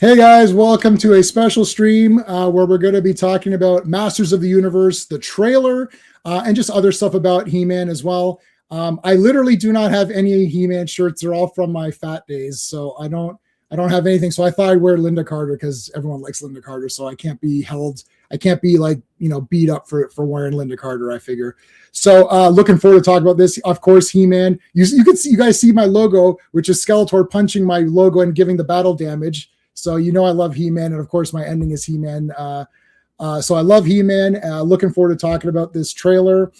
Hey guys, welcome to a special stream where we're going to be talking about Masters of the Universe, the trailer, and just other stuff about He-Man as well. I literally do not have any He-Man shirts; they're all from my fat days, so I don't have anything. So I thought I'd wear Linda Carter because everyone likes Linda Carter, so I can't be held. I can't be like beat up for wearing Linda Carter. I figure. So looking forward to talking about this. Of course, He-Man. You guys see my logo, which is Skeletor punching my logo and giving the battle damage. So I love He-Man, and of course my ending is He-Man. So I love He-Man. Looking forward to talking about this trailer.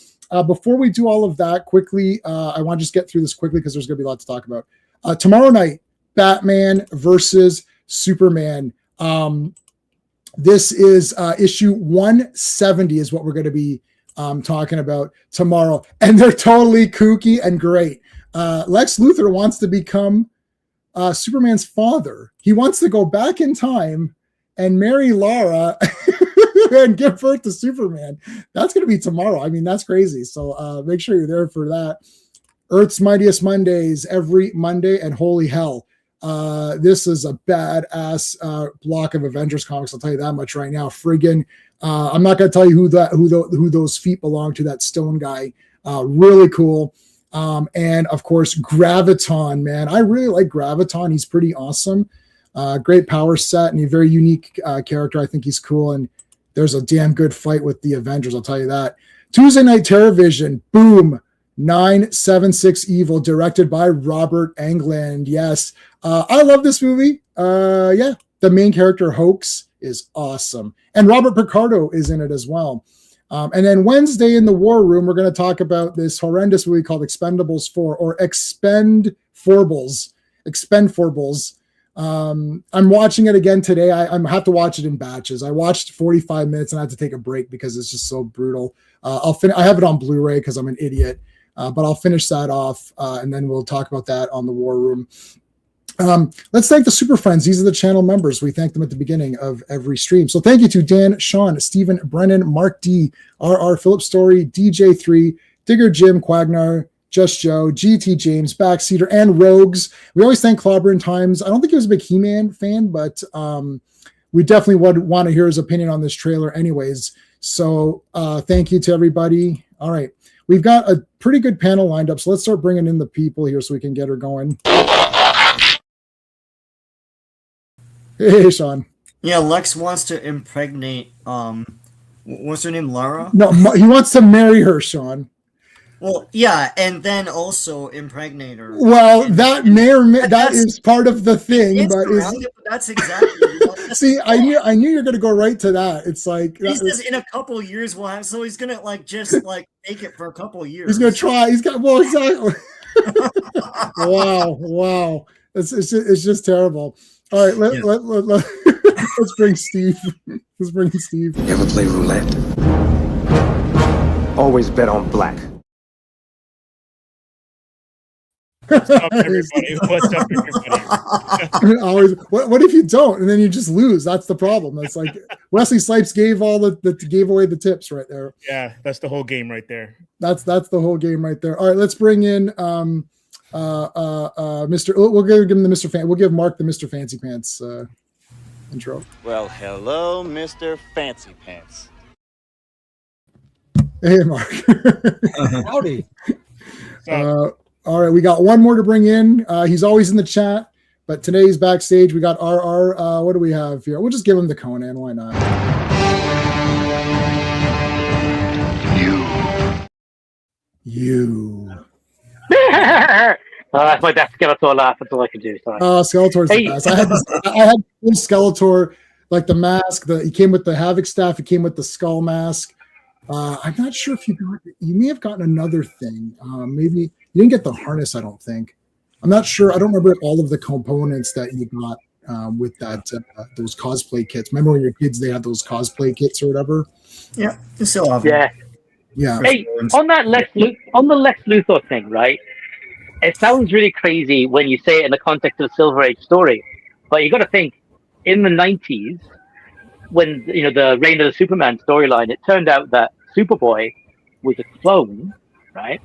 Before we do all of that, quickly, I want to just get through this quickly because there's going to be a lot to talk about. Tomorrow night, Batman versus Superman. This is issue 170 is what we're going to be talking about tomorrow. And they're totally kooky and great. Lex Luthor wants to become Superman's father. He wants to go back in time and marry Lara and give birth to Superman. That's going to be tomorrow. I mean, that's crazy. So make sure you're there for that. Earth's Mightiest Mondays every Monday, and holy hell, this is a badass block of Avengers comics. I'll tell you that much right now. Friggin', I'm not going to tell you who those feet belong to. That stone guy, really cool. And of course, Graviton, man. I really like Graviton. He's pretty awesome. Great power set and a very unique character. I think he's cool. And there's a damn good fight with the Avengers. I'll tell you that. Tuesday Night Terrorvision. Boom. 976 Evil, directed by Robert Englund. Yes. I love this movie. Yeah. The main character, Hoax, is awesome. And Robert Picardo is in it as well. And then Wednesday in the War Room, we're going to talk about this horrendous movie called Expendables 4 or Expendables. I'm watching it again today. I have to watch it in batches. I watched 45 minutes and I had to take a break because it's just so brutal. I have it on Blu-ray because I'm an idiot, but I'll finish that off and then we'll talk about that on the War Room. Let's thank the Super Friends. These are the channel members. We thank them at the beginning of every stream. So thank you to Dan, Sean, Stephen, Brennan, Mark D, RR, Philip Story, DJ3, Digger Jim, Quagnar, Just Joe, GT James, Backseater, and Rogues. We always thank Clobberin Times. I don't think he was a big He-Man fan, but we definitely would want to hear his opinion on this trailer anyways. So thank you to everybody. All right. We've got a pretty good panel lined up, so let's start bringing in the people here so we can get her going. Hey, Sean. Yeah, Lex wants to impregnate, what's her name, Lara? No, he wants to marry her, Sean. Well, yeah, and then also impregnate her. Well, that is part of the thing, but that's exactly what see, I knew you're gonna go right to that. It's like he says in a couple years we'll have, so he's gonna just take it for a couple years. He's gonna try. Exactly. Wow. It's just terrible. All right, let's bring Steve. Let's bring Steve. You ever play roulette? Always bet on black. What's up, everybody? Always. What if you don't, and then you just lose? That's the problem. That's like Wesley Snipes gave away the tips right there. Yeah, that's the whole game right there. That's the whole game right there. All right, let's bring in Mr. We'll give him the Mr. Fan. We'll give Mark the Mr. Fancy Pants intro. Well, hello, Mr. Fancy Pants. Hey, Mark. Howdy. All right, we got one more to bring in. He's always in the chat, but today he's backstage. We got RR. What do we have here? We'll just give him the Conan. Why not? You. That's my best Skeletor laugh. That's all I can do. Sorry. Skeletor's the best. I had Skeletor, like the mask. He came with the Havoc staff. He came with the skull mask. I'm not sure if you may have gotten another thing. Maybe you didn't get the harness. I don't think. I'm not sure. I don't remember all of the components that you got with that those cosplay kits. Remember when your kids they had those cosplay kits or whatever? Yeah, it's so obvious. Yeah. Hey, on the Lex Luthor thing, right? It sounds really crazy when you say it in the context of a Silver Age story, but you got to think in the 90s when the Reign of the Superman storyline, it turned out that Superboy was a clone, right?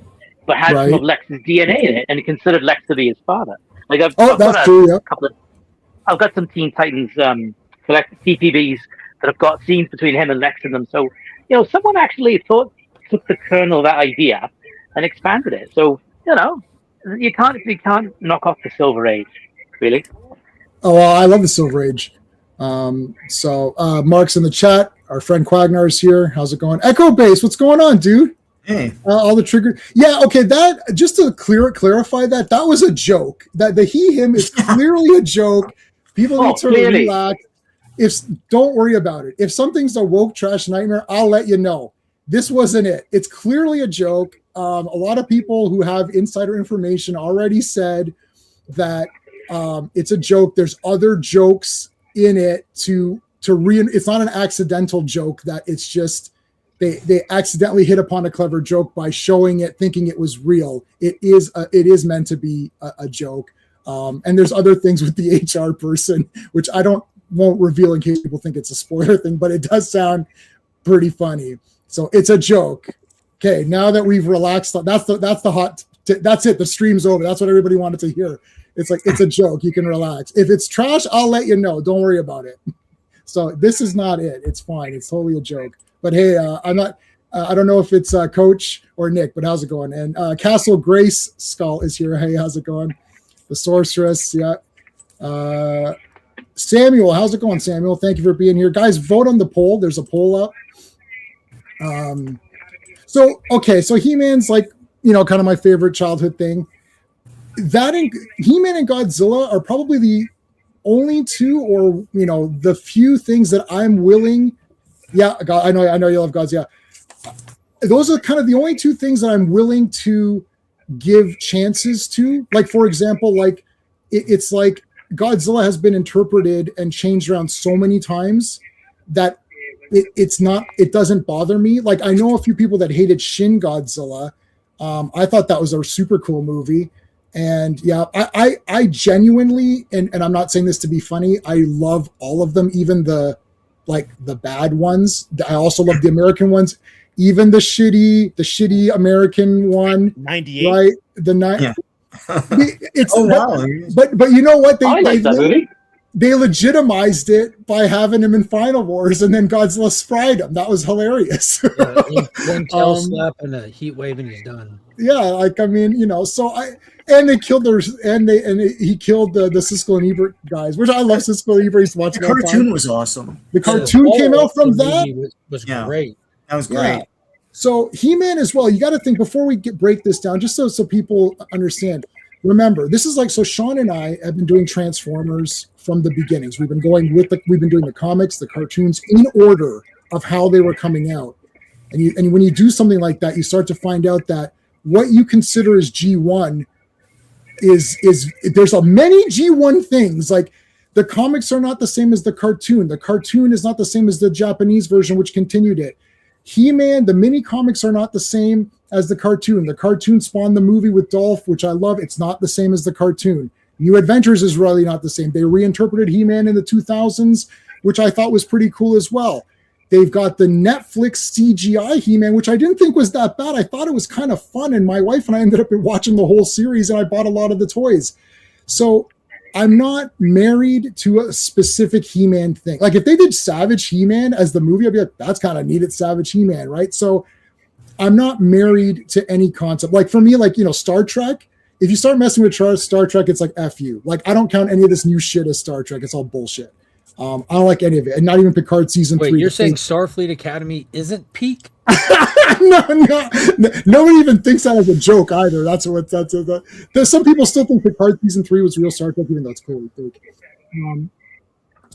But had some of Lex's DNA in it, and he considered Lex to be his father. Like that's true. Yeah. I've got some Teen Titans collect TPBs that have got scenes between him and Lex in them. So, someone actually took the kernel of that idea and expanded it. So, you can't knock off the Silver Age, really. Oh, well, I love the Silver Age. So Mark's in the chat. Our friend Quagnar's here. How's it going? Echo Base, what's going on, dude? Hey. All the trigger. Yeah, okay. That just to clarify that was a joke. That the he him is clearly a joke. People need to relax. Don't worry about it. If something's a woke trash nightmare, I'll let you know. This wasn't it. It's clearly a joke. A lot of people who have insider information already said that it's a joke. There's other jokes in it it's not an accidental joke, that it's just they accidentally hit upon a clever joke by showing it, thinking it was real. It is meant to be a joke. And there's other things with the HR person, which won't reveal in case people think it's a spoiler thing, but it does sound pretty funny. So it's a joke. Okay, now that we've relaxed, that's it. The stream's over. That's what everybody wanted to hear. It's like, it's a joke. You can relax. If it's trash, I'll let you know. Don't worry about it. So this is not it. It's fine. It's totally a joke. But hey, I'm not. I don't know if it's Coach or Nick, but how's it going? And Castle Grace Skull is here. Hey, how's it going? The Sorceress, yeah. Samuel, how's it going, Samuel? Thank you for being here, guys. Vote on the poll. There's a poll up. So He-Man's like, kind of my favorite childhood thing. That and He-Man and Godzilla are probably the only two, or the few things that I'm willing. Yeah, I know you love Godzilla. Those are kind of the only two things that I'm willing to give chances to. Like, for example, like it's like Godzilla has been interpreted and changed around so many times that it doesn't bother me. Like, I know a few people that hated Shin Godzilla. I thought that was a super cool movie. And yeah, I genuinely, and I'm not saying this to be funny, I love all of them, even the bad ones. I also love the American ones, even the shitty American one. 98. Right? Yeah. It's wow. But you know what? I like that movie. They legitimized it by having him in Final Wars, and then Godzilla sprayed him. That was hilarious. One tail slap and a heat wave, and he's done. Yeah, he killed he killed the Siskel and Ebert guys, which I love. Siskel and Ebert. Used to watch The cartoon was awesome. The cartoon came out from that. Was great. That was great. Yeah. So He-Man as well. You got to think before we break this down, just so people understand. Remember, this is like, so Sean and I have been doing Transformers from the beginnings. We've been doing the comics, the cartoons in order of how they were coming out. And when you do something like that, you start to find out that what you consider as G1 is there's many G1 things. Like, the comics are not the same as the cartoon. The cartoon is not the same as the Japanese version, which continued it. He-Man, the mini comics are not the same as the cartoon. The cartoon spawned the movie with Dolph, which I love. It's not the same as the cartoon. New Adventures is really not the same. They reinterpreted He-Man in the 2000s, which I thought was pretty cool as well. They've got the Netflix CGI He-Man, which I didn't think was that bad. I thought it was kind of fun, and my wife and I ended up watching the whole series, and I bought a lot of the toys. So I'm not married to a specific He-Man thing. Like, if they did Savage He-Man as the movie, I'd be like, that's kind of neat. It's Savage He-Man, right? So I'm not married to any concept. Like, for me, Star Trek, if you start messing with Star Trek, it's like, F you. Like, I don't count any of this new shit as Star Trek. It's all bullshit. I don't like any of it. And not even Picard season 3. Wait, you're saying Starfleet Academy isn't peak? No. Nobody even thinks that as a joke either. There's some people still think Picard season 3 was real Star Trek, even though it's clearly fake.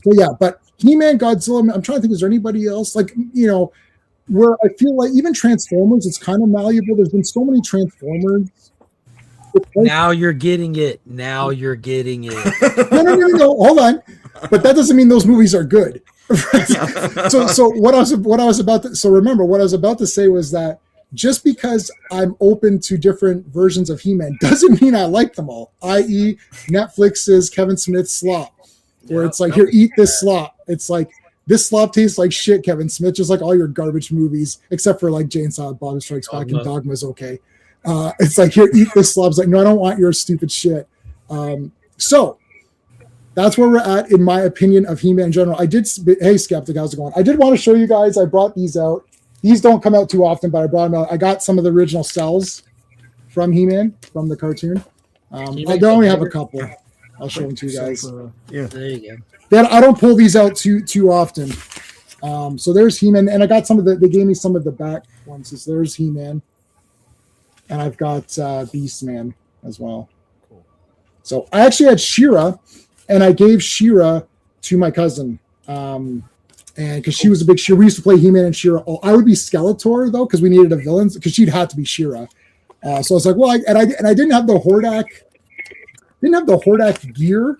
So yeah, but He-Man, Godzilla, I'm trying to think, is there anybody else? Where I feel like even Transformers, it's kind of malleable. There's been so many Transformers. Now you're getting it. No. Hold on. But that doesn't mean those movies are good. So what I was about to say was that just because I'm open to different versions of He-Man doesn't mean I like them all. I.e., Netflix's Kevin Smith slop, where it's like, here, eat this slop. It's like, this slop tastes like shit, Kevin Smith, just like all your garbage movies, except for like Jane Silent Bob Strikes Back and Dogma's okay. It's like, here, eat this slop. It's like, no, I don't want your stupid shit. So that's where we're at, in my opinion, of He-Man in general. Hey, Skeptic, how's it going? I did want to show you guys. I brought these out. These don't come out too often, but I brought them out. I got some of the original cells from He-Man, from the cartoon. I only have a couple. I'll show them to you guys. Yeah, There you go. Then I don't pull these out too often. So there's He-Man, and I got they gave me some of the back ones. So there's He-Man, and I've got Beastman as well. Cool. So I actually had She-Ra, and I gave She-Ra to my cousin, and because she was a big She-Ra, we used to play He-Man and She-Ra. Oh, I would be Skeletor though, because we needed a villain, because she'd have to be She-Ra. So I was like, well, I didn't have the Hordak. Didn't have the Hordak gear.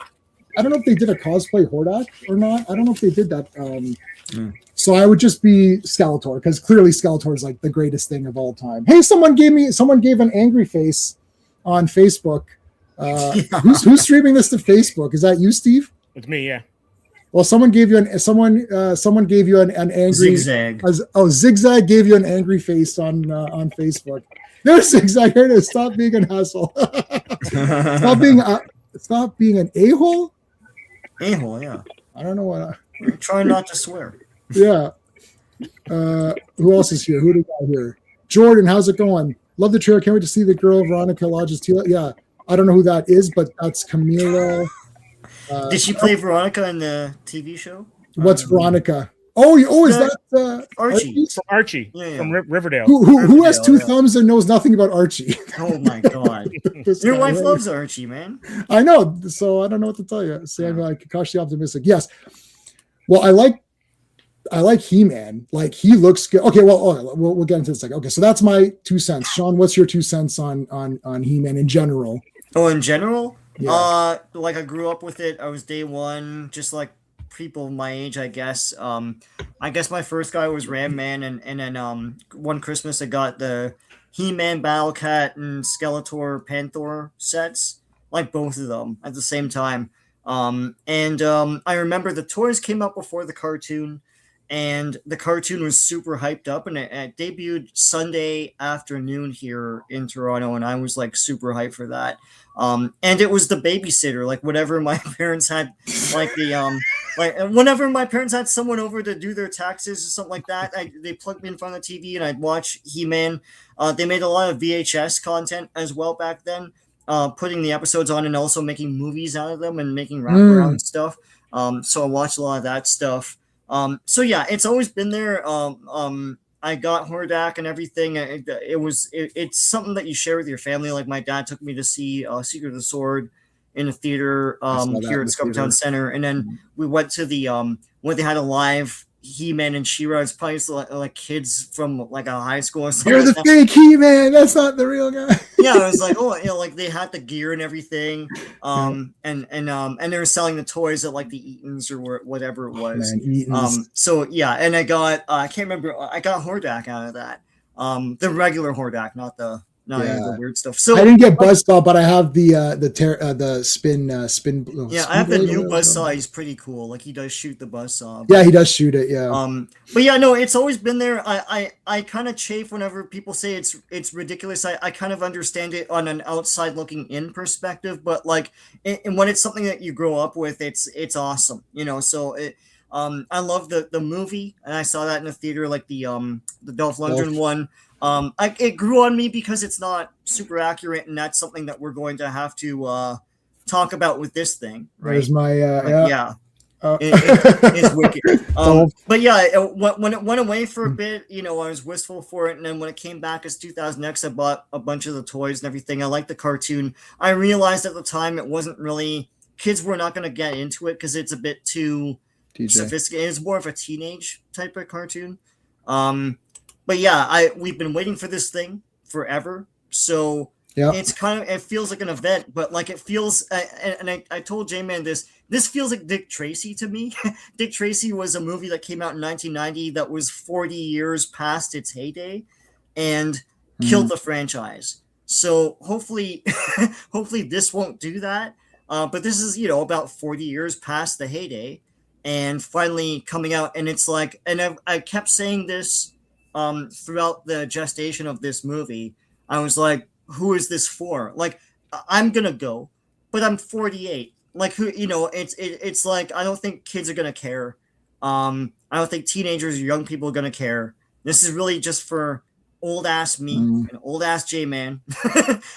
I don't know if they did a cosplay Hordak or not. I don't know if they did that. So I would just be Skeletor, because clearly Skeletor is like the greatest thing of all time. Hey, someone gave an angry face on Facebook. Who's streaming this to Facebook? Is that you, Steve? It's me, yeah. Well, someone gave you an angry Zigzag. Zigzag gave you an angry face on Facebook. There's Zigzag. Here it is. Stop being an asshole. Stop being an a-hole. A-hole, yeah. I don't know what. Try not to swear. Yeah. Who else is here? Who do we got here? Jordan, how's it going? Love the trailer. Can't wait to see the girl Veronica Lodge's Tila. Yeah. I don't know who that is, but that's Camila. Did she play Veronica in the TV show? What's Veronica? Is that Archie? From Archie, Yeah. from Riverdale. Who has two Yeah. thumbs and knows nothing about Archie? Oh my god. This Your guy, wife right? loves Archie, man. I know, so I don't know what to tell you. Sam, cautiously optimistic. Yes. Well, I like He-Man. Like, he looks good. Okay, we'll get into this. Like, okay, so that's my 2 cents. Sean, what's your 2 cents on He-Man in general? Oh, in general? Yeah. Like I grew up with it. I was day one, just like people my age, I guess. I guess my first guy was Ram Man, and then one Christmas I got the He-Man, Battle Cat, and Skeletor, Panther sets, like both of them at the same time. I remember the toys came out before the cartoon, and the cartoon was super hyped up, and it debuted Sunday afternoon here in Toronto, and I was like super hyped for that. And it was the babysitter, like whenever my parents had whenever my parents had someone over to do their taxes or something like that, they plugged me in front of the TV and I'd watch He-Man. They made a lot of VHS content as well back then, putting the episodes on and also making movies out of them and making wraparound stuff. So I watched a lot of that stuff. So yeah, it's always been there. I got Hordak and everything. It's something that you share with your family. Like my dad took me to see Secret of the Sword in a theater here at Scuppertown Center, and then we went to the when they had a live He-Man and She-Ra. It's probably like kids from like a high school or something. You're the fake He-Man. That's not the real guy. Yeah, it was like, like they had the gear and everything, and they were selling the toys at like the Eaton's or whatever it was. Man, so yeah, and I got I can't remember. I got Hordak out of that. The regular Hordak, not the weird stuff. So I didn't get Buzzsaw, but I have the spin. Yeah, I have the new Buzzsaw. He's pretty cool. Like he does shoot the Buzzsaw. Yeah, he does shoot it. Yeah. But yeah, no, it's always been there. I kind of chafe whenever people say it's ridiculous. I kind of understand it on an outside looking in perspective, but like, and when it's something that you grow up with, it's awesome. So I love the movie, and I saw that in the theater, like the Dolph Lundgren one. It grew on me because it's not super accurate, and that's something that we're going to have to talk about with this thing. Right? There's my yeah. It's wicked. But yeah, when it went away for a bit, I was wistful for it, and then when it came back as 2000X, I bought a bunch of the toys and everything. I liked the cartoon. I realized at the time it wasn't really, kids were not going to get into it because it's a bit too sophisticated. It's more of a teenage type of cartoon. But yeah, we've been waiting for this thing forever. So it's it feels like an event, but like it feels, and I told J-Man this feels like Dick Tracy to me. Dick Tracy was a movie that came out in 1990 that was 40 years past its heyday and killed the franchise. So hopefully this won't do that. But this is, about 40 years past the heyday and finally coming out. And it's like, and I kept saying this throughout the gestation of this movie. I was like, who is this for? Like, I'm going to go, but I'm 48. like who, it's like I don't think kids are gonna care. I don't think teenagers or young people are gonna care. This is really just for old ass me and old ass J-Man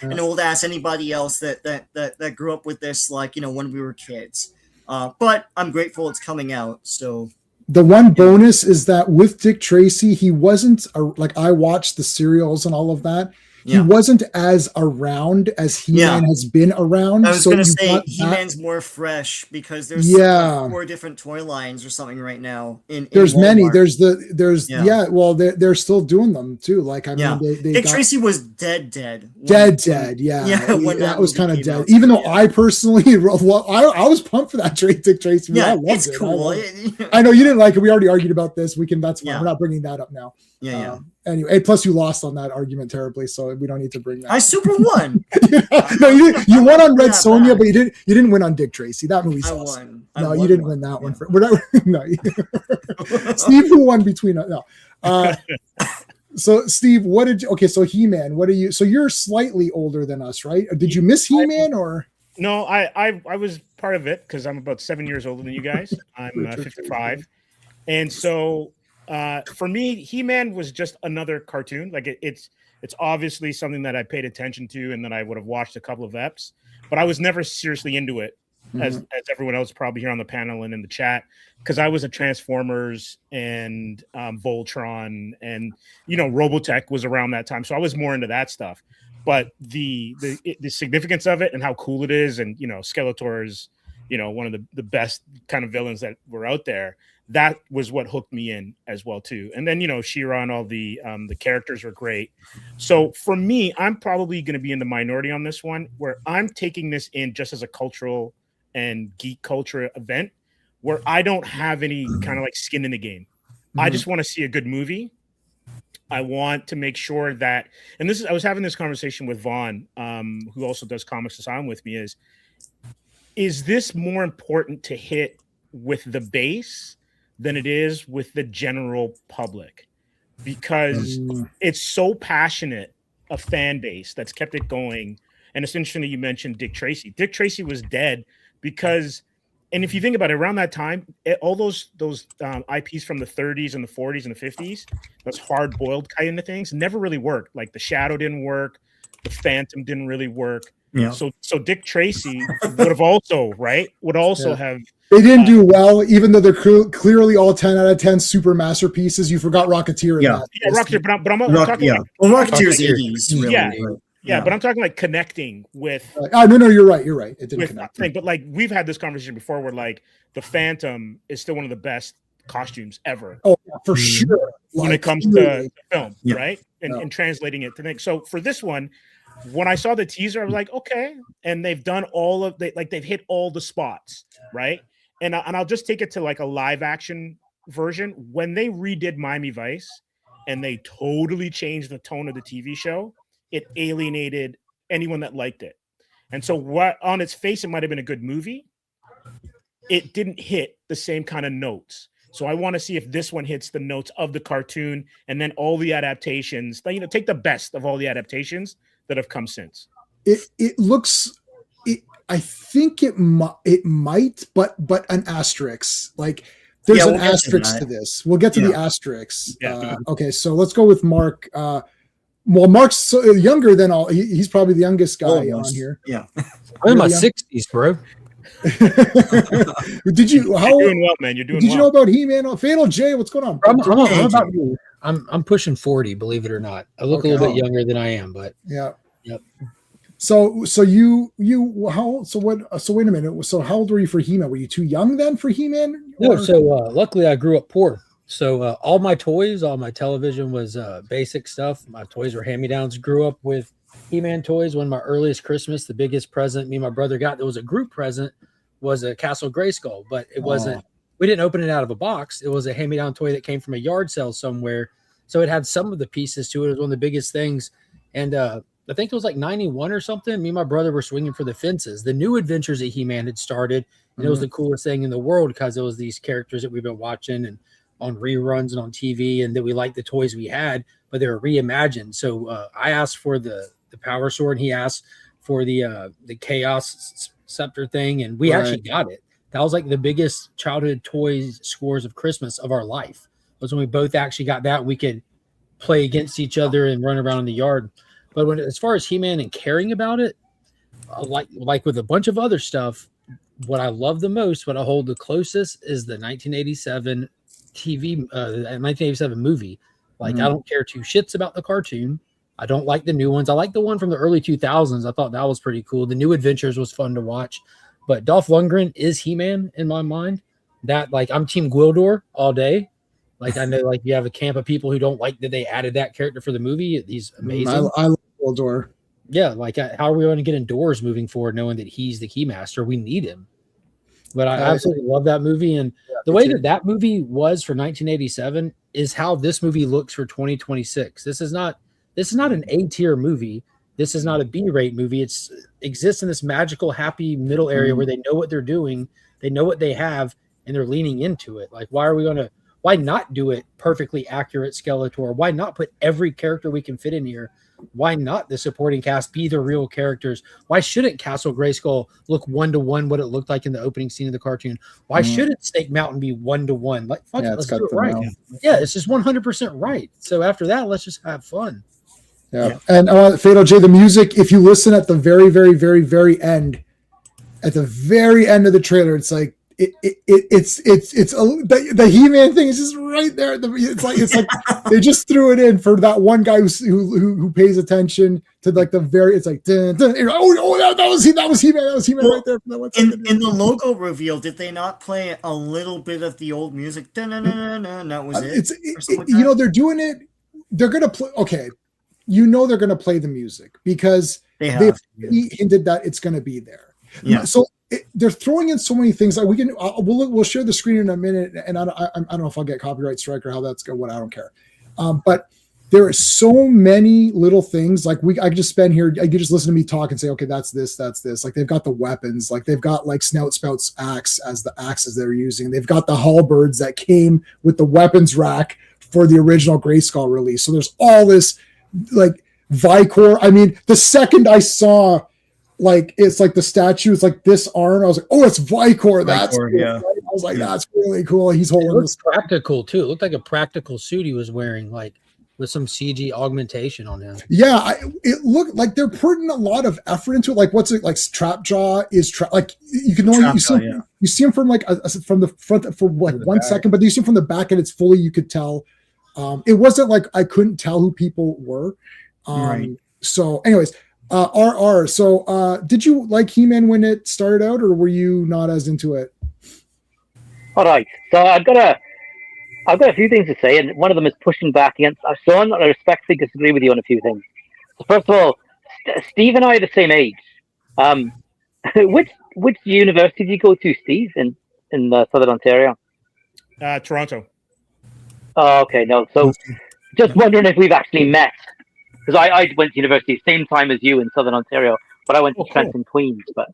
and old ass anybody else that grew up with this, like, when we were kids. But I'm grateful it's coming out. So the one bonus is that with Dick Tracy, he wasn't like, I watched the serials and all of that. He wasn't as around as He-Man has been around. I was going to say He-Man's more fresh because there's 4 different toy lines or something right now. There's many. There's well, they're still doing them too. Like, I mean, Dick Tracy was dead. Yeah. That was kind of dead. Even though I personally, I was pumped for that Dick Tracy. Yeah, I loved it's it. cool. I know you didn't like it. We already argued about this. That's fine. We're not bringing that up now. Anyway, plus you lost on that argument terribly, so we don't need to bring that. I super won. No, you won on Red Sonja, but you didn't win on Dick Tracy. That movie I sucks. won. No, you didn't win that one. No, Steve, who won between us? No. So Steve, so He-Man, so you're slightly older than us, right? Did you miss He-Man or? No, I was part of it because I'm about 7 years older than you guys. I'm 55, and so. For me, He-Man was just another cartoon. Like it's obviously something that I paid attention to and that I would have watched a couple of eps, but I was never seriously into it as everyone else probably here on the panel and in the chat, because I was a Transformers and Voltron and Robotech was around that time, so I was more into that stuff. But the significance of it and how cool it is, and Skeletor is one of the best kind of villains that were out there. That was what hooked me in as well too. And then She-Ra and all the characters were great. So for me, I'm probably going to be in the minority on this one, where I'm taking this in just as a cultural and geek culture event, where I don't have any kind of like skin in the game. I just want to see a good movie. I want to make sure that, and I was having this conversation with Vaughn, who also does Comix Asylum with me, is this more important to hit with the base than it is with the general public, because it's so passionate a fan base that's kept it going. And it's interesting that you mentioned Dick Tracy. Dick Tracy was dead because, and if you think about it, around that time, all those IPs from the 30s and the 40s and the 50s, those hard-boiled kind of things, never really worked. Like the Shadow didn't work, the Phantom didn't really work. Yeah. So Dick Tracy would have also have. They didn't do well, even though they're clearly all 10 out of 10 super masterpieces. You forgot Rocketeer. Rocketeer, but I'm talking. Yeah. Rocketeer's 80s. Really, yeah, but I'm talking like connecting with. No, you're right. It didn't connect. But like we've had this conversation before, where like the Phantom is still one of the best costumes ever. Oh, yeah, for sure. When it comes to film, right, and translating it to things. So for this one, when I saw the teaser, I was like, okay, and they've done they've hit all the spots, right? And I'll just take it to like a live action version. When they redid Miami Vice and they totally changed the tone of the TV show, it alienated anyone that liked it. And so what on its face, it might've been a good movie. It didn't hit the same kind of notes. So I want to see if this one hits the notes of the cartoon, and then all the adaptations, take the best of all the adaptations that have come since. It looks, I think it might, but an asterisk. Like there's an asterisk to this. We'll get to the asterisks. Yeah. Okay, so let's go with Mark. Well, Mark's younger than all. He's probably the youngest guy on here. Yeah, I'm in my 60s, bro. Did you? You're doing well, man. You're doing well. Did you know about He-Man? Fatal J, what's going on? I'm pushing 40, believe it or not. I look a little bit younger than I am, but yeah. Yep. So wait a minute. So how old were you for He-Man? Were you too young then for He-Man? No, so luckily I grew up poor. So all my toys, all my television was basic stuff. My toys were hand-me-downs. Grew up with He-Man toys. One of my earliest Christmas, the biggest present me and my brother got, that was a group present, was a Castle Grayskull, but it wasn't, we didn't open it out of a box. It was a hand-me-down toy that came from a yard sale somewhere. So it had some of the pieces to it. It was one of the biggest things. And I think it was like 91 or something. Me and my brother were swinging for the fences. The New Adventures of He-Man had started, and it was the coolest thing in the world because it was these characters that we've been watching and on reruns and on TV, and that we liked the toys we had, but they were reimagined. So I asked for the Power Sword, and he asked for the Chaos scepter thing, and we actually got it. That was like the biggest childhood toys scores of Christmas of our life. Was when we both actually got that. We could play against each other and run around in the yard. But as far as He-Man and caring about it, like with a bunch of other stuff, what I love the most, what I hold the closest, is the 1987 1987 movie. Like, I don't care two shits about the cartoon. I don't like the new ones. I like the one from the early 2000s. I thought that was pretty cool. The New Adventures was fun to watch. But Dolph Lundgren is He-Man in my mind. That, like, I'm Team Gwildor all day. Like, I know, like, you have a camp of people who don't like that they added that character for the movie. He's amazing. I love Gwildor. Yeah, like, how are we going to get indoors moving forward knowing that he's the Keymaster? We need him. But I absolutely love that movie. And the way that movie was for 1987 is how this movie looks for 2026. This is not an A-tier movie. This is not a B-rate movie. It exists in this magical, happy middle area where they know what they're doing, they know what they have, and they're leaning into it. Like, why not do it perfectly accurate Skeletor? Why not put every character we can fit in here? Why not the supporting cast be the real characters? Why shouldn't Castle Grayskull look 1-to-1 what it looked like in the opening scene of the cartoon? Why shouldn't Snake Mountain be 1-to-1? Like, fuck it, let's do it right. Yeah, it's just 100% right. So after that, let's just have fun. Yeah. And Fatal J, the music, if you listen at the very, very, very, very end, at the very end of the trailer, it's like the He-Man thing is just right there. It's like they just threw it in for that one guy who pays attention to, like, the very. It's like dun, dun, that was He-Man. That was He-Man right there. For that 1 second. In the logo reveal, did they not play a little bit of the old music? Dun, dun, dun, dun, dun, that was it. You know, they're doing it. They're gonna play. Okay, you know they're gonna play the music because they've hinted that it's gonna be there. Yeah. So. They're throwing in so many things. Like we'll share the screen in a minute, and I don't know if I'll get copyright strike or how that's going. What I don't care, but there are so many little things. Like I could just spend here. I could just listen to me talk and say, okay, that's this. Like they've got the weapons. Like they've got like Snout Spout's axe as the axes they're using. They've got the halberds that came with the weapons rack for the original Grayskull release. So there's all this, like, Vicor. I mean, the second I saw, like, it's like the statue, it's like this arm, I was like, oh, it's Vicor. That's cool. Yeah. Right? I was like, that's really cool. He's holding this practical too. It looked like a practical suit he was wearing, like with some CG augmentation on him. Yeah, it looked like they're putting a lot of effort into it. Like, what's it like? Trapjaw is like you can only you see him from like from the front for like 1 second, but you see him from the back and it's fully, you could tell. It wasn't like I couldn't tell who people were. Right. So, anyways. RR. So, did you like He-Man when it started out, or were you not as into it? All right. So I've got a few things to say, and one of them is pushing back against Sean. I respectfully disagree with you on a few things. So first of all, Steve and I are the same age. Which university did you go to, Steve, in Southern Ontario? Toronto. Oh, okay. No. So just wondering if we've actually met. Because I went to university same time as you in Southern Ontario, but I went to Trenton, Queens. But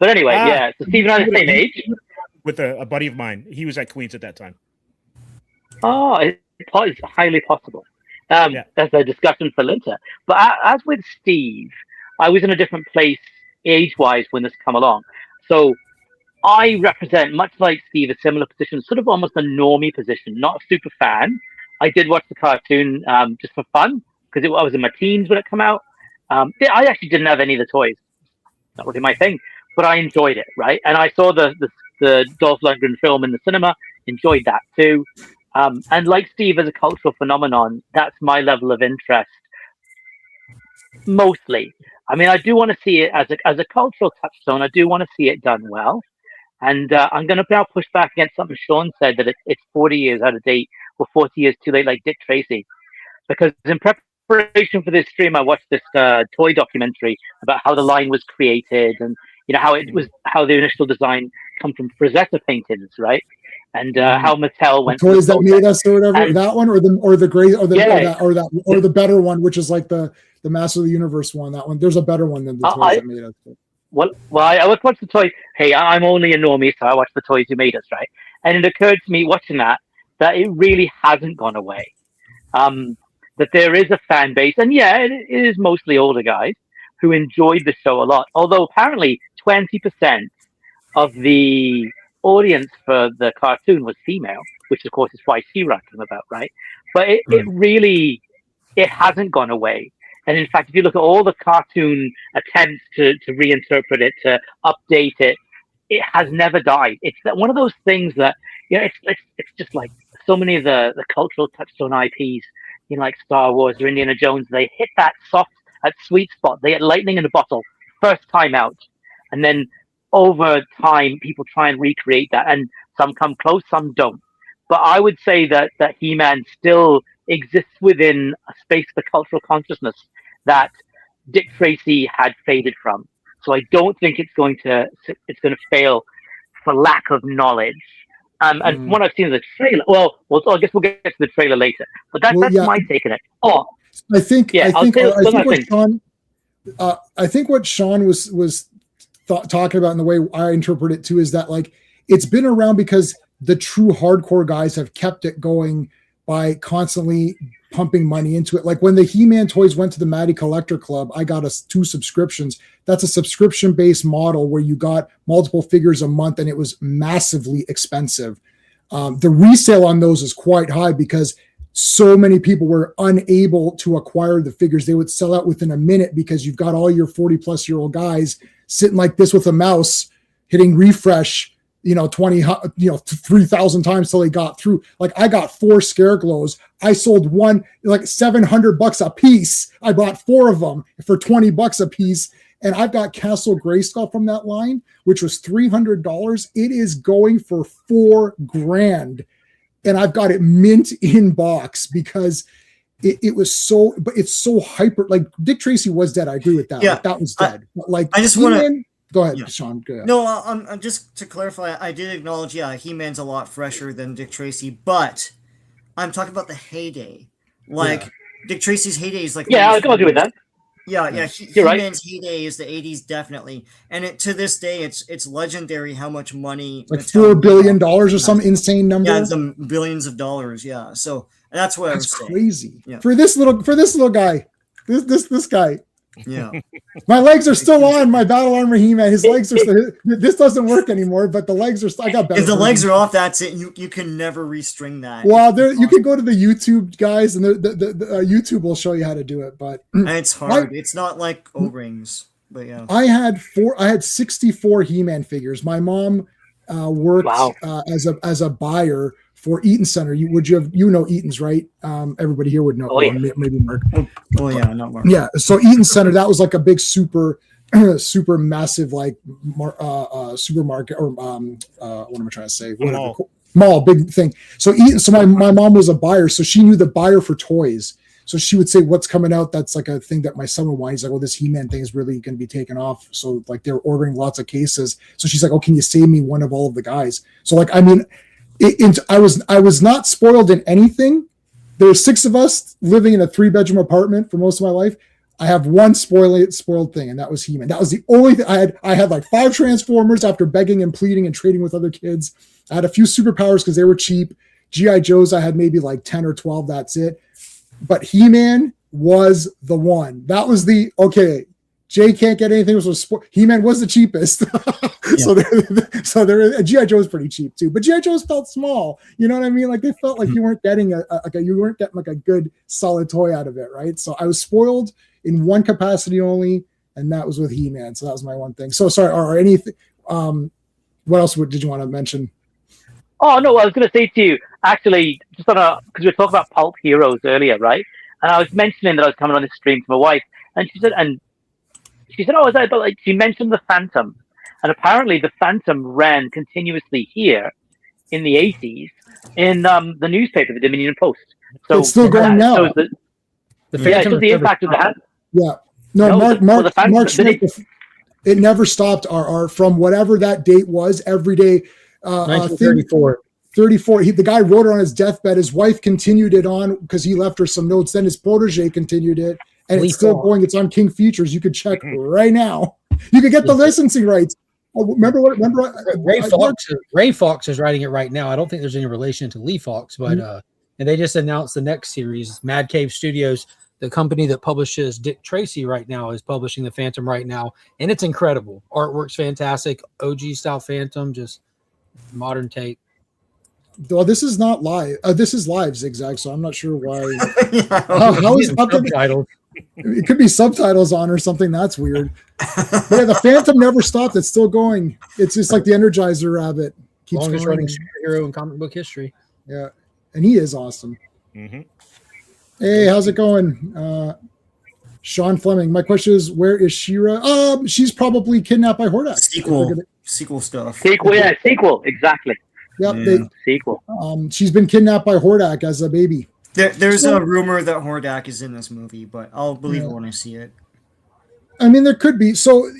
anyway, yeah. So Steve and I are the same age. With a buddy of mine. He was at Queens at that time. Oh, it's highly possible. That's a discussion for later. But as with Steve, I was in a different place age-wise when this come along. So I represent, much like Steve, a similar position, sort of almost a normie position, not a super fan. I did watch the cartoon just for fun, because I was in my teens when it came out. I actually didn't have any of the toys. Not really my thing, but I enjoyed it, right? And I saw the Dolph Lundgren film in the cinema, enjoyed that too. And like Steve, as a cultural phenomenon, that's my level of interest, mostly. I mean, I do want to see it as a cultural touchstone. I do want to see it done well. And I'm going to now push back against something Sean said, that it's 40 years out of date or 40 years too late, like Dick Tracy. Because in preparation for this stream, I watched this toy documentary about how the line was created, and how the initial design come from Frazetta paintings, right? And how Mattel went. The toys that made us, or whatever, that one, or the gray, or the better one, which is like the Master of the Universe one. That one, there's a better one than the toys that made us. Well, I watched the toys. Hey, I'm only a normie, so I watched the toys you made us, right? And it occurred to me watching that it really hasn't gone away. That there is a fan base, and it is mostly older guys who enjoyed the show a lot. Although apparently 20% of the audience for the cartoon was female, which of course is why She-Ra came about, right? But it really, it hasn't gone away. And in fact, if you look at all the cartoon attempts to reinterpret it, to update it, it has never died. It's one of those things that, you know, it's just like so many of the cultural touchstone IPs, you know, like Star Wars or Indiana Jones, they hit that sweet spot. They get lightning in a bottle first time out. And then over time, people try and recreate that. And some come close, some don't. But I would say that He-Man still exists within a space of the cultural consciousness that Dick Tracy had faded from. So I don't think it's going to fail for lack of knowledge. And what I've seen in the trailer, well, I guess we'll get to the trailer later. But that's my take on it. Oh, I think what Sean was talking about, and the way I interpret it too, is that like it's been around because the true hardcore guys have kept it going by constantly pumping money into it. Like when the He-Man toys went to the Matty Collector Club, I got 2 subscriptions. That's a subscription-based model where you got multiple figures a month, and it was massively expensive. The resale on those is quite high because so many people were unable to acquire the figures. They would sell out within a minute because you've got all your 40-plus-year-old guys sitting like this with a mouse, hitting refresh, 3,000 times till they got through. Like I got 4 Scareglows. I sold one like $700 a piece. I bought 4 of them for $20 a piece. And I've got Castle Grayskull from that line, which was $300. It is going for $4,000. And I've got it mint in box because it was so, but it's so hyper. Like Dick Tracy was dead. I agree with that. Yeah, like, that was dead. I just want to go ahead, Sean. Go ahead. No, I'm just to clarify. I did acknowledge, He-Man's a lot fresher than Dick Tracy, but I'm talking about the heyday. Like Dick Tracy's heyday is like I'll agree with that. He-Man's heyday is the 80s, definitely, and to this day, it's legendary how much money, like $4 billion or some insane number. Yeah, some billions of dollars. Yeah, so that's what I was saying. Crazy. Yeah. For this little guy, this guy. Yeah, my legs are still on my battle armor He-Man. His legs are still. This doesn't work anymore, but the legs are still. I got better. If the legs are off, that's it. You can never restring that. Well, you can go to the YouTube guys, and the YouTube will show you how to do it. But and it's hard. It's not like O-rings, but yeah. I had 64 He-Man figures. My mom worked as a buyer for Eaton Center. You know Eaton's, right? Everybody here would know. Oh, yeah. Maybe Mark. Oh yeah, not Mark. Yeah. So Eaton Center, that was like a big super massive like supermarket or what am I trying to say? Whatever. Mall, big thing. So my mom was a buyer, so she knew the buyer for toys. So she would say, "What's coming out?" That's like a thing that my son would want. He's like, "Oh, this He-Man thing is really going to be taken off." So like they're ordering lots of cases. So she's like, "Oh, can you save me one of all of the guys?" So like, I mean. I was not spoiled in anything. There were 6 of us living in a 3-bedroom apartment for most of my life. I have one spoiled thing, and that was He-Man. That was the only thing I had. I had like 5 Transformers after begging and pleading and trading with other kids. I had a few superpowers because they were cheap. G.I. Joes, I had maybe like 10 or 12. That's it. But He-Man was the one. That was the okay. Jay can't get anything. He-Man was the cheapest. So there. G.I. Joe was pretty cheap too, but G.I. Joe's felt small. You know what I mean? Like they felt like you weren't getting a good solid toy out of it, right? So I was spoiled in one capacity only, and that was with He-Man. So that was my one thing. So sorry. Or anything? What else did you want to mention? Oh no, I was going to say to you actually, just because we were talking about pulp heroes earlier, right? And I was mentioning that I was coming on this stream to my wife, and she said, "Oh, is that?" But like she mentioned the Phantom, and apparently the Phantom ran continuously here in the 80s in the newspaper, the Dominion Post. So it's still going now. So the impact of that. Yeah, Mark Schmidt. It never stopped. From whatever that date was, every day. 1934. 34. The guy wrote it on his deathbed. His wife continued it on because he left her some notes. Then his protege continued it. And it's still going. It's on King Features. You could check right now. You could get the licensing rights. Oh, remember Ray Fox is writing it right now. I don't think there's any relation to Lee Fox, but and they just announced the next series, Mad Cave Studios. the company that publishes Dick Tracy right now is publishing the Phantom right now, and it's incredible. Artwork's fantastic, OG style Phantom, just modern take. Well, this is not live. This is live, Zigzag. So I'm not sure why. Yeah. How is Subtitles. it could be subtitles on or something. That's weird. But yeah, the Phantom never stopped. It's still going. It's just like the Energizer Rabbit. Keeps Longest going. running superhero in comic book history. Yeah, and he is awesome. Mm-hmm. Hey, how's it going? Sean Fleming. My question is, where is She-Ra? She's probably kidnapped by Hordak. Sequel stuff. Sequel, exactly. Yep, Yeah. Sequel. she's been kidnapped by Hordak as a baby. There's a rumor that Hordak is in this movie, but I'll believe it when I see it. I mean, there could be. So,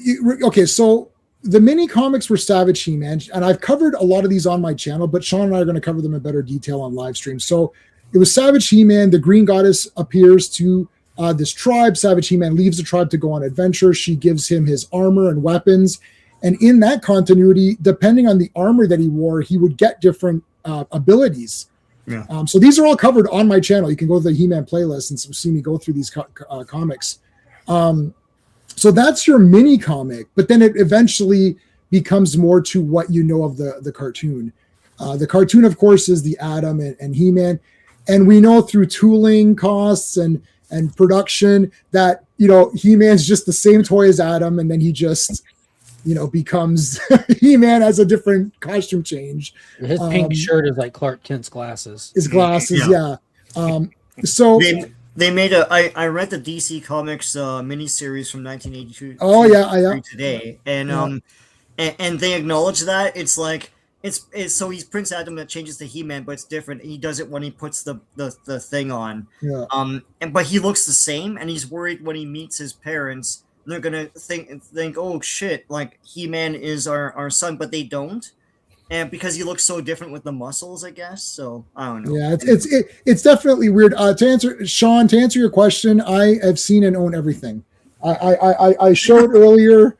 okay, so the mini comics were Savage He-Man, and I've covered a lot of these on my channel, but Sean and I are going to cover them in better detail on live stream. So it was Savage He-Man. The Green Goddess appears to this tribe. Savage He-Man leaves the tribe to go on adventure. She gives him his armor and weapons. And in that continuity, depending on the armor that he wore, he would get different abilities. Yeah. So these are all covered on my channel. You can go to the He-Man playlist and see me go through these comics. So that's your mini comic, but then it eventually becomes more to what you know of the cartoon. The cartoon, of course, is the Atom and He-Man. And we know through tooling costs and production that, He-Man's just the same toy as Atom, and then he just, becomes He-Man as a different costume change. His pink shirt is like Clark Kent's glasses. His glasses, yeah. So they made I read the DC Comics miniseries from 1982. Oh yeah. Today, and and they acknowledge that it's like it's so he's Prince Adam that changes to He-Man, but it's different. He does it when he puts the thing on. Yeah. But he looks the same, and he's worried when he meets his parents. They're gonna think, oh shit, like He-Man is our son, but they don't, and because he looks so different with the muscles, I guess. So I don't know. Yeah, it's definitely weird. To answer your question, I have seen and own everything. I showed earlier.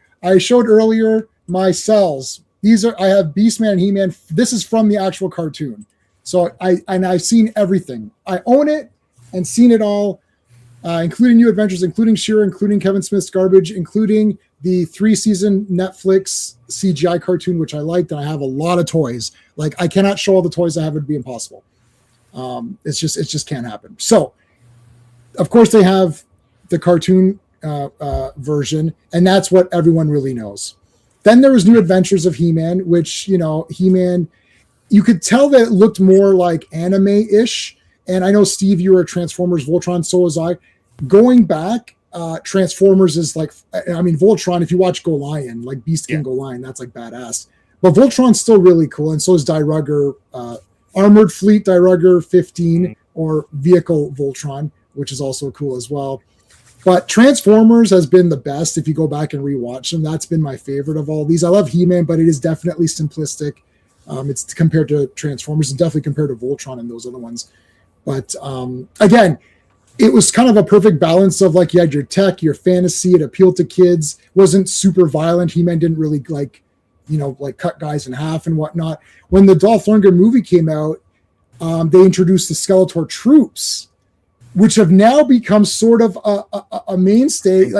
My cells. I have Beastman and He-Man. This is from the actual cartoon. So I've seen everything. I own it and seen it all. Including New Adventures, including She-Ra, including Kevin Smith's Garbage, including the 3-season Netflix CGI cartoon, which I liked, and I have a lot of toys. Like, I cannot show all the toys I have; it'd be impossible. It just can't happen. So, of course, they have the cartoon version, and that's what everyone really knows. Then there was New Adventures of He-Man, which He-Man, you could tell that it looked more like anime-ish. And I know, Steve, you were a Transformers Voltron, so was I. Going back, Transformers is like, Voltron, if you watch Go Lion, like Beast King Go Lion, that's like badass. But Voltron's still really cool, and so is Die Rugger, Armored Fleet Die Rugger 15, or Vehicle Voltron, which is also cool as well. But Transformers has been the best if you go back and rewatch them. That's been my favorite of all these. I love He-Man, but it is definitely simplistic. It's compared to Transformers and definitely compared to Voltron and those other ones. But again, it was kind of a perfect balance of like you had your tech, your fantasy, it appealed to kids, wasn't super violent. He-Man didn't really like cut guys in half and whatnot. When the Dolph Lundgren movie came out, they introduced the Skeletor troops, which have now become sort of a mainstay.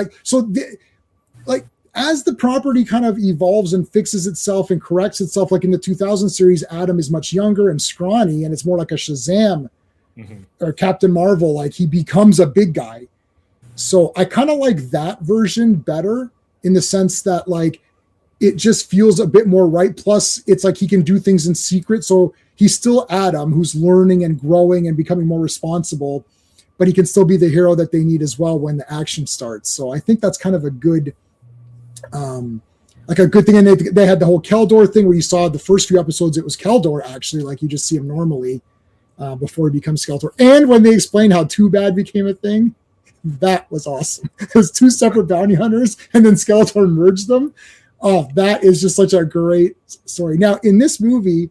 As the property kind of evolves and fixes itself and corrects itself, like in the 2000 series, Adam is much younger and scrawny, and it's more like a Shazam. Mm-hmm. Or Captain Marvel, like he becomes a big guy. So I kind of like that version better in the sense that like it just feels a bit more right. Plus it's like he can do things in secret. So he's still Adam, who's learning and growing and becoming more responsible, but he can still be the hero that they need as well when the action starts. So I think that's kind of a good thing. And they had the whole Keldor thing where you saw the first few episodes, it was Keldor actually, like you just see him normally. Before he becomes Skeletor. And when they explained how Too Bad became a thing, that was awesome. It was two separate bounty hunters, and then Skeletor merged them. Oh, that is just such a great story. Now, in this movie,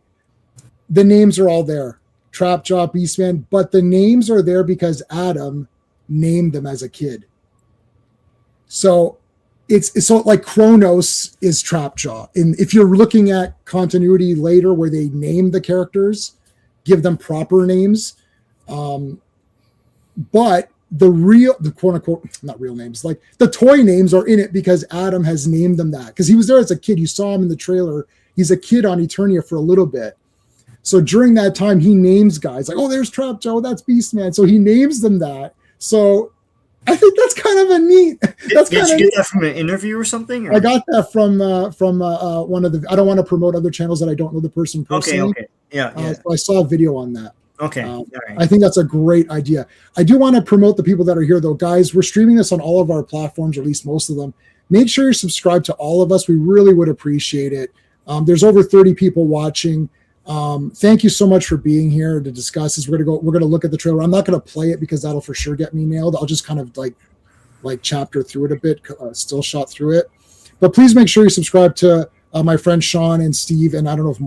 the names are all there. Trapjaw, Beastman, but the names are there because Adam named them as a kid. So it's so like Kronos is Trapjaw. And if you're looking at continuity later where they name the characters, give them proper names. But the quote unquote, not real names, like the toy names are in it because Adam has named them that. Because he was there as a kid. You saw him in the trailer. He's a kid on Eternia for a little bit. So during that time, he names guys like, oh, there's Trap Joe, that's Beastman. So he names them that. So I think that's kind of a neat. Did you get that from an interview or something? Or? I got that from one of the. I don't want to promote other channels that I don't know the person personally. Okay. Yeah. So I saw a video on that. Okay. All right. I think that's a great idea. I do want to promote the people that are here, though, guys. We're streaming this on all of our platforms, or at least most of them. Make sure you're subscribed to all of us. We really would appreciate it. There's over 30 people watching. Thank you so much for being here to discuss this. We're gonna look at the trailer. I'm not gonna play it because that'll for sure get me nailed. I'll just kind of like chapter through it a bit, still shot through it. But please make sure you subscribe to my friend Sean and Steve, and I don't know if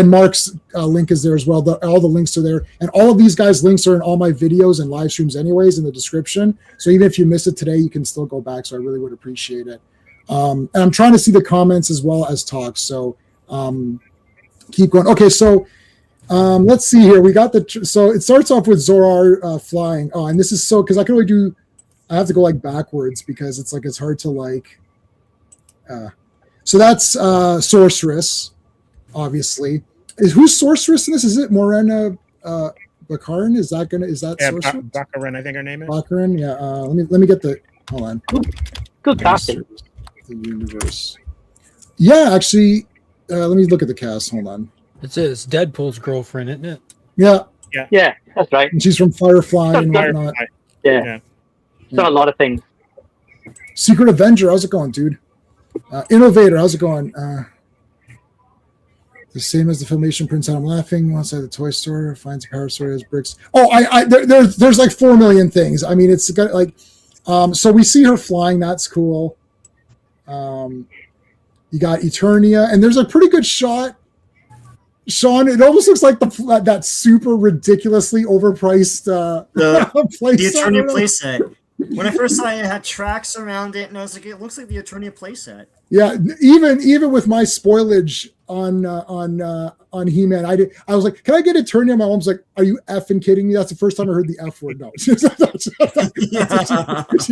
Mark's link is there as well. All the links are there, and all of these guys' links are in all my videos and live streams anyways in the description. So even if you miss it today, you can still go back. So I really would appreciate it. And I'm trying to see the comments as well as talk. So keep going. Okay, so let's see here. We got so it starts off with Zorar flying. Oh, and this is so because I have to go like backwards because it's hard to like. So that's Sorceress, obviously. Who's Sorceress in this? Is it Morena Baccarin? Is that Sorceress? Baccarin, I think her name is. Baccarin, yeah. Let me get the. Hold on. Good casting. The universe. Yeah, actually. Let me look at the cast. Hold on. It's Deadpool's girlfriend, isn't it? Yeah. Yeah, that's right. And she's from Firefly and whatnot. Yeah. Done a lot of things. Secret Avenger, how's it going, dude? Innovator, how's it going? The same as the Filmation Prince. I'm laughing outside the toy store. Finds a power story as bricks. Oh, there's like 4 million things. I mean, it's got like, so we see her flying. That's cool. You got Eternia, and there's a pretty good shot. Sean, it almost looks like that super ridiculously overpriced the Eternia playset. When I first saw it, it had tracks around it, and I was like, it looks like the Eternia playset. Yeah, even with my spoilage on He-Man, I was like, can I get Eternia? My mom's like, are you effing kidding me? That's the first time I heard the F word. No, she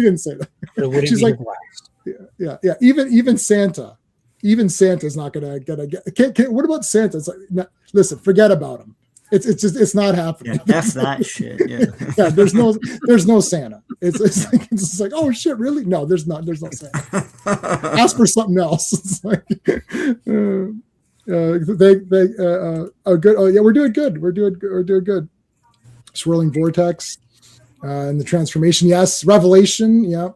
didn't say that. She's like, yeah. Even Santa. Even Santa's not gonna get. What about Santa? It's like, no, listen, forget about him. It's not happening. Yeah, F that shit. Yeah. Yeah. There's no Santa. It's like, oh shit, really? No, there's no Santa. Ask for something else. It's like, good. Oh yeah, we're doing good. We're doing good. Swirling vortex, and the transformation. Yes, Revelation. Yeah.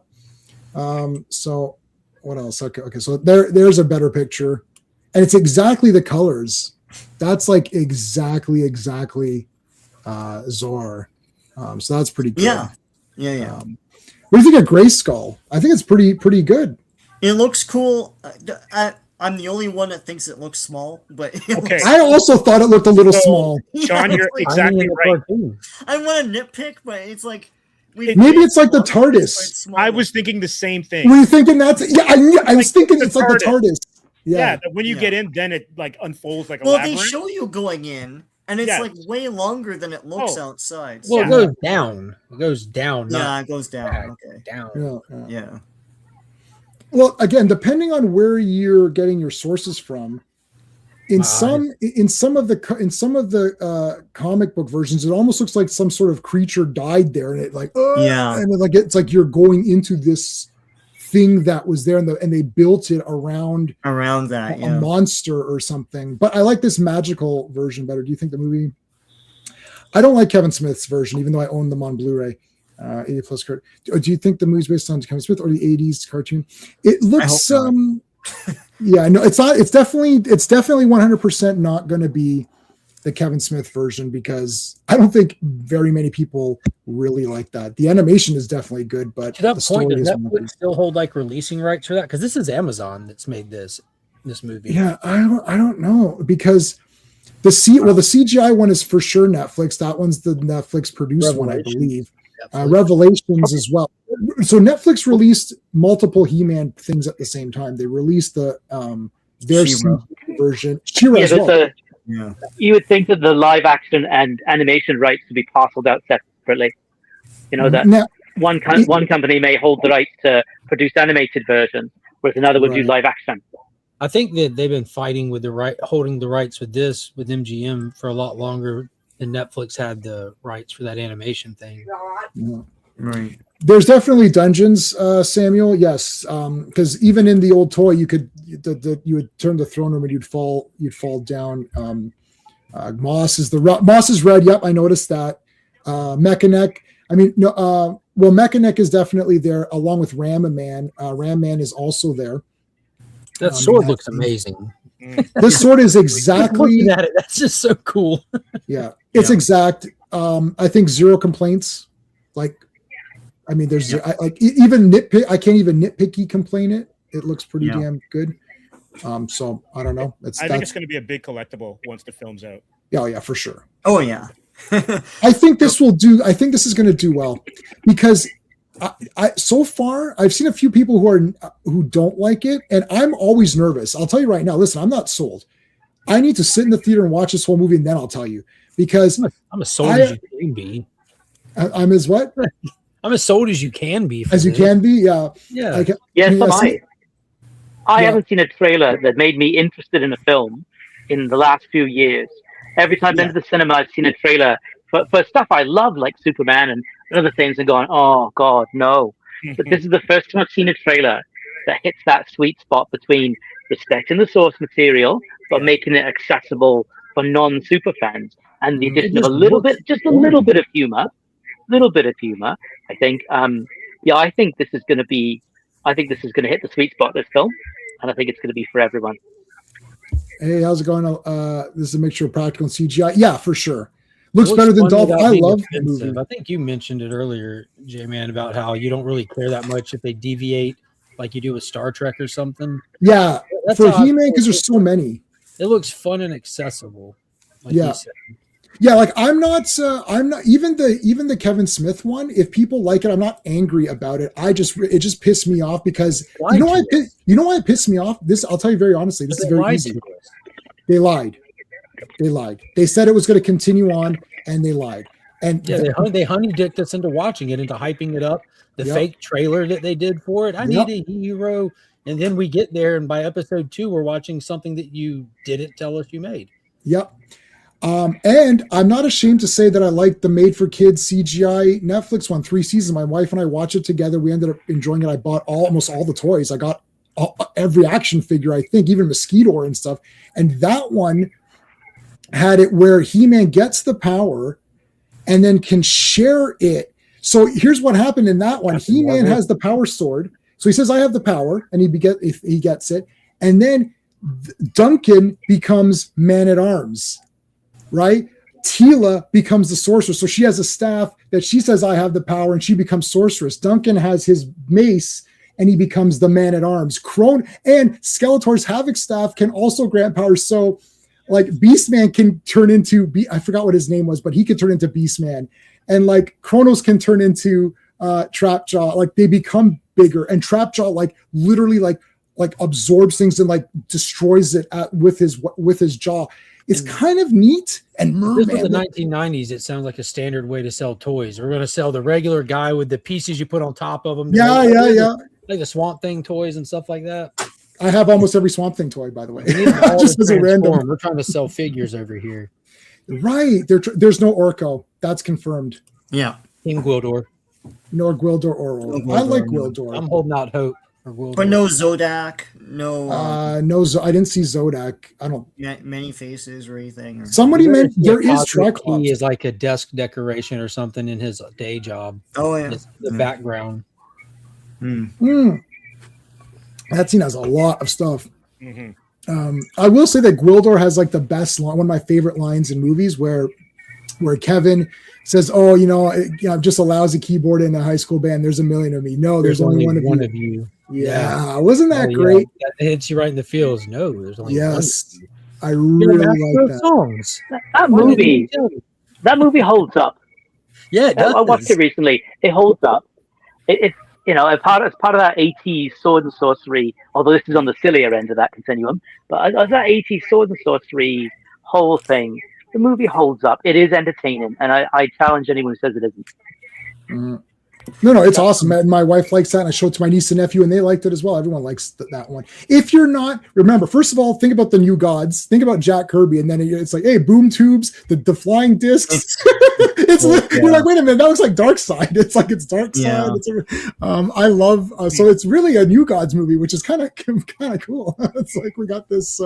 So. What else? Okay. So there's a better picture, and it's exactly the colors. That's like exactly Zor. So that's pretty good. Yeah. What do you think of Grayskull? I think it's pretty good. It looks cool. I'm the only one that thinks it looks small, but okay. I also thought it looked a little small. Sean, you're exactly right. I want to nitpick, but it's like. Maybe it's like the TARDIS. I was thinking the same thing. Were you thinking that's? Yeah, I was thinking it's like the TARDIS. Yeah, when you get in, then it like unfolds like a labyrinth. They show you going in, and it's like way longer than it looks outside. Well, it goes down. It goes down. Yeah, it goes down. Okay. Down. Yeah. Well, again, depending on where you're getting your sources from, in some of the comic book versions, it almost looks like some sort of creature died there, and it like and like it's like you're going into this thing that was there, and they built it around that a monster or something. But I like this magical version better. Do you think the movie? I don't like Kevin Smith's version, even though I own them on Blu-ray. 80 plus card. Do you think the movie's based on Kevin Smith or the 80s cartoon? It looks yeah, no, it's not. It's definitely 100% not going to be the Kevin Smith version, because I don't think very many people really like that. The animation is definitely good, but to that point, does Netflix still hold like releasing rights for that? Because this is Amazon that's made this movie. Yeah, I don't know, because the CGI one is for sure Netflix. That one's the Netflix produced one, I believe. Revelations as well. So Netflix released multiple He-Man things at the same time. They released their version. She-Ra as well. You would think that the live action and animation rights to be parceled out separately. You know that. one company may hold the rights to produce animated versions, whereas another would do Right. live action. I think that they've been fighting with holding the rights with MGM for a lot longer than Netflix had the rights for that animation thing. Yeah. Right. There's definitely dungeons, Samuel. Yes, because even in the old toy, you could you would turn the throne room and you'd fall down. Moss is red. Yep, I noticed that. Mechaneck. I mean, no. Well, Mechaneck is definitely there along with Ram-Man. Ram-Man is also there. That sword looks amazing. This sword is exactly. Looking at it, that's just so cool. Yeah, it's exact. I think zero complaints. Like, I mean, there's even nitpick. I can't even nitpicky complain it. It looks pretty damn good. So I don't know. I think it's going to be a big collectible once the film's out. Yeah, for sure. Oh yeah. I think this will do. I think this is going to do well because I so far I've seen a few people who don't like it, and I'm always nervous. I'll tell you right now. Listen, I'm not sold. I need to sit in the theater and watch this whole movie, and then I'll tell you because I'm as sold as you can be. I'm as what? I'm as sold as you can be. As you can be. Yeah. Yeah. Yes, am I. I haven't seen a trailer that made me interested in a film in the last few years. Every time I've been to the cinema, I've seen a trailer for stuff I love, like Superman and other things, and going, oh, God, no. But this is the first time I've seen a trailer that hits that sweet spot between respecting the source material, but making it accessible for non-super fans. And the addition of a little bit of humor. I think, I think this is going to hit the sweet spot, this film. And I think it's going to be for everyone. Hey, how's it going? This is a mixture of practical and CGI. Yeah, for sure. Looks better than Dolphin. I love the movie. I think you mentioned it earlier, J-Man, about how you don't really care that much if they deviate like you do with Star Trek or something. Yeah, that's for He-Man because there's so many. It looks fun and accessible. Like you said. Yeah, like I'm not even the Kevin Smith one. If people like it, I'm not angry about it. It just pissed me off because you know why it pissed me off? This I'll tell you very honestly. This is very easy. They lied. They said it was going to continue on, and they lied. And they honey-dicked us into watching it, into hyping it up. The fake trailer that they did for it. I need a hero, and then we get there, and by episode 2, we're watching something that you didn't tell us you made. Yep. And I'm not ashamed to say that I like the made-for-kids CGI Netflix one, 3 seasons. My wife and I watched it together. We ended up enjoying it. I bought almost all the toys. I got every action figure, I think, even Mosquito and stuff. And that one had it where He-Man gets the power and then can share it. So here's what happened in that one. He-Man has the power sword. So he says, I have the power, and he gets it. And then Duncan becomes Man-at-Arms. Right? Teela becomes the sorceress. So she has a staff that she says, I have the power, and she becomes sorceress. Duncan has his mace, and he becomes the Man-at-Arms. And Skeletor's Havoc staff can also grant powers. So, like, Beastman can turn into, I forgot what his name was, but he could turn into Beastman. And, like, Kronos can turn into Trapjaw. Like, they become bigger. And Trapjaw, like, literally, like absorbs things and, like, destroys it with his jaw. It's kind of neat. And This was the 1990s. It sounds like a standard way to sell toys. We're going to sell the regular guy with the pieces you put on top of them. Yeah. Like the Swamp Thing toys and stuff like that. I have almost every Swamp Thing toy, by the way. Just as a random. We're trying to sell figures over here. Right. There's no Orko. That's confirmed. Yeah. King Gwildor. Nor Gwildor or Orko. I like Gwildor. I'm holding out hope. But no Zodak, no. I didn't see Zodak. I don't. Many faces or anything. Somebody meant there is Triclops. He is like a desk decoration or something in his day job. Oh yeah, the background. That scene has a lot of stuff. Mm-hmm. I will say that Gwildor has like the best line, one of my favorite lines in movies, where Kevin says, "Oh, I'm just a lousy keyboard in a high school band. There's a million of me. No, there's only one of you." Yeah, wasn't that great? Yeah. That hits you right in the feels. No, there's only one. Yes, I really like that. Songs. That movie holds up. Yeah, it does. I watched it recently. It holds up. It's as part of that 80s sword and sorcery. Although this is on the sillier end of that continuum, but as that 80s sword and sorcery whole thing, the movie holds up. It is entertaining, and I challenge anyone who says it isn't. No, it's awesome. And my wife likes that, and I showed it to my niece and nephew, and they liked it as well. Everyone likes that one. If you're not, remember, first of all, think about the New Gods. Think about Jack Kirby, and then it's like, hey, boom tubes, the flying discs. You're like, wait a minute, that looks like Dark Side. It's like it's Dark Side. I love. So it's really a New Gods movie, which is kind of cool. It's like we got this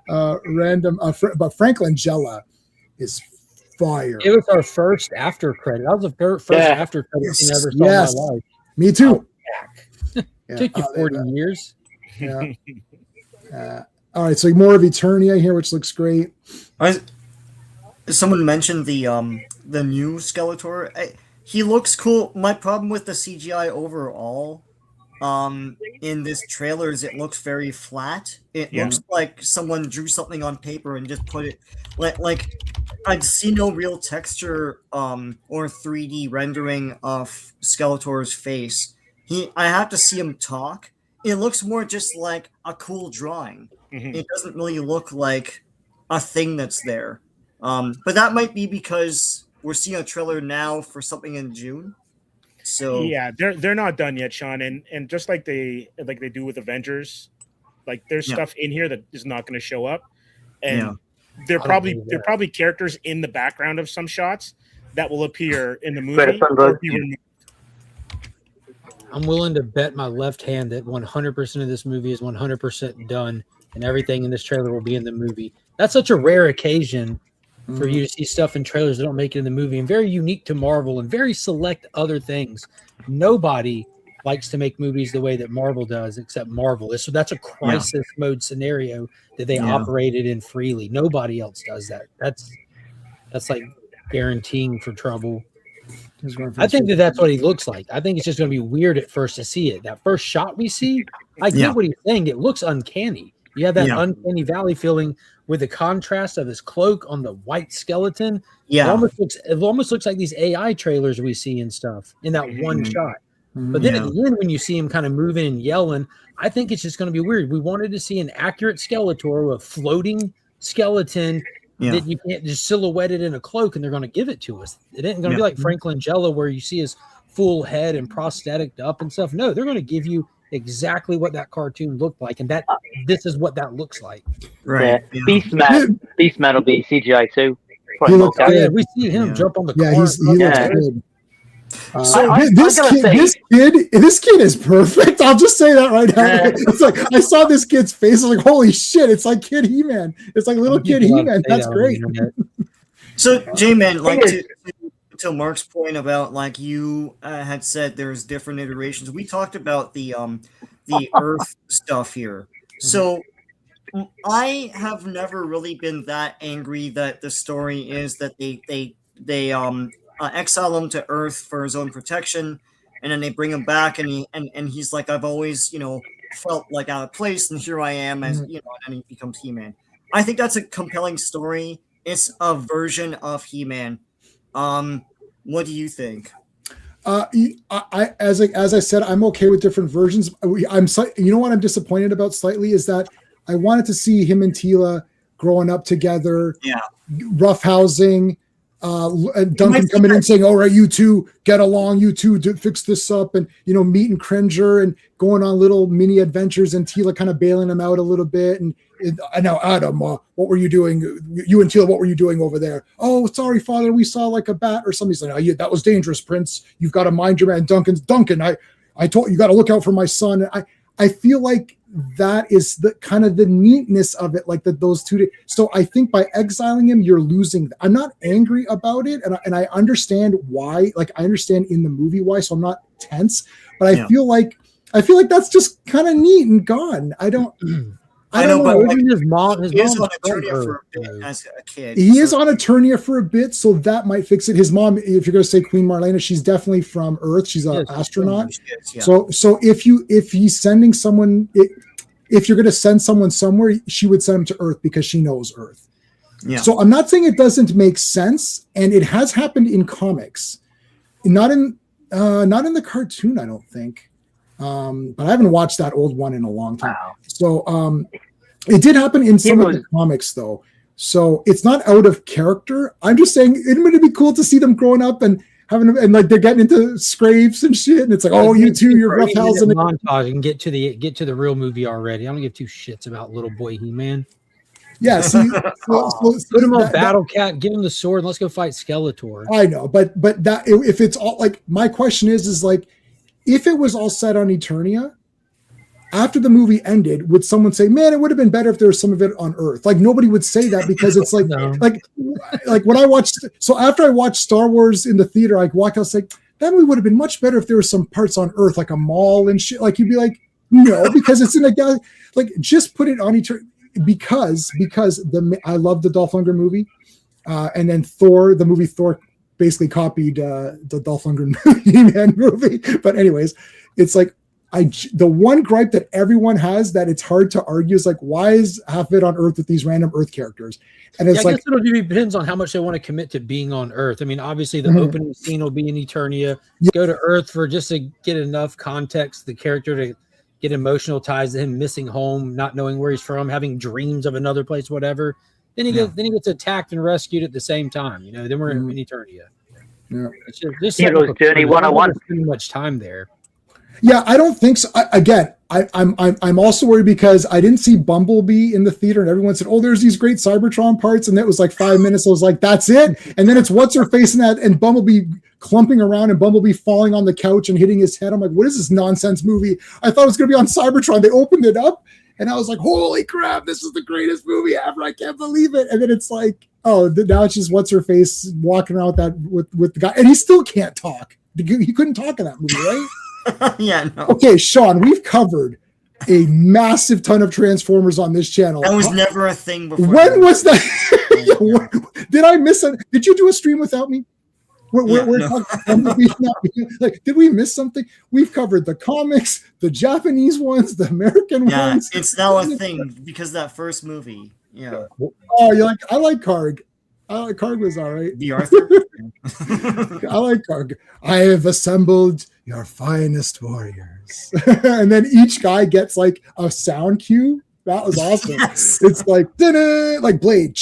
random, but Frank Langella is fire. It was our first after credit. That was the first after credit scene I ever saw in my life. Me too. Took you 40 years. Yeah. All right, so more of Eternia here, which looks great. Someone mentioned the new Skeletor. He looks cool. My problem with the CGI overall in this trailer is it looks very flat. It looks like someone drew something on paper and just put it like I see no real texture or 3D rendering of Skeletor's face. I have to see him talk. It looks more just like a cool drawing. Mm-hmm. It doesn't really look like a thing that's there. But that might be because we're seeing a trailer now for something in June. So yeah, they're not done yet, Sean. And just like they do with Avengers, like there's stuff in here that is not going to show up, and they're probably characters in the background of some shots that will appear in the movie. I'm willing to bet my left hand that 100% of this movie is 100% done, and everything in this trailer will be in the movie. That's such a rare occasion for you to see stuff in trailers that don't make it in the movie, and very unique to Marvel and very select other things. Nobody likes to make movies the way that Marvel does, except Marvel. So that's a crisis mode scenario that they operated in freely. Nobody else does that. That's like guaranteeing for trouble. I think that's what he looks like. I think it's just going to be weird at first to see it. That first shot we see, I get what he's saying. It looks uncanny. You have that uncanny valley feeling with the contrast of his cloak on the white skeleton. It almost looks like these AI trailers we see and stuff in that one shot. But then at the end, when you see him kind of moving and yelling, I think it's just going to be weird. We wanted to see an accurate Skeletor with a floating skeleton that you can't just silhouette it in a cloak, and they're going to give it to us. It ain't going to be like Frank Langella where you see his full head and prosthetic up and stuff. No, they're going to give you exactly what that cartoon looked like, and that this is what that looks like. Right. Beastman will be CGI too. We see him jump on the car. He looks good. This kid is perfect. I'll just say that right now. It's like I saw this kid's face. I was like, holy shit! It's like Kid He-Man. It's like little Kid He-Man. That's great. So, J-Man, like to Mark's point about like you had said, there's different iterations. We talked about the Earth stuff here. So I have never really been that angry that the story is that they exile him to Earth for his own protection, and then they bring him back, and he's like, I've always felt like out of place, and here I am as and he becomes He-Man. I think that's a compelling story. It's a version of He-Man. What do you think? As I said, I'm okay with different versions. What I'm disappointed about slightly is that I wanted to see him and Teela growing up together, roughhousing, and Duncan coming in saying, all right, you two get along, you two fix this up, and meeting Cringer and going on little mini adventures, and Teela kind of bailing him out a little bit, and now Adam, what were you doing? You and Teela, what were you doing over there? Oh, sorry, Father, we saw like a bat or something. He's like, oh, that was dangerous, Prince. You've got to mind your man. Duncan, I told you got to look out for my son. I feel like that is the kind of the neatness of it, like those two. So I think by exiling him, you're losing. I'm not angry about it, and I understand why. Like I understand in the movie why, so I'm not tense. But I feel like that's just kind of neat and gone. I don't know. But like, his mom is on Eternia for a bit as a kid. He is on Eternia for a bit, so that might fix it. His mom, if you're going to say Queen Marlena, she's definitely from Earth. She's an astronaut. So if he's sending someone, if you're going to send someone somewhere, she would send him to Earth because she knows Earth. Yeah. So I'm not saying it doesn't make sense, and it has happened in comics, not in the cartoon, I don't think. But I haven't watched that old one in a long time. Wow. So it did happen in some of the comics, though. So it's not out of character. I'm just saying it would be cool to see them growing up, and and like they're getting into scrapes and shit, and it's like, oh, you two, you're rough house in the montage and get to the real movie already. I don't give two shits about little boy He-Man. Yeah, see, put him on Battle Cat, give him the sword, and let's go fight Skeletor. I know, but that if it's all like, my question is like, if it was all set on Eternia, after the movie ended, would someone say, man, it would have been better if there was some of it on Earth? Like, nobody would say that, because it's like, No. like when I watched, so after I watched Star Wars in the theater, I walked out, I was like, that movie would have been much better if there was some parts on Earth, like a mall and shit. Like, you'd be like, no, because it's in a guy, like, just put it on Eternia, because I love the Dolph Lundgren movie. And then Thor, the movie Thor basically copied the Dolph Lundgren He-Man movie. But anyways, it's like, the one gripe that everyone has that it's hard to argue is like, why is half of it on Earth with these random Earth characters? And it's I like, guess it depends on how much they want to commit to being on Earth. I mean, obviously the opening scene will be in Eternia. Go to Earth for just to get enough context, the character to get emotional ties to him missing home, not knowing where he's from, having dreams of another place, whatever. Then he gets attacked and rescued at the same time. Then we're in Eternia. Yeah. It's just Hero's Journey 101. Too much time there. yeah, I don't think so. I'm also worried because I didn't see Bumblebee in the theater, and everyone said, oh, there's these great Cybertron parts, and that was like 5 minutes. I was like, that's it. And then it's what's her face in that, and Bumblebee clumping around, and Bumblebee falling on the couch and hitting his head. I'm like, what is this nonsense movie? I thought it was going to be on Cybertron. They opened it up, and I was like, holy crap, this is the greatest movie ever. I can't believe it. And then it's like, oh, now it's just what's her face walking around with the guy, and he still can't talk. He couldn't talk in that movie, right? Yeah, no. Okay, Sean, we've covered a massive ton of Transformers on this channel. That was never a thing before. When was that? Did I miss it? Did you do a stream without me? Like, did we miss something? We've covered the comics, the Japanese ones, the American ones. It's now a thing because of that first movie. Yeah. Oh, you're like, I like Karg. Karg was all right. The Arthur. I like Karg. I have assembled your finest warriors. And then each guy gets like a sound cue. That was awesome. Yes. It's like, da-da, like Blade.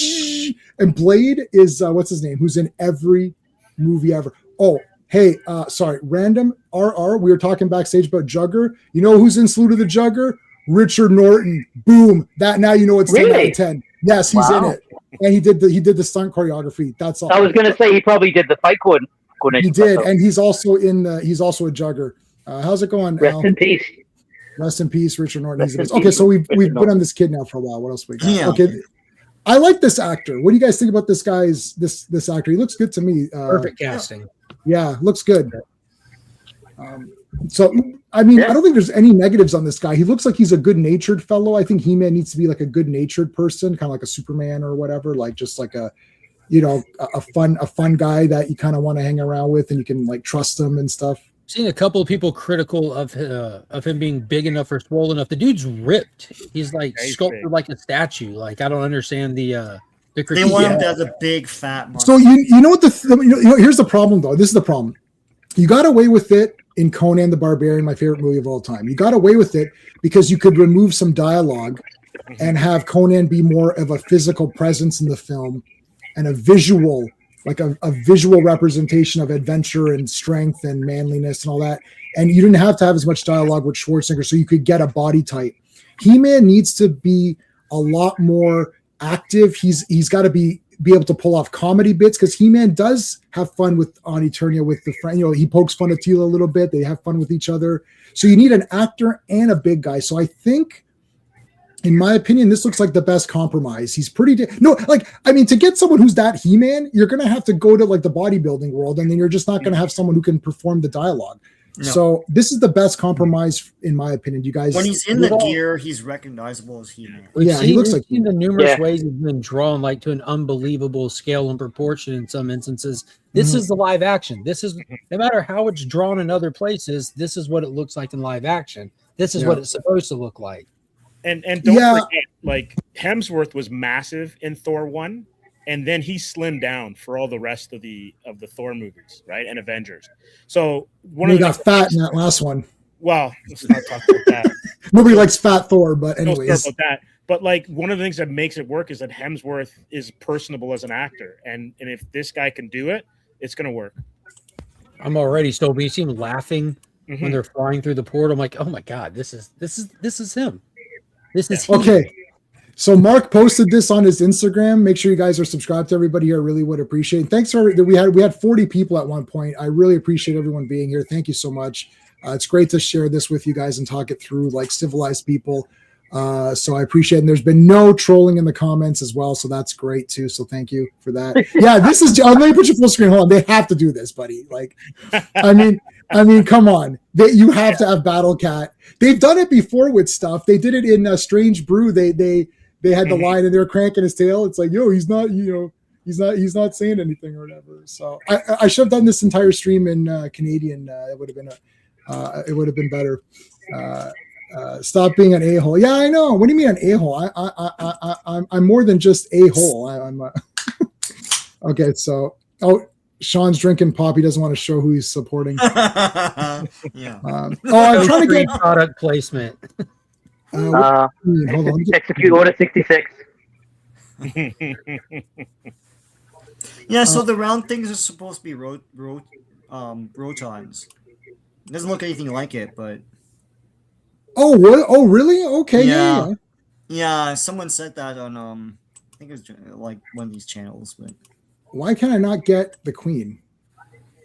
And Blade is, what's his name? Who's in every movie ever. Oh, hey, sorry, random RR. We were talking backstage about Jugger. You know who's in Salute of the Jugger? Richard Norton. Boom. That now you know it's 10 out of 10. Yes, he's in it. And he did the stunt choreography. That's all. I was gonna say he probably did the fight coordination. He did, and he's also he's also a Jugger. How's it going? Rest Al? in peace. Rest in peace, Richard Norton. Rest in Okay, peace, so we've Richard been on this kid now for a while. What else we got? Yeah. Okay. I like this actor. What do you guys think about this guy's this actor? He looks good to me. Perfect casting. Yeah, looks good. So I mean, I don't think there's any negatives on this guy. He looks like he's a good-natured fellow. I think He-Man needs to be like a good-natured person, kind of like a Superman or whatever, like just like a fun guy that you kind of want to hang around with and you can like trust him and stuff. Seen a couple of people critical of him being big enough or swollen enough. The dude's ripped. He's like sculpted like a statue. Like, I don't understand the critique. They want him to have a big fat muscle. So you know what here's the problem though. This is the problem. You got away with it in Conan the Barbarian, my favorite movie of all time. You got away with it because you could remove some dialogue and have Conan be more of a physical presence in the film and a visual, like a visual representation of adventure and strength and manliness and all that. And you didn't have to have as much dialogue with Schwarzenegger, so you could get a body type. He-Man needs to be a lot more active. He's got to be able to pull off comedy bits because He-Man does have fun on Eternia with the friend. He pokes fun at Teela a little bit. They have fun with each other. So you need an actor and a big guy. So I think, in my opinion, this looks like the best compromise. He's pretty to get someone who's that He-Man, you're going to have to go to like the bodybuilding world, and then you're just not going to have someone who can perform the dialogue. No. So this is the best compromise, in my opinion. You guys, when he's in the gear, he's recognizable as He-Man. He looks like the numerous ways he's been drawn like to an unbelievable scale and proportion in some instances. This is the live action. This is, no matter how it's drawn in other places, this is what it looks like in live action. This is what it's supposed to look like. And don't forget, like, Hemsworth was massive in Thor 1, and then he slimmed down for all the rest of the Thor movies, right? And Avengers. So he got fat in that last one. Well, let's not talk about that. Nobody likes fat Thor, but anyways. Don't talk about that. But like, one of the things that makes it work is that Hemsworth is personable as an actor, and if this guy can do it, it's going to work. I'm already sold. When you see him laughing Mhm. when they're flying through the portal, I'm like, oh my god, this is him. This is Okay. So Mark posted this on his Instagram. Make sure you guys are subscribed to everybody here. I really would appreciate it. Thanks for we had 40 people at one point. I really appreciate everyone being here. Thank you so much. It's great to share this with you guys and talk it through like civilized people. So I appreciate it. And there's been no trolling in the comments as well. So that's great too. So thank you for that. Yeah, this is let me put your full screen. Hold on. They have to do this, buddy. Like, I mean, come on. You have to have Battle Cat. They've done it before with stuff. They did it in Strange Brew. They had the line and they were cranking his tail. It's like, yo, he's not saying anything or whatever. So I should have done this entire stream in Canadian. It would have been better. Stop being an a-hole. Yeah, I know. What do you mean an a-hole? I'm more than just a-hole. Okay. So, Sean's drinking pop. He doesn't want to show who he's supporting. Yeah. I'm trying to get product placement. hold on. Execute Order 66. Yeah, so the round things are supposed to be rotons. It doesn't look anything like it, but Oh, what? Oh, really? Okay. Yeah. Yeah, someone said that on I think it was like one of these channels, but Why can I not get the queen?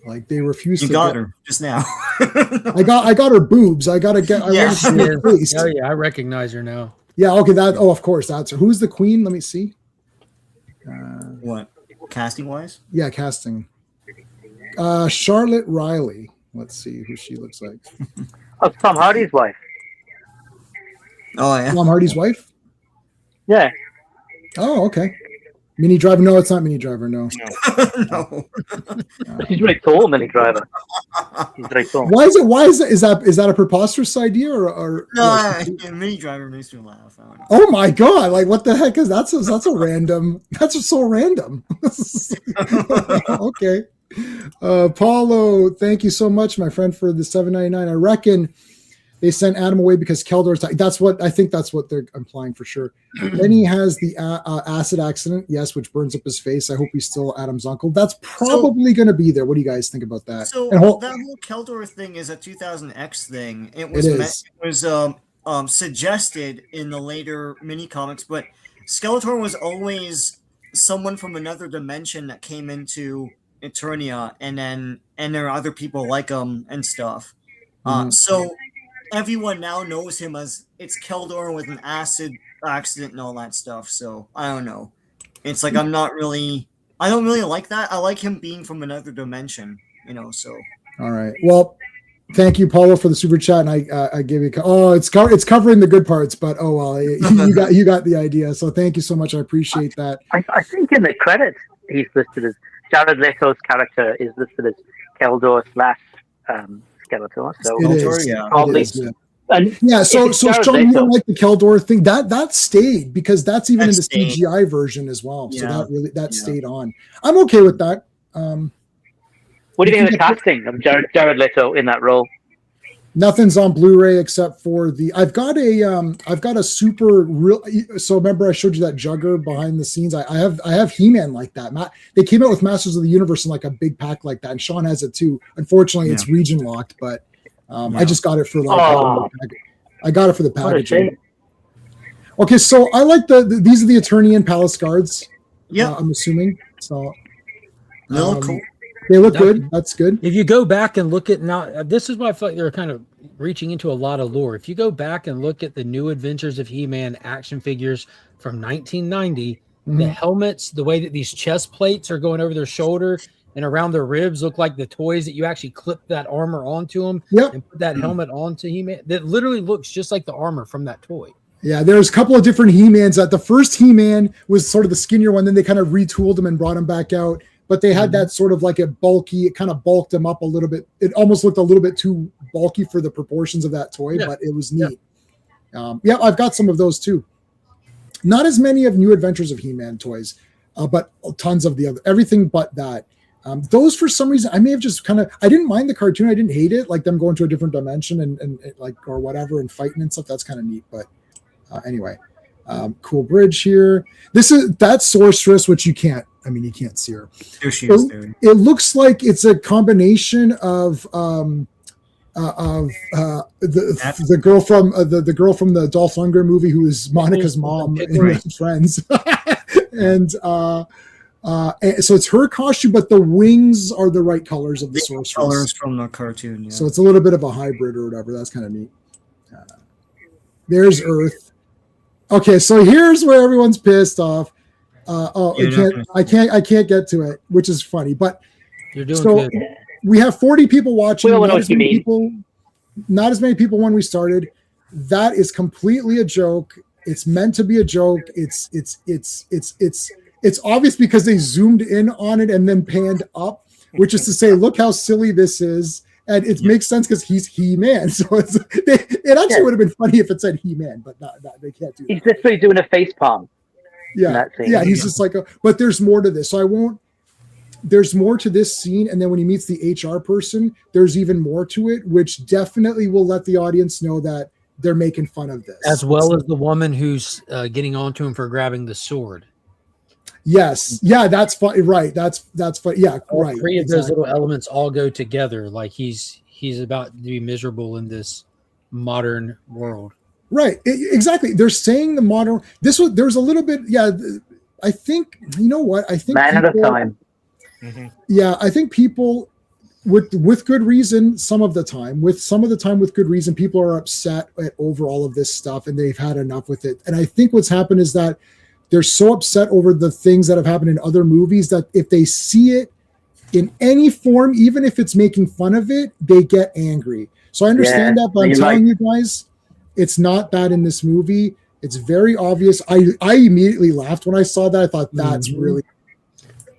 Like they refuse you to got get her just now. I got her boobs. I gotta get Yeah. her face. Oh yeah, I recognize her now. Yeah, okay, of course, that's her. Who's the queen? Let me see. What? Casting wise? Yeah, casting. Charlotte Riley. Let's see who she looks like. Oh, Tom Hardy's wife. Oh yeah. Tom Hardy's wife? Yeah. Oh, okay. Mini Driver? No, it's not Mini Driver. No. No. She's really tall, Mini Driver. She's very tall. Why is that a preposterous idea or No, Mini Driver makes me laugh. I don't know. Oh my god! Like what the heck is that's a random? That's so random. Okay, Paulo, thank you so much, my friend, for the $7.99. I reckon they sent Adam away because Keldor's. That's what they're implying for sure. Then he has the acid accident, yes, which burns up his face. I hope he's still Adam's uncle. That's probably going to be there. What do you guys think about that? So that whole Keldor thing is a 2000X thing. It was suggested in the later mini comics, but Skeletor was always someone from another dimension that came into Eternia, and there are other people like him and stuff. So everyone now knows him as it's Keldor with an acid accident and all that stuff. So I don't know. It's like I don't really like that. I like him being from another dimension, so. All right. Well, thank you, Paulo, for the super chat. And I give you it's covering the good parts, but oh well, you got the idea. So thank you so much. I appreciate that. I think in the credits he's listed as Jared Leto's character is listed as Keldor / Skeletor. So It is, probably. It is, yeah. So Sean, you don't like the Keldor thing that stayed because that's even in the CGI version as well. So that stayed on. I'm okay with that. What do you think of the casting of Jared Leto in that role? Nothing's on Blu-ray except for I've got a super real. So remember I showed you that Jugger behind the scenes. I have He-Man like that. They came out with Masters of the Universe in like a big pack like that, and Sean has it too. Unfortunately, it's region locked, but I just got it for I got it for the packaging. Okay, so I like these are the Eternian Palace guards. Yeah, I'm assuming so. Cool. They look good. That's good. If you go back and look at now, this is why I feel like they're kind of reaching into a lot of lore. If you go back and look at the New Adventures of He-Man action figures from 1990, the helmets, the way that these chest plates are going over their shoulder and around their ribs look like the toys that you actually clip that armor onto them and put that helmet onto He-Man. That literally looks just like the armor from that toy. Yeah, there's a couple of different He-Mans. The first He-Man was sort of the skinnier one. Then they kind of retooled him and brought him back out. But they had that sort of like it kind of bulked him up a little bit. It almost looked a little bit too bulky for the proportions of that toy, but it was neat. I've got some of those too. Not as many of New Adventures of He-Man toys, but tons of the other, everything but that. Those, for some reason, I may have just I didn't mind the cartoon. I didn't hate it, like them going to a different dimension and like, or whatever, and fighting and stuff. That's kind of neat. But anyway, cool bridge here. That's Sorceress, which you can't I mean, you can't see her. There she is, dude. It looks like it's a combination of the girl from the girl from the Dolph Lundgren movie, who is Monica's mom in Friends, and so it's her costume, but the wings are the right colors of the sorceress. Colors from the cartoon. Yeah. So it's a little bit of a hybrid or whatever. That's kind of neat. There's Earth. Okay, so here's where everyone's pissed off. I can't get to it, which is funny. But you're doing good. We have 40 people watching. Well, not as many people when we started. That is completely a joke. It's meant to be a joke. It's obvious because they zoomed in on it and then panned up, which is to say, look how silly this is. And it makes sense because he's He-Man. So it actually would have been funny if it said He-Man, but not they can't do that. He's literally doing a face palm. Yeah, he's just like, but there's more to this. So there's more to this scene. And then when he meets the HR person, there's even more to it, which definitely will let the audience know that they're making fun of this. As well as the woman who's getting onto him for grabbing the sword. Yes. Yeah, that's funny. Right. That's funny. Yeah, right. Three of those little elements all go together. Like he's about to be miserable in this modern world. Right. Exactly. They're saying the modern. There's a little bit. Yeah. I think, you know what? I think man at a time. Mm-hmm. Yeah. I think people with good reason, some of the time with good reason, people are upset over all of this stuff and they've had enough with it. And I think what's happened is that they're so upset over the things that have happened in other movies that if they see it in any form, even if it's making fun of it, they get angry. So I understand that, but I'm telling you guys, it's not bad in this movie. It's very obvious. I immediately laughed when I saw that. I thought that's really...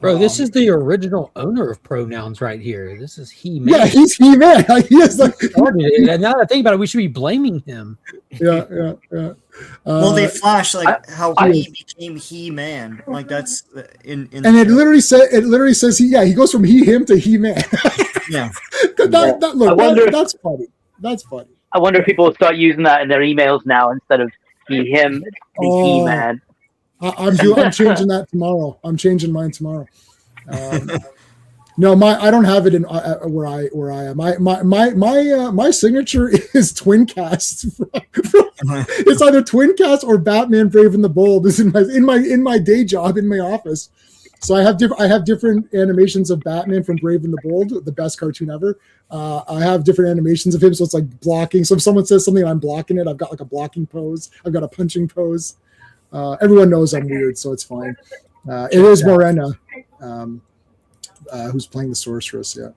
Bro, this is the original owner of pronouns right here. This is He-Man. Yeah, he's He-Man. He is like... And now that I think about it, we should be blaming him. Yeah. Well, they flash how he became He-Man. Like that's in and it literally says he goes from him to He-Man. Yeah. That's funny. That's funny. I wonder if people will start using that in their emails now instead of him, He-Man. I'm changing that tomorrow. I'm changing mine tomorrow. No, I don't have it in where I am. My signature is Twincast. It's either Twincast or Batman Brave and the Bold. Is in my day job in my office. So I have different animations of Batman from Brave and the Bold, the best cartoon ever. I have different animations of him, so it's like blocking. So if someone says something, I'm blocking it. I've got like a blocking pose. I've got a punching pose. Everyone knows I'm weird, so it's fine. It is Morena. Who's playing the sorceress? Yeah.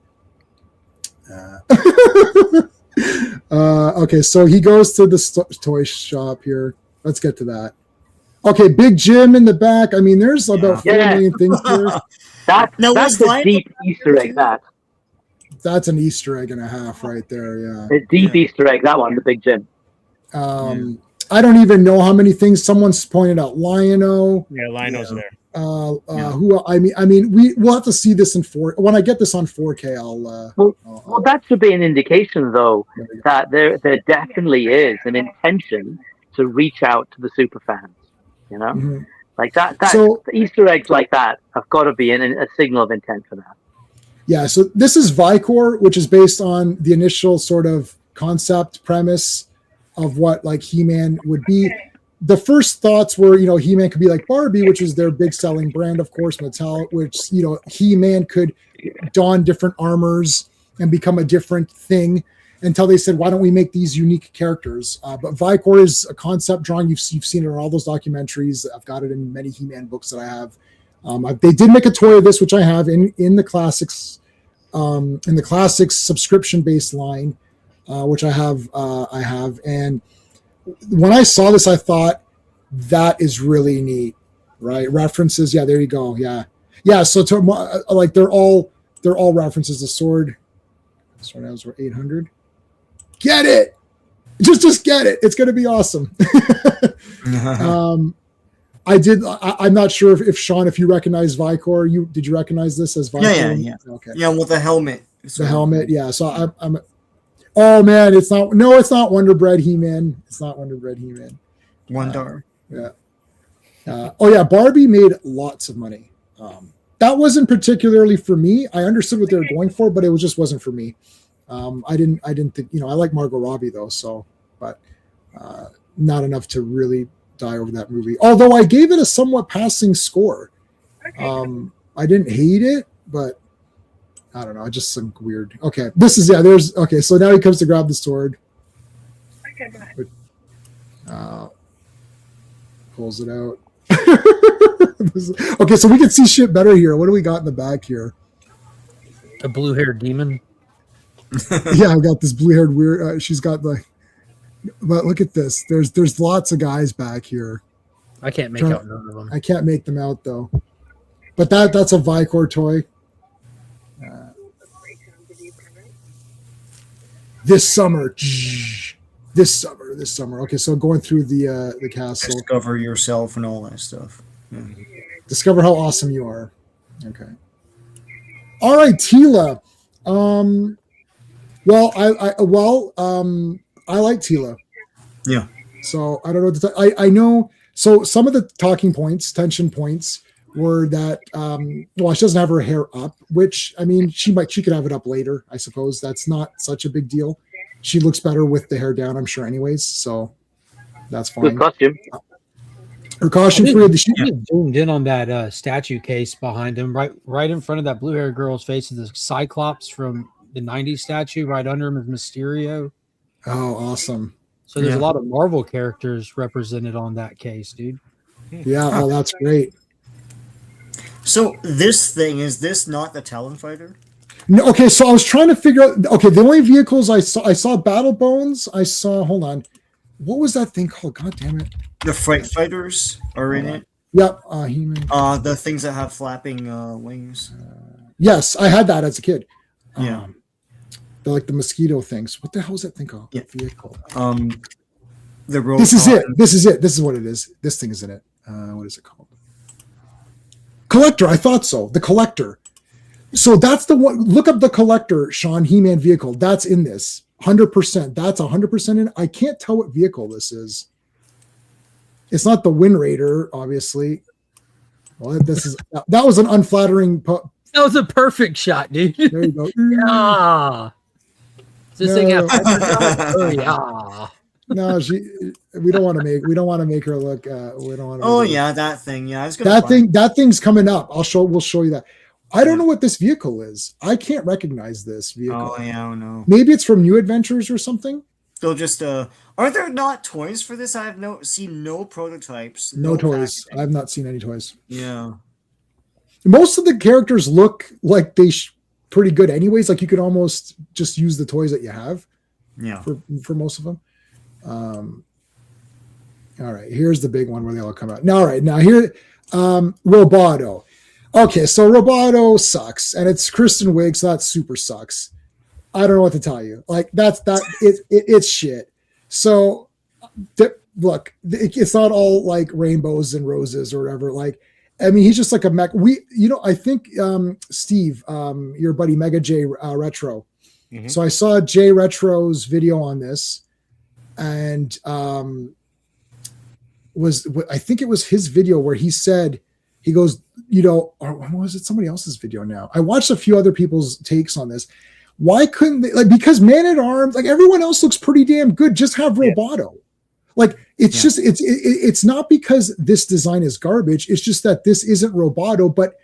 Okay, so he goes to the toy shop here. Let's get to that. Okay, Big Jim in the back. I mean, there's about 4 million things here. That's a deep Easter egg. That's an Easter egg and a half right there. Yeah, a deep Easter egg. That one, the Big Jim. I don't even know how many things someone's pointed out. Lion-O. Yeah, Lion-O's there. Who? I mean, we'll have to see this in 4. When I get this on 4K, Well, that should be an indication, though, that there definitely is an intention to reach out to the super fans. You know, like that. So, Easter eggs like that have got to be a signal of intent for that. Yeah. So this is Vicor, which is based on the initial sort of concept premise of what like He-Man would be. The first thoughts were, He-Man could be like Barbie, which is their big selling brand, of course, Mattel, which, He-Man could don different armors and become a different thing until they said, why don't we make these unique characters? But Vicor is a concept drawing. You've seen it in all those documentaries. I've got it in many He-Man books that I have. They did make a toy of this, which I have in the classics, subscription-based line, which I have. And when I saw this, I thought that is really neat, right? References, yeah, there you go, yeah. So they're all references. The sword. Sorry, that was 800. Get it, just get it. It's gonna be awesome. I'm not sure if Sean, if you recognize Vicor, did you recognize this as Vicor? Yeah. Okay. Yeah, with the helmet. The helmet, yeah. So I'm. Oh man, it's not Wonder Bread He-Man. It's not Wonder Bread He-Man. Wonder. Yeah. Barbie made lots of money. that wasn't particularly for me. I understood what they were going for, but it just wasn't for me. I didn't think, I like Margot Robbie though. So, but not enough to really die over that movie. Although I gave it a somewhat passing score. I didn't hate it, but I don't know. Just some weird. Okay, this is okay. So now he comes to grab the sword. Pulls it out. Okay, so we can see shit better here. What do we got in the back here? A blue-haired demon. Yeah, I've got this blue-haired weird. She's got but look at this. There's lots of guys back here. I can't make out none of them. I can't make them out though. But that's a Vicor toy. This summer. This summer. Okay, so going through the castle. Discover yourself and all that stuff. Yeah. Discover how awesome you are. Okay. All right, Tila. I like Tila. Yeah. So I don't know what to I know. So some of the tension points were that she doesn't have her hair up, which I mean she could have it up later, I suppose. That's not such a big deal. She looks better with the hair down, I'm sure, anyways. So that's fine. Good costume. Her costume for the sheep. Zoomed in on that statue case behind him, right in front of that blue-haired girl's face is the Cyclops from the '90s statue. Right under him is Mysterio. Oh, awesome! So there's a lot of Marvel characters represented on that case, dude. Yeah, oh, that's great. So this thing, is this not the Talon Fighter? No, okay, so I was trying to figure out. Okay, the only vehicles I saw Battle Bones. Hold on, what was that thing called? God damn it! The Fright Fighters are in it. Yep, He-Man. The things that have flapping wings. Yes, I had that as a kid. Yeah, they're like the mosquito things. What the hell is that thing called? Yeah. Vehicle. The robot. This is it. This is what it is. This thing is in it. What is it called? Collector. I thought so. The Collector. So that's the one. Look up the Collector, Sean. He-Man vehicle. That's in this. 100%. That's 100% in. I can't tell what vehicle this is. It's not the Wind Raider, obviously. Well, that was an unflattering. That was a perfect shot, dude. There you go. Yeah. This thing have yeah. No, we don't want to make her look. We don't want to. Oh yeah, that thing. Yeah, that thing's coming up. We'll show you that. I don't know what this vehicle is. I can't recognize this vehicle. Oh yeah, I don't know. Maybe it's from New Adventures or something. They'll just are there not toys for this? I have seen no prototypes. No toys. I've not seen any toys. Yeah. Most of the characters look like pretty good anyways. Like you could almost just use the toys that you have. Yeah. For most of them. All right, here's the big one where they all come out. Now, all right, now here, Roboto. Okay, so Roboto sucks, and it's Kristen Wiig, so that super sucks. I don't know what to tell you. Like it's shit. So look, it's not all like rainbows and roses or whatever. Like, I mean, he's just like a mech. I think Steve, your buddy Mega J Retro. Mm-hmm. So I saw J Retro's video on this, and I think it was his video where he said, he goes, or was it somebody else's video now? I watched a few other people's takes on this. Why couldn't they, because Man at Arms, like everyone else looks pretty damn good. Just have Roboto. Like it's just, it's not because this design is garbage. It's just that this isn't Roboto, but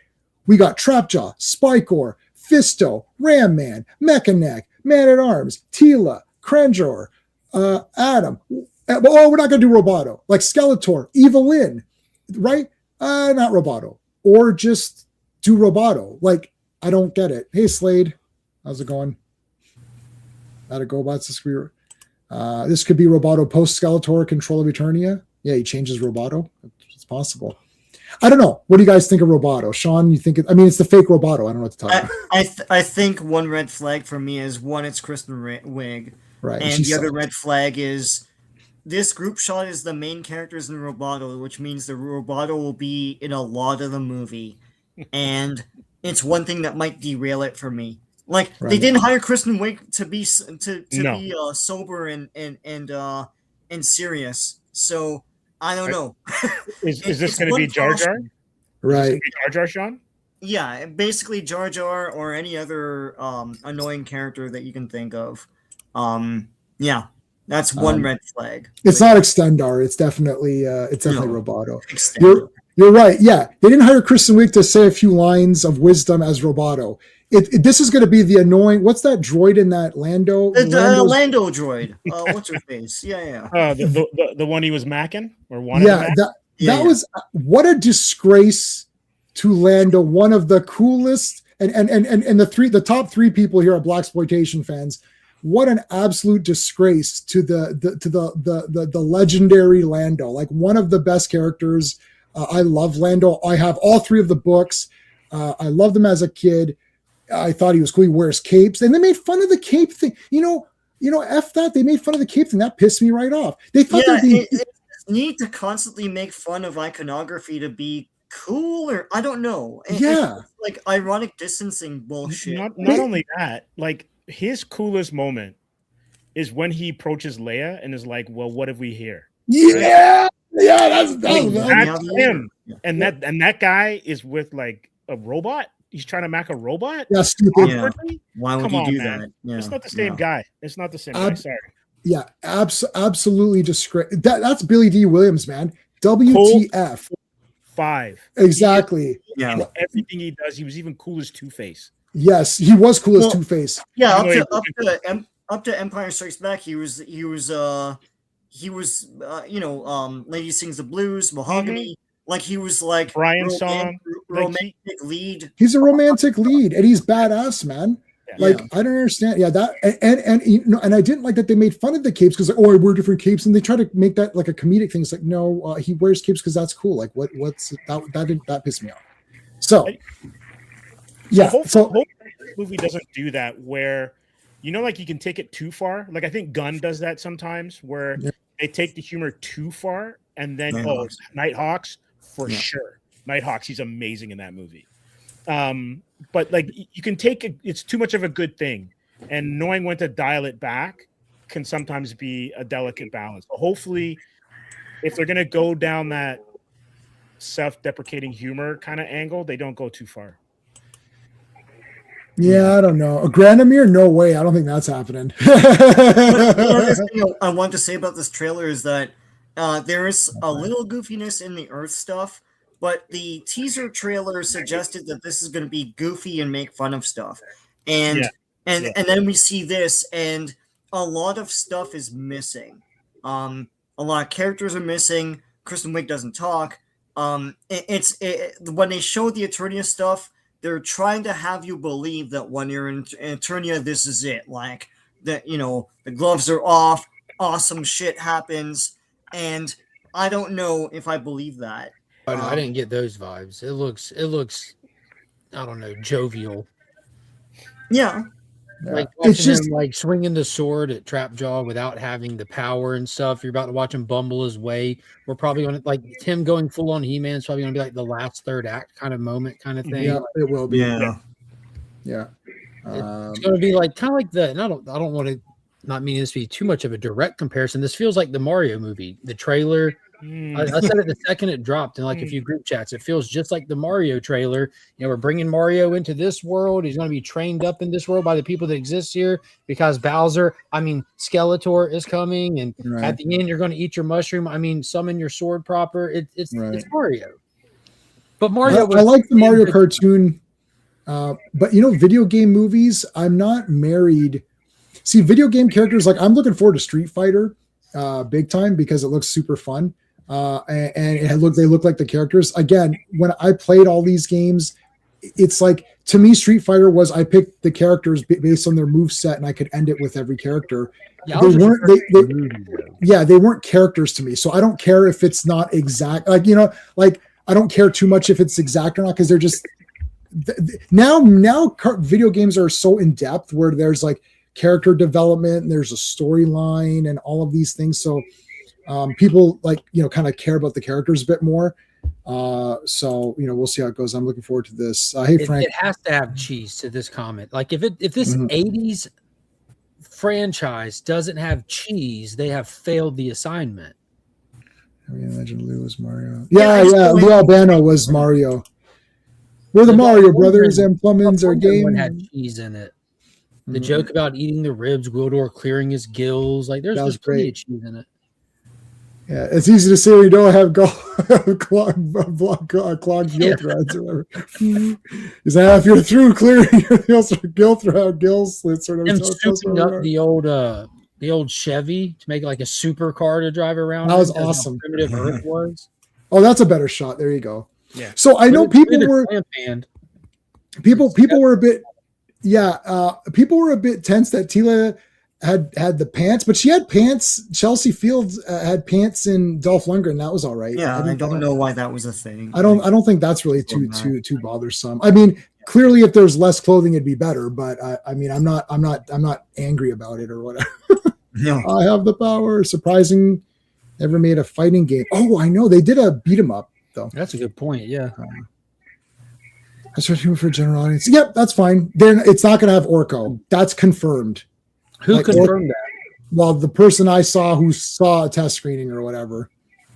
we got Trapjaw, Spikor, Fisto, Ram Man, Mechaneck, Man at Arms, Tila, Kranjor, Adam. We're not going to do Roboto. Like Skeletor, Evelyn, right? Not Roboto. Or just do Roboto. Like, I don't get it. Hey, Slade. How's it going? How'd it go about this? This could be Roboto post Skeletor Control of Eternia. Yeah, he changes Roboto. It's possible. I don't know. What do you guys think of Roboto? Sean, you think it's the fake Roboto. I don't know what to talk about. I think one red flag for me is one, it's Kristen Wiig. Right. And the other red flag is this group shot is the main characters in Roboto, which means the Roboto will be in a lot of the movie. And it's one thing that might derail it for me. Like, they didn't hire Kristen Wiig to be be sober and serious. So I don't know. Is this going to be Jar Jar? Right. Jar Jar, Sean? Yeah, basically Jar Jar or any other annoying character that you can think of. Yeah, that's one red flag. It's not Extendar. It's definitely No. Roboto. Extendar. You're right. Yeah, they didn't hire Kristen Wiig to say a few lines of wisdom as Roboto. This is going to be the annoying. What's that droid in that Lando? Lando droid. What's her face? Yeah. The one he was macking or wanted. Yeah, that was what a disgrace to Lando. One of the coolest and the top three people here are blaxploitation fans. What an absolute disgrace to the legendary Lando. Like one of the best characters. I love Lando. I have all three of the books. I loved him as a kid. I thought he was cool. He wears capes, and they made fun of the cape thing. F that. They made fun of the cape thing. That pissed me right off. They thought it's neat to constantly make fun of iconography to be cool, or I don't know. Yeah, it's like ironic distancing bullshit. Not only that, like his coolest moment is when he approaches Leia and is like, "Well, what have we here?" Yeah, that's him. And that guy is with like a robot. He's trying to mack a robot. Yeah, stupid. Yeah. Why would you do that? Yeah. It's not the same guy. It's not the same guy. Sorry. Yeah, absolutely disgrace. That's Billy D. Williams, man. WTF? 5. Exactly. Yeah. Everything he does, he was even cool as Two-Face. Yes, he was cool as Two-Face. Yeah, up to Empire Strikes Back, he was Lady Sings the Blues, Mahogany. Mm-hmm. Like he was like Brian song, romantic lead. He's a romantic lead, and he's badass, man. I don't understand. Yeah, that and I didn't like that they made fun of the capes because like, I wear different capes, and they try to make that like a comedic thing. It's like, no, he wears capes because that's cool. Like, what's that pissed me off. So hopefully this movie doesn't do that where, like you can take it too far. Like I think Gunn does that sometimes where they take the humor too far, and then Nighthawks for sure. Nighthawks, he's amazing in that movie. But like you can take it's too much of a good thing, and knowing when to dial it back can sometimes be a delicate balance. But hopefully, if they're gonna go down that self-deprecating humor kind of angle, they don't go too far. Yeah, I don't know. A Granamir? No way. I don't think that's happening. I want to say about this trailer is that there is a little goofiness in the Earth stuff, but the teaser trailer suggested that this is going to be goofy and make fun of stuff. And then we see this, and a lot of stuff is missing. A lot of characters are missing. Kristen Wiig doesn't talk. When they show the Eternia stuff, they're trying to have you believe that when you're in Eternia, this is it. Like that, the gloves are off, awesome shit happens, and I don't know if I believe that. I didn't get those vibes. It looks, I don't know, jovial. Yeah. Like watching him like swinging the sword at Trapjaw without having the power and stuff. You're about to watch him bumble his way. We're probably going to like him going full on He-Man is probably going to be like the last third act kind of moment kind of thing. Yeah, it will be. Yeah. It's going to be like kind of like the. And I don't want to not mean this to be too much of a direct comparison. This feels like the Mario movie. The trailer. I said it the second it dropped in like a few group chats. It feels just like the Mario trailer. We're bringing Mario into this world. He's going to be trained up in this world by the people that exist here because Skeletor is coming, and at the end you're going to eat your mushroom. Summon your sword proper. It's Mario. But Mario, I like the Mario cartoon, but video game movies. I'm not married. See, video game characters like I'm looking forward to Street Fighter, big time because it looks super fun. And they look like the characters. Again, when I played all these games, it's like to me, Street Fighter was I picked the characters based on their move set, and I could end it with every character. Yeah, they weren't characters to me, so I don't care if it's not exact. I don't care too much if it's exact or not because they're just now video games are so in depth where there's like character development and there's a storyline and all of these things. So people kind of care about the characters a bit more. So we'll see how it goes. I'm looking forward to this. Hey Frank, it has to have cheese to this comment. Like if this 80s franchise doesn't have cheese, they have failed the assignment. I imagine Lou was Mario. Yeah, Lou Albano was Mario. We're the Mario Brothers and plumbing's our One game. had cheese in it. The joke about eating the ribs, Gwildor clearing his gills, like there's plenty of cheese in it. Yeah, it's easy to say we don't have clogged gill threads or whatever. Is that if you're through clearing your gill throughout gill slits or whatever? And souping up the old Chevy to make it like a super car to drive around. That was in, awesome. Primitive Earth was. Oh, that's a better shot. There you go. Yeah. So I know people were a bit. Yeah, people were a bit tense that Tila had the pants, but she had pants. Chelsea Fields had pants in Dolph Lundgren. That was all right. Yeah, I don't know why that was a thing. I don't think that's really too bothersome. I mean, clearly, if there's less clothing, it'd be better. But I mean, I'm not angry about it or whatever. No. I have the power. Surprising, never made a fighting game. Oh, I know they did a beat 'em up though. That's a good point. Yeah. That's what for general audience. Yep, that's fine. Then it's not going to have Orko. That's confirmed. Who confirmed that? Well, the person I saw who saw a test screening or whatever.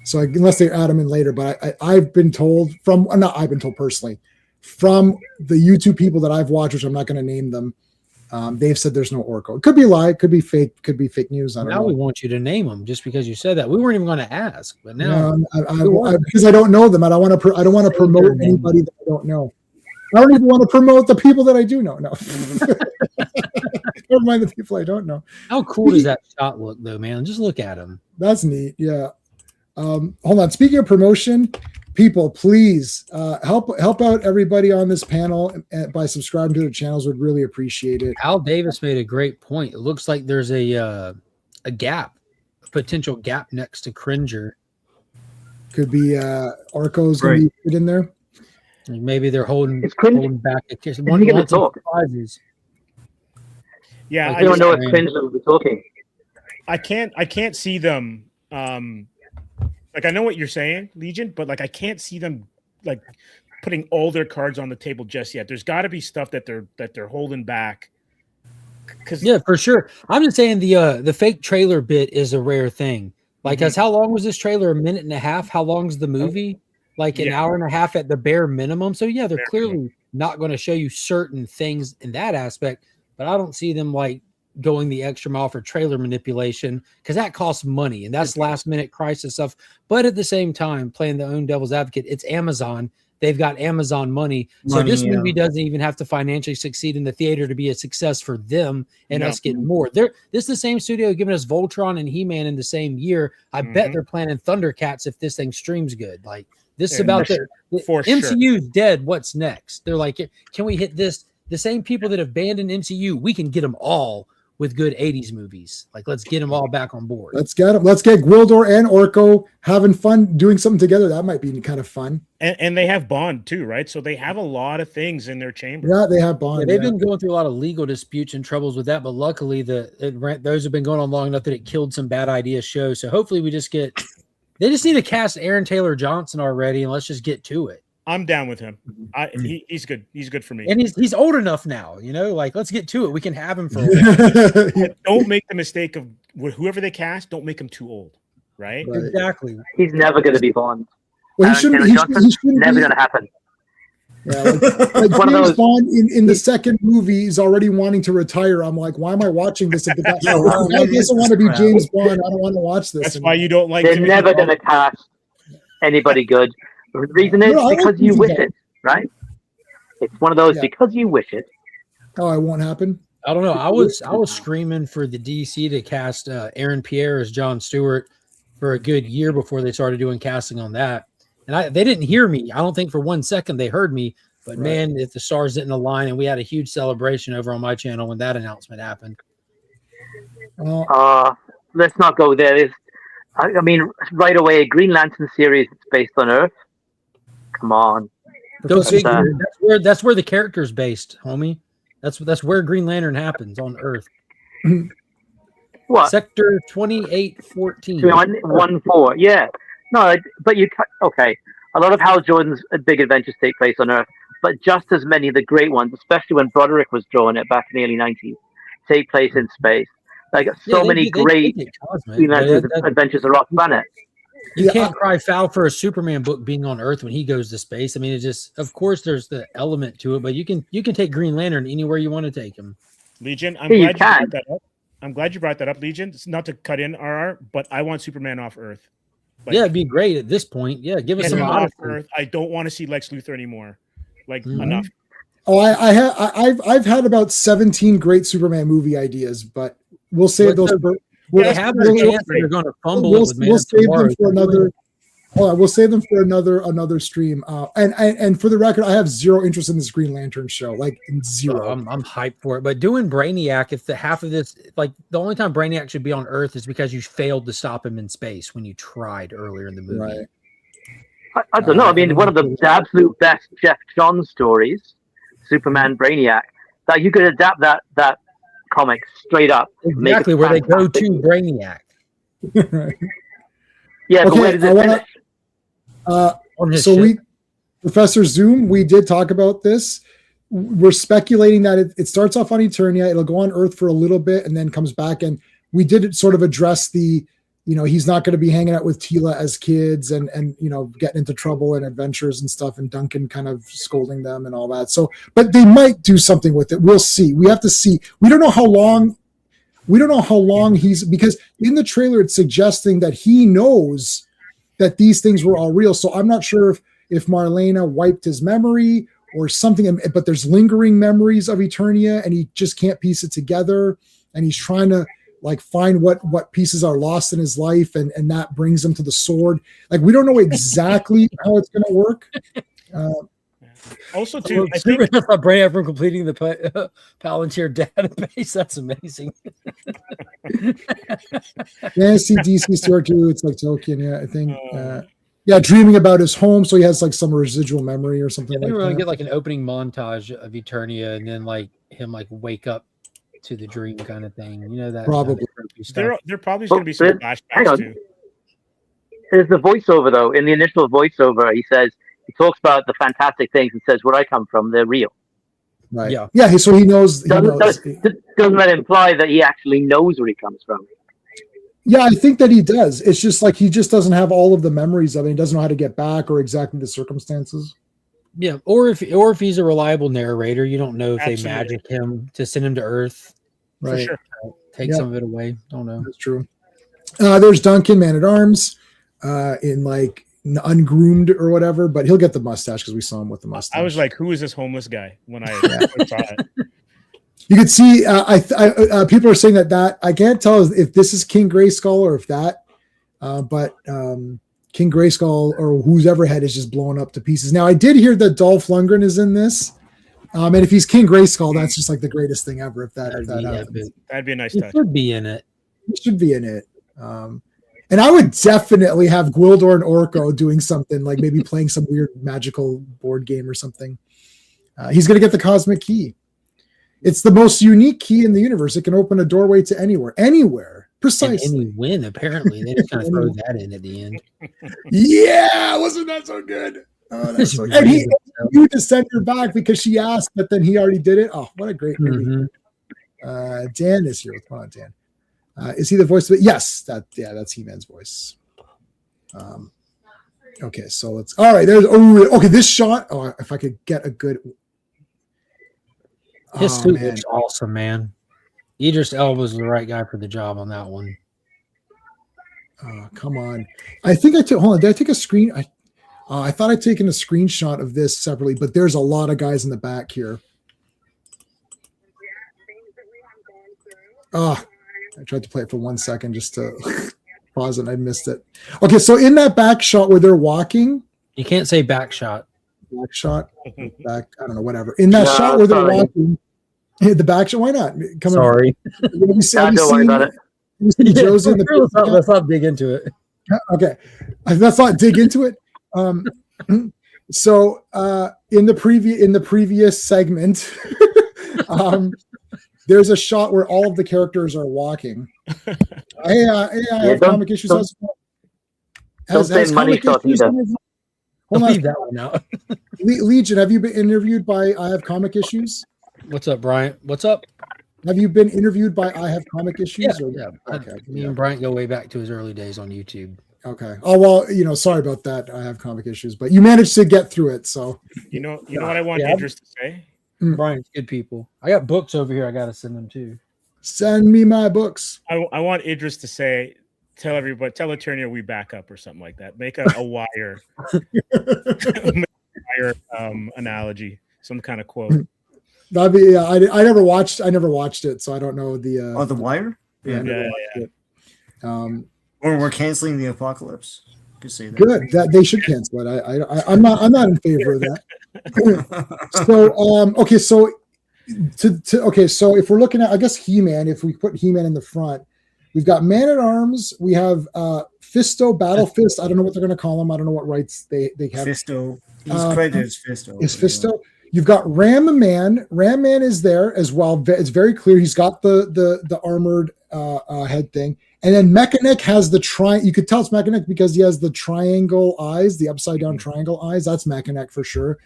So unless they add them in later, but I've been told personally from the YouTube people that I've watched, which I'm not going to name them. They've said there's no Orko. It could be a lie. It could be fake. Could be fake news. I don't know. Now we want you to name them just because you said that. We weren't even going to ask, but now because I don't know them. I don't want to promote anybody that I don't know. I don't even want to promote the people that I do know. No, never mind the people I don't know. How cool does that shot look, though, man? Just look at him. That's neat. Yeah. Hold on. Speaking of promotion, people, please help out everybody on this panel by subscribing to their channels. Would really appreciate it. Al Davis made a great point. It looks like there's a gap, a potential gap next to Cringer. Could be Orko's going to be put in there. Maybe they're holding back a kiss. One going to talk. Yeah, I don't know if Cringer will be talking. I can't see them. Like I know what you're saying, Legion, but like I can't see them like putting all their cards on the table just yet. There's got to be stuff that they're holding back. Yeah, for sure. I'm just saying the fake trailer bit is a rare thing. Like, because how long was this trailer? A minute and a half. How long's the movie? Like an hour and a half at the bare minimum. So yeah, they're clearly not going to show you certain things in that aspect. But I don't see them like going the extra mile for trailer manipulation because that costs money and that's last minute crisis stuff. But at the same time, playing the own devil's advocate, it's Amazon. They've got Amazon money. So this movie doesn't even have to financially succeed in the theater to be a success for them and us getting more. This is the same studio giving us Voltron and He-Man in the same year. I bet they're planning Thundercats if this thing streams good. Like this is about the MCU's dead. What's next? They're like, can we hit this? The same people that have abandoned MCU, we can get them all with good 80s movies. Like, let's get them all back on board. Let's get them. Let's get Gwildor and Orko having fun doing something together. That might be kind of fun. And they have Bond too, right? So they have a lot of things in their chamber. Yeah, they have Bond. Yeah, they've been going through a lot of legal disputes and troubles with that, but luckily those have been going on long enough that it killed some bad idea shows. So hopefully we just get. They just need to cast Aaron Taylor Johnson already, and let's just get to it. I'm down with him. He's good. He's good for me. And he's old enough now, like let's get to it. We can have him for a while. Don't make the mistake of whoever they cast, don't make him too old, right? Exactly. He's never going to be Bond. Well, he shouldn't never going to happen. Yeah, like James Bond in the second movie is already wanting to retire. I'm like, why am I watching this? If the guy doesn't want to be James Bond, I don't want to watch this. That's why you don't like. They're never going to cast anybody good. The reason is because you wish it, right? It's one of those because you wish it. Oh, it won't happen. I don't know. I was screaming for the DC to cast Aaron Pierre as Jon Stewart for a good year before they started doing casting on that. And they didn't hear me. I don't think for 1 second they heard me. But man, if the stars didn't align, and we had a huge celebration over on my channel when that announcement happened. Let's not go there. I mean, right away, Green Lantern series is based on Earth. Come on. That's where the character's based, homie. That's where Green Lantern happens on Earth. What? Sector 2814. 1-4. Yeah. No, but okay. A lot of Hal Jordan's big adventures take place on Earth, but just as many of the great ones, especially when Broderick was drawing it back in the early 90s, take place in space. Like many great Green Lantern adventures are off planet. You can't cry foul for a Superman book being on Earth when he goes to space. I mean, it's just, of course, there's the element to it, but you can take Green Lantern anywhere you want to take him. Legion, I'm glad you brought that up. I'm glad you brought that up, Legion. It's not to cut in RR, but I want Superman off Earth. Like, yeah, it'd be great at this point. Yeah, give us some off Earth. I don't want to see Lex Luthor anymore. Like enough. Oh, I've had about 17 great Superman movie ideas, but we'll save those. They have a chance that you're going to fumble. We'll save them for another. We'll save them for another stream. And for the record, I have zero interest in this Green Lantern show, like zero. I'm hyped for it. But doing Brainiac, if the half of this, like the only time Brainiac should be on Earth is because you failed to stop him in space when you tried earlier in the movie. Right. I don't know. I mean, one of the absolute best Jeff Johns stories, Superman Brainiac, that you could adapt that comic straight up. Exactly where they go to Brainiac. Right. Yeah, but where does it finish? So Professor Zoom, we did talk about this. We're speculating that it starts off on Eternia. It'll go on Earth for a little bit and then comes back. And we did sort of address he's not going to be hanging out with Tila as kids and getting into trouble and adventures and stuff, and Duncan kind of scolding them and all that. So, but they might do something with it. We'll see. We have to see. We don't know how long he's, because in the trailer it's suggesting that he knows that these things were all real. So I'm not sure if Marlena wiped his memory or something, but there's lingering memories of Eternia and he just can't piece it together. And he's trying to find what pieces are lost in his life, and that brings him to the sword. Like, we don't know exactly how it's going to work. Also, too, I think Brainiac from completing the Palantir database. That's amazing. Yeah, see DC Store too. It's like Tolkien. Yeah, I think. Dreaming about his home, so he has some residual memory or something like that. We're gonna get an opening montage of Eternia, and then him wake up to the dream kind of thing. That probably. There probably going to be some flashbacks too. There's the voiceover though. In the initial voiceover, he talks about the fantastic things and says, "Where I come from, they're real." Right. Yeah. So he knows. Doesn't that imply that he actually knows where he comes from? Yeah, I think that he does. It's just he just doesn't have all of the memories of it. He doesn't know how to get back or exactly the circumstances. Yeah, or if he's a reliable narrator, you don't know if they magic him to send him to Earth. Right. For sure. Take some of it away. Don't know. That's true. There's Duncan, Man at Arms, in ungroomed or whatever, but he'll get the mustache because we saw him with the mustache. I was like, who is this homeless guy when I saw it? You could see people are saying that I can't tell if this is King Grayskull or if that, but King Grayskull or whose ever head is just blowing up to pieces. Now, I did hear that Dolph Lundgren is in this, and if he's King Grayskull, that's just the greatest thing ever. If that happens, that'd be a nice touch. He should be in it. He should be in it. And I would definitely have Gwildor and Orko doing something, maybe playing some weird magical board game or something. He's going to get the cosmic key. It's the most unique key in the universe. It can open a doorway to anywhere. Precisely. And he win, apparently. They just kind of throw that in at the end. Yeah, wasn't that so good? Oh, that's so good. And you just sent her back because she asked, but then he already did it. Oh, what a great movie. Mm-hmm. Dan is here. Come on, Dan. Is he the voice of it? Yes, that's He-Man's voice. Okay, so let's. All right, this shot. Oh, if I could get a good. His suit looks awesome, man. Idris Elba's the right guy for the job on that one. Come on. I think I took. Hold on. Did I take a screen? I thought I'd taken a screenshot of this separately, but there's a lot of guys in the back here. I tried to play it for 1 second just to pause it and I missed it. Okay, so in that back shot where they're walking. You can't say back shot. Back shot. Back, I don't know, whatever. In that shot where they're walking, the back shot, why not? Sorry. Don't worry about it. Joe's in the let's not dig into it. Okay. Let's not dig into it. So in the previous segment, there's a shot where all of the characters are walking. I have comic issues. Has money shot either. Hold on. Leave that one out. Legion, have you been interviewed by I Have Comic Issues? What's up, Bryant? What's up? Have you been interviewed by I Have Comic Issues? Yeah. Okay. Me and Bryant go way back to his early days on YouTube. Okay. Oh well, sorry about that. I have comic issues, but you managed to get through it. So You know what I want Idris to say? Brian's good people. I got books over here. I gotta send them too. send me my books. I want Idris to say, tell Eternia we back up or something like that. Make a wire, analogy, some kind of quote. That'd be. I never watched it, so I don't know the. The Wire. Yeah. Or we're canceling the apocalypse. Could say that. Good. That they should cancel it. I'm not in favor of that. So okay, so so if we're looking at, I guess, He-Man, if we put He-Man in the front, we've got Man at Arms, we have Fisto, Battle Fist. I don't know what they're going to call him. I don't know what rights they have. Fisto. He's credited as Fisto. Is Fisto? You've got Ram Man. Ram Man is there as well. It's very clear he's got the armored head thing. And then Mechanic has the you could tell it's Mechanic because he has the triangle eyes, the upside down triangle eyes. That's Mechanic for sure.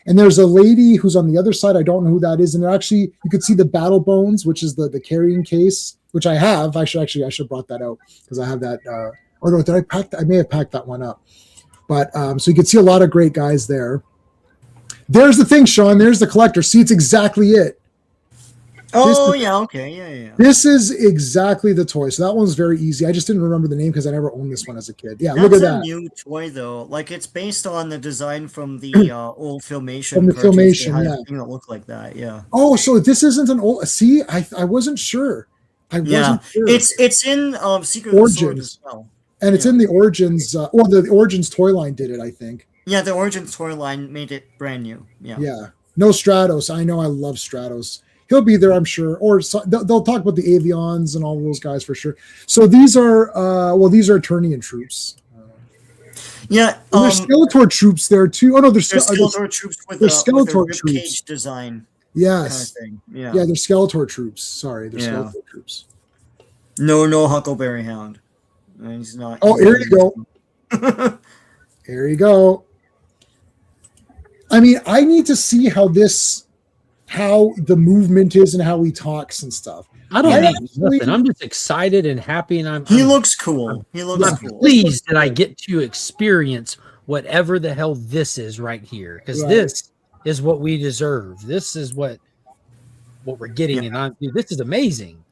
And there's a lady who's on the other side. I don't know who that is. And actually, you could see the battle bones, which is the carrying case, which I have. I should have brought that out because I have that. Or no, did I pack that? I may have packed that one up. But so you could see a lot of great guys there. There's the thing, Sean. There's the collector. See, it's exactly it. Okay. This is exactly the toy. So that one's very easy. I just didn't remember the name because I never owned this one as a kid. Yeah, look at that. That's a new toy, though. Like, it's based on the design from the old Filmation. From the Filmation, yeah. Thing that looked like that, yeah. Oh, so this isn't an old... See, I wasn't sure. Wasn't sure. It's in Secret of the Sword as well. And it's in the Origins... the Origins toy line did it, I think. Yeah, the Origins toy line made it brand new. Yeah. Yeah. No Stratos. I know I love Stratos. He'll be there, I'm sure. Or they'll talk about the Avions and all those guys for sure. So these are Eternian troops. There's Skeletor troops there too. Oh no, there's Skeletor troops with a Skeletor rib troops cage design. Yes. Kind of thing. Yeah. Yeah, they're Skeletor troops. Sorry, they're Skeletor troops. No Huckleberry Hound. He's not. Oh, here you go. Here you go. I mean, I need to see how the movement is and how he talks and stuff. I don't need nothing. I'm just excited and happy, and he looks cool. I'm pleased that I get to experience whatever the hell this is right here, because this is what we deserve. This is what we're getting, and this is amazing.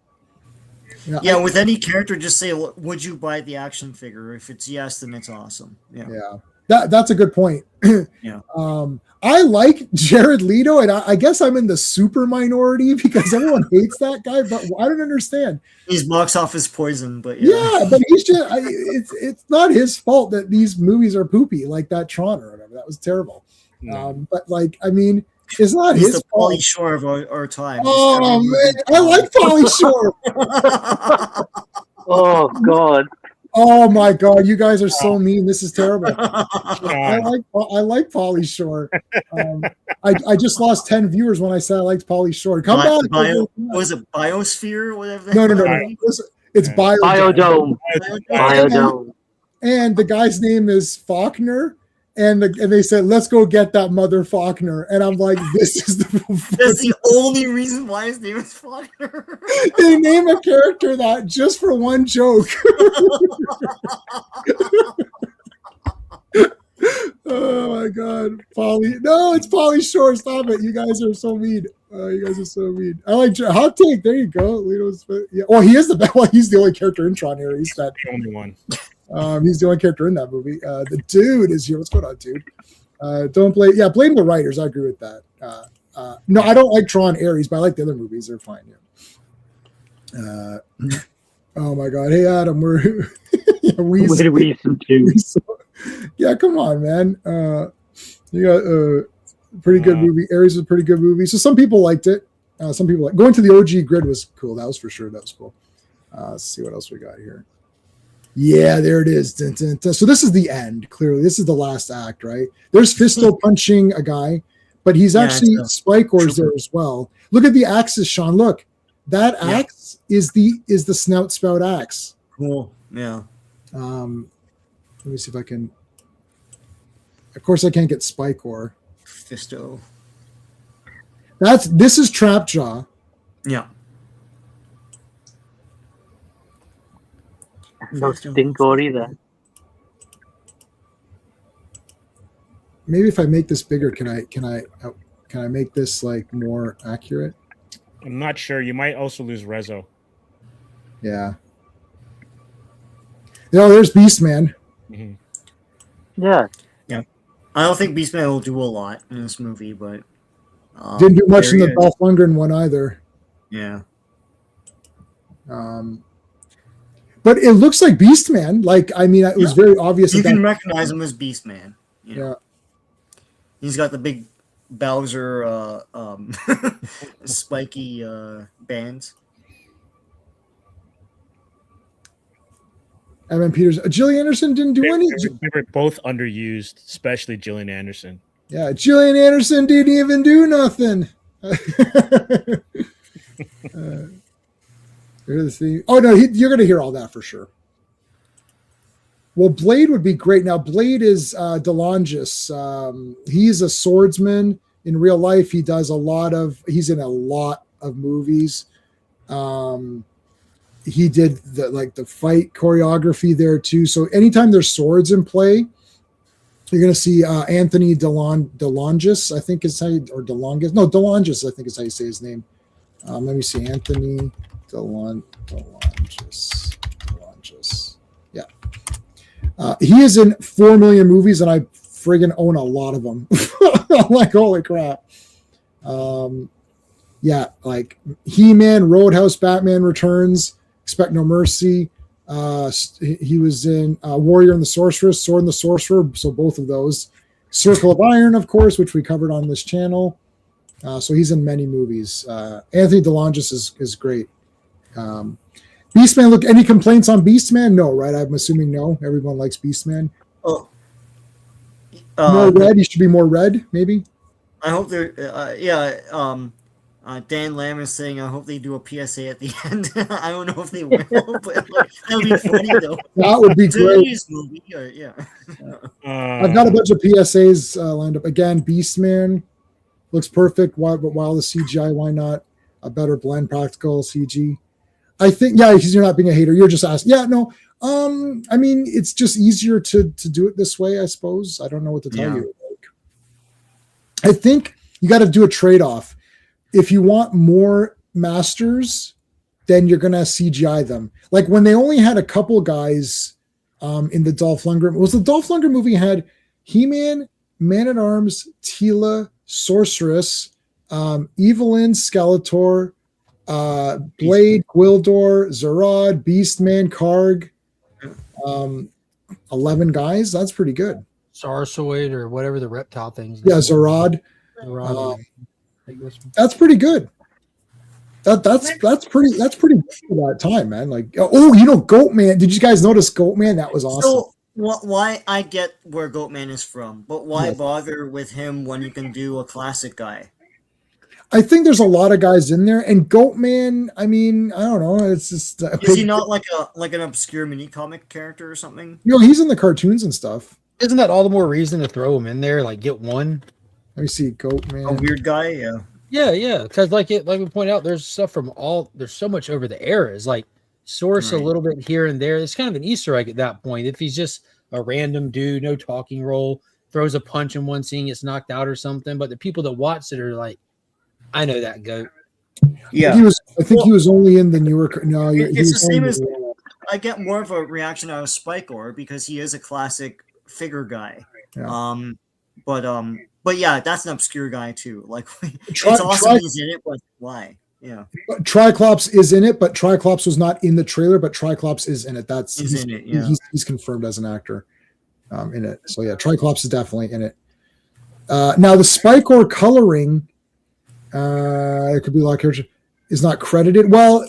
Yeah, with any character, just say, "Would you buy the action figure?" If it's yes, then it's awesome. Yeah. That's a good point. Yeah. I like Jared Leto, and I guess I'm in the super minority because everyone hates that guy, but I don't understand. He's box office poison, but but he's just it's not his fault that these movies are poopy, like that Tron or whatever. That was terrible. No. But like, I mean, it's not he's his the fault. Pauly Shore of our time. Oh man, I like Pauly Shore. Oh God. Oh my God, you guys are so mean. This is terrible. I like Pauly Shore. I just lost 10 viewers when I said I liked Pauly Shore. Come back. Was it Biosphere or whatever? No. It's Biodome. Biodome. And the guy's name is Faulkner. And they said, let's go get that mother Faulkner. And I'm like, this is that's the only reason why his name is Faulkner. They name a character that just for one joke. Oh my God. No, it's Pauly Shore. Stop it. You guys are so mean. You guys are so mean. I like hot take. There you go. Well, he is the best. Well, he's the only character in Tron Ares. The only one. He's the only character in that movie. The dude is here. What's going on, dude? Don't blame. Yeah, blame the writers. I agree with that. No, I don't like Tron Ares, but I like the other movies. They're fine. Yeah. Oh my God. Hey, Adam, we're yeah. Come on, man. You got pretty good movie. Ares is a pretty good movie. So some people liked it. Some people going to the OG grid was cool. That was for sure. That was cool. Let's see what else we got here. Yeah, there it is. Dun, dun, dun. So this is the end. Clearly, this is the last act, right? There's Fisto punching a guy, but he's actually Spike-Or's there as well. Look at the axes, Sean. Look, that axe is the snout spout axe. Cool. Yeah. Let me see if I can. Of course, I can't get Spike-Or. Fisto. This is Trapjaw. Yeah. No Stinkor either. maybe if I make this bigger, can I make this like more accurate? I'm not sure. You might also lose Rezo. Yeah. No, there's Beastman. Mm-hmm. Yeah. I don't think Beastman will do a lot in this movie, but Didn't do much in there the he is. Dolph Lundgren one either. Yeah. But it looks like Beastman. Like, I mean, it was very obvious. You that can recognize him as Beastman. You know? Yeah. He's got the big Bowser spiky bands. Evan Peters. Gillian Anderson didn't do any. They were both underused, especially Gillian Anderson. Yeah, Gillian Anderson didn't even do nothing. Oh no, you're going to hear all that for sure. Well, Blade would be great. Now, Blade is DeLongis. He's a swordsman in real life. He's in a lot of movies. He did the fight choreography there too. So anytime there's swords in play, you're going to see Anthony DeLongis, I think is how you, or DeLongis. No, DeLongis, I think is how you say his name. Let me see. Anthony DeLongis. Yeah. He is in 4 million movies, and I friggin' own a lot of them. I'm like, holy crap. Yeah, like He-Man, Roadhouse, Batman Returns, Expect No Mercy. He was in Warrior and the Sorceress, Sword and the Sorcerer, so both of those. Circle of Iron, of course, which we covered on this channel. So he's in many movies. Anthony DeLongis is great. Beastman, look, any complaints on Beastman? No, right? I'm assuming no. Everyone likes Beastman. Oh, More red. He should be more red, maybe. I hope they're. Dan Lamb is saying, I hope they do a PSA at the end. I don't know if they will, but like, that would be funny though. That would be great. Today's movie, yeah. I've got a bunch of PSAs lined up. Again, Beastman looks perfect. But while the CGI, why not a better blend, practical CG? I think, yeah, because you're not being a hater. You're just asking. Yeah, no. I mean, it's just easier to do it this way, I suppose. I don't know what to tell you. I think you got to do a trade-off. If you want more masters, then you're going to CGI them. Like when they only had a couple guys in the Dolph Lundgren. Was the Dolph Lundgren movie had He-Man, Man-at-Arms, Tila, Sorceress, Evelyn, Skeletor, Blade, Gwildor, Zerod, Beastman, Karg. 11 guys. That's pretty good. Sarsoid or whatever the reptile things. Yeah, Zerod. That's pretty good. That's pretty good for that time, man. Like, Goatman. Did you guys notice Goatman? That was awesome. So why I get where Goatman is from, but why bother with him when you can do a classic guy? I think there's a lot of guys in there, and Goatman. I mean, I don't know. It's just is he not like an obscure mini comic character or something? He's in the cartoons and stuff. Isn't that all the more reason to throw him in there? Like get one. Let me see, Goatman. A weird guy, yeah. Yeah. Because like we point out, there's stuff from there's so much over the eras. Like source a little bit here and there. It's kind of an Easter egg at that point. If he's just a random dude, no talking role, throws a punch in one scene, gets knocked out or something. But the people that watch it are like, I know that goat. Yeah, I think he was only in the newer. No, it's the same as. I get more of a reaction out of Spikor because he is a classic figure guy. Yeah. But yeah, that's an obscure guy too. Like it's awesome he's in it, but why? Yeah. Triclops is in it, but Triclops was not in the trailer. But Triclops is in it. He's in it. Yeah. He's confirmed as an actor in it. So yeah, Triclops is definitely in it. Now the Spikor coloring. It could be a lot of characters, is not credited. Well,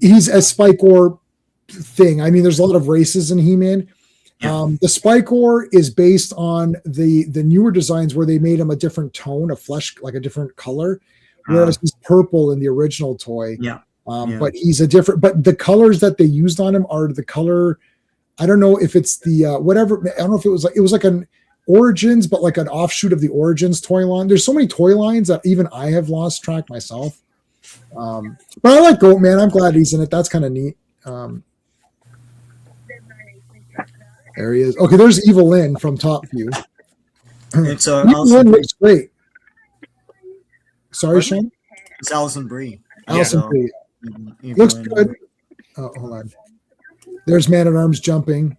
he's a Spikor thing. I mean, there's a lot of races in He-Man. Yeah. The Spikor is based on the newer designs where they made him a different tone, a flesh, like a different color, whereas he's purple in the original toy. Yeah. But he's a different. But the colors that they used on him are the color. I don't know if it's the whatever. I don't know if it was like an Origins, but like an offshoot of the Origins toy line. There's so many toy lines that even I have lost track myself. But I like Goatman. I'm glad he's in it. That's kind of neat. There he is. Okay, there's Evil Lynn from top view. It's Evelyn Alison looks great. Sorry, Sean. It's Alison Brie. Alison So, Brie Evelyn- looks good. Oh, hold on. There's Man at Arms jumping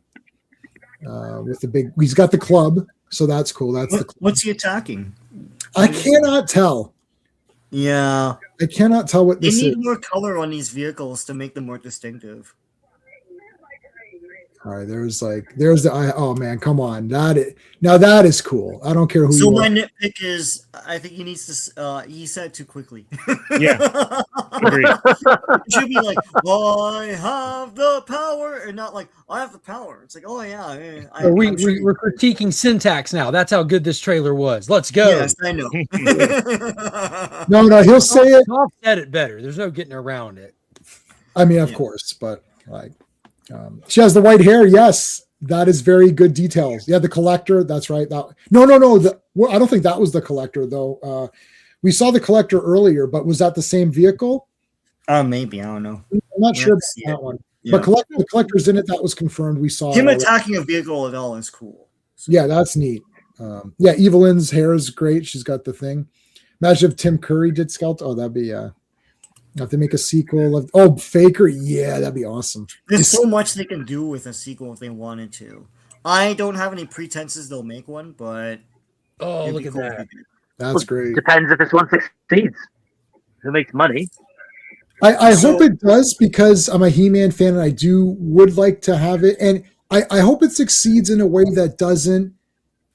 with the big. He's got the club, so that's cool. That's the. Club. What's he attacking? I cannot tell. Yeah, I cannot tell what they this need is. more color on these vehicles to make them more distinctive. All right, there's the eye. Oh man, come on, that is cool. I don't care who. So you my are. nitpick is, I think he needs to. He said it too quickly. Yeah. Agreed. It should be like, I have the power, and not like, I have the power. It's like, oh yeah. We're critiquing syntax now. That's how good this trailer was. Let's go. Yes, I know. No, he'll say it. Golf said it better. There's no getting around it. I mean, of course, but like, she has the white hair. Yes, that is very good details. Yeah, the collector. That's right. No. I don't think that was the collector though. We saw the collector earlier, but was that the same vehicle? Maybe, I don't know. I'm not sure about Yeah. that one. Yeah. But the collector's in it. That was confirmed. We saw Him it already. attacking a vehicle at all is cool. So, Yeah, that's neat. Yeah, Evelyn's hair is great. She's got the thing. Imagine if Tim Curry did Skeletor. Oh, that'd be have to make a sequel of Faker. Yeah, that'd be awesome. There's so much they can do with a sequel if they wanted to. I don't have any pretenses they'll make one, but Oh, it'd look be at cool if that. they did. That's great. Depends if this one succeeds. If it makes money. I hope it does because I'm a He-Man fan and I would like to have it. And I hope it succeeds in a way that doesn't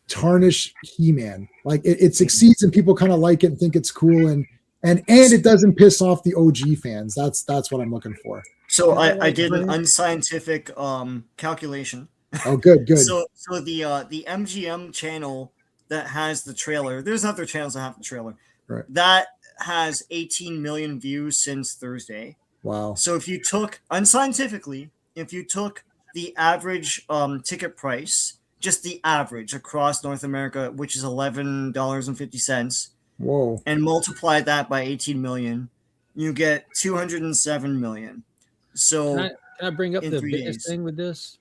tarnish He-Man. Like it succeeds and people kind of like it and think it's cool and it doesn't piss off the OG fans. That's what I'm looking for. So I did an unscientific calculation. Oh, good. So the MGM channel that has the trailer, there's other channels that have the trailer. Right. That has 18 million views since Thursday. Wow. So if you took unscientifically, the average ticket price, just the average across North America, which is $11.50, Whoa. and multiply that by 18 million, you get 207 million. So Can I bring up in the 3 biggest days. thing with this?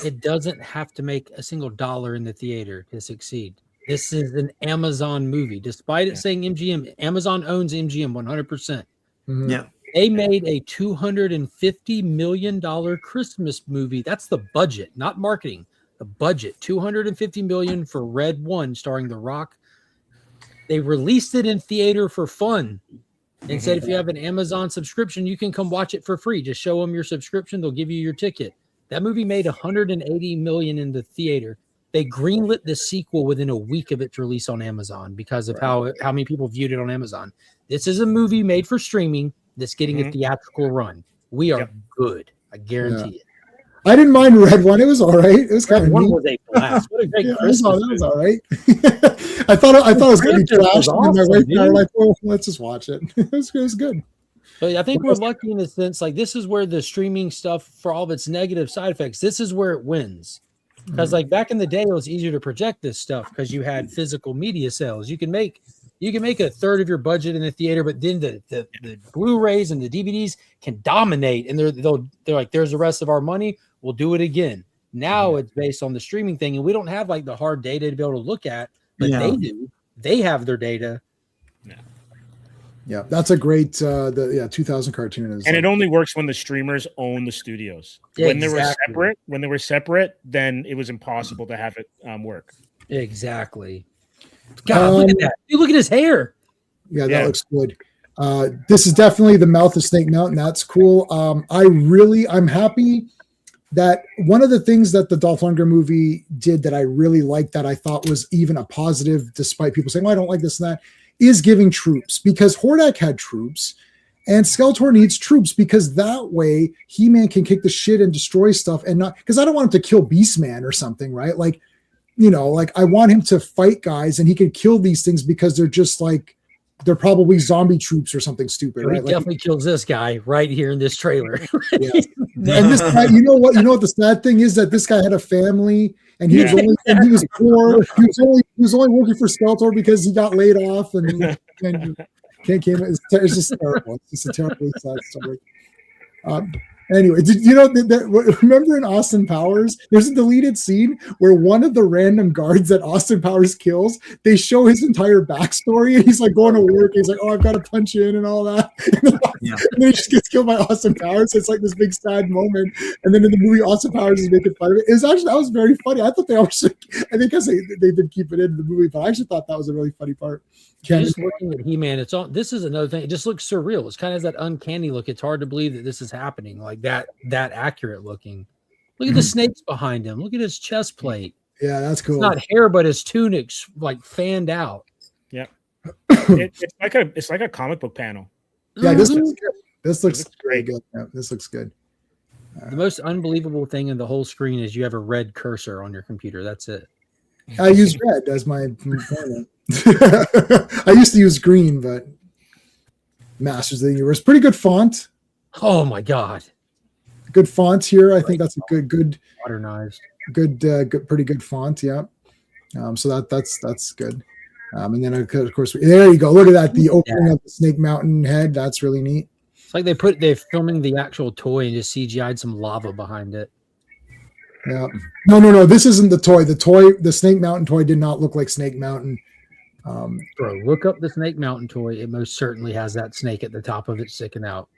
It doesn't have to make a single dollar in the theater to succeed. This is an Amazon movie. Despite it saying MGM, Amazon owns MGM 100%. Mhm. Yeah. They made a $250 million Christmas movie. That's the budget, not marketing. The budget, $250 million for Red One, starring The Rock. They released it in theater for fun and said if you have an Amazon subscription, you can come watch it for free. Just show them your subscription; they'll give you your ticket. That movie made $180 million in the theater. They greenlit the sequel within a week of its release on Amazon because of how many people viewed it on Amazon. This is a movie made for streaming that's getting a theatrical run. We are good. I guarantee it. I didn't mind Red One. It was all right. It was kind of One neat. was a blast. What a great Yeah, Christmas that was movie. all right. I thought it was going to be Christmas was trash. And my awesome, wife and I were dude. like, well, let's just watch it. It was good. But I think we're lucky in a sense. Like this is where the streaming stuff, for all of its negative side effects, this is where it wins. Because like back in the day, it was easier to project this stuff because you had physical media sales. You can make a third of your budget in the theater, but then the Blu-rays and the DVDs can dominate, and they're like, there's the rest of our money. We'll do it again. Now it's based on the streaming thing, and we don't have like the hard data to be able to look at, but they do. They have their data. Yeah, that's a great 2000 cartoon is. And it only works when the streamers own the studios. Yeah, when exactly. they were separate, then it was impossible to have it work. Exactly. God, look at that. Dude, look at his hair. Yeah, that looks good. This is definitely the Mouth of Snake Mountain. That's cool. I'm happy that one of the things that the Dolph Lundgren movie did that I really liked, that I thought was even a positive, despite people saying, well, I don't like this and that, is giving troops, because Hordak had troops and Skeletor needs troops, because that way He-Man can kick the shit and destroy stuff, and not because I don't want him to kill Beastman or something, right? Like, like I want him to fight guys and he can kill these things because they're just like, they're probably zombie troops or something stupid, right? He definitely kills this guy right here in this trailer. Yeah. And this guy, you know what the sad thing is, that this guy had a family and he was poor. He was only working for Skeletor because he got laid off and came. It's just terrible. It's just a terribly sad story. Anyway, did you know remember in Austin Powers, there's a deleted scene where one of the random guards that Austin Powers kills, they show his entire backstory, and he's like going to work. He's like, "Oh, I've got to punch in and all that," Yeah. and then he just gets killed by Austin Powers. It's like this big sad moment. And then in the movie, Austin Powers is making fun of it. That was very funny. I thought they actually, I think they did keep it in the movie, but I actually thought that was a really funny part. Just looking at He-Man, it's on. This is another thing. It just looks surreal. It's kind of that uncanny look. It's hard to believe that this is happening, like that accurate looking. Look at the snakes behind him. Look at his chest plate. Yeah, that's cool. It's not hair, but his tunic's like fanned out. Yeah, it's like a comic book panel. Yeah, this looks good. This looks great. Good. Yeah, this looks good. The most unbelievable thing in the whole screen is you have a red cursor on your computer. That's it. I use red as my format. I used to use green, but Masters of the Universe, pretty good font. Oh my god, good font here. I think that's a good modernized, good, pretty good font. Yeah. So that's good. And then of course there you go. Look at that. The opening of the Snake Mountain head. That's really neat. It's like they're filming the actual toy and just CGI'd some lava behind it. Yeah. No. This isn't the toy. The Snake Mountain toy did not look like Snake Mountain. Bro, look up the Snake Mountain toy. It most certainly has that snake at the top of it sticking out.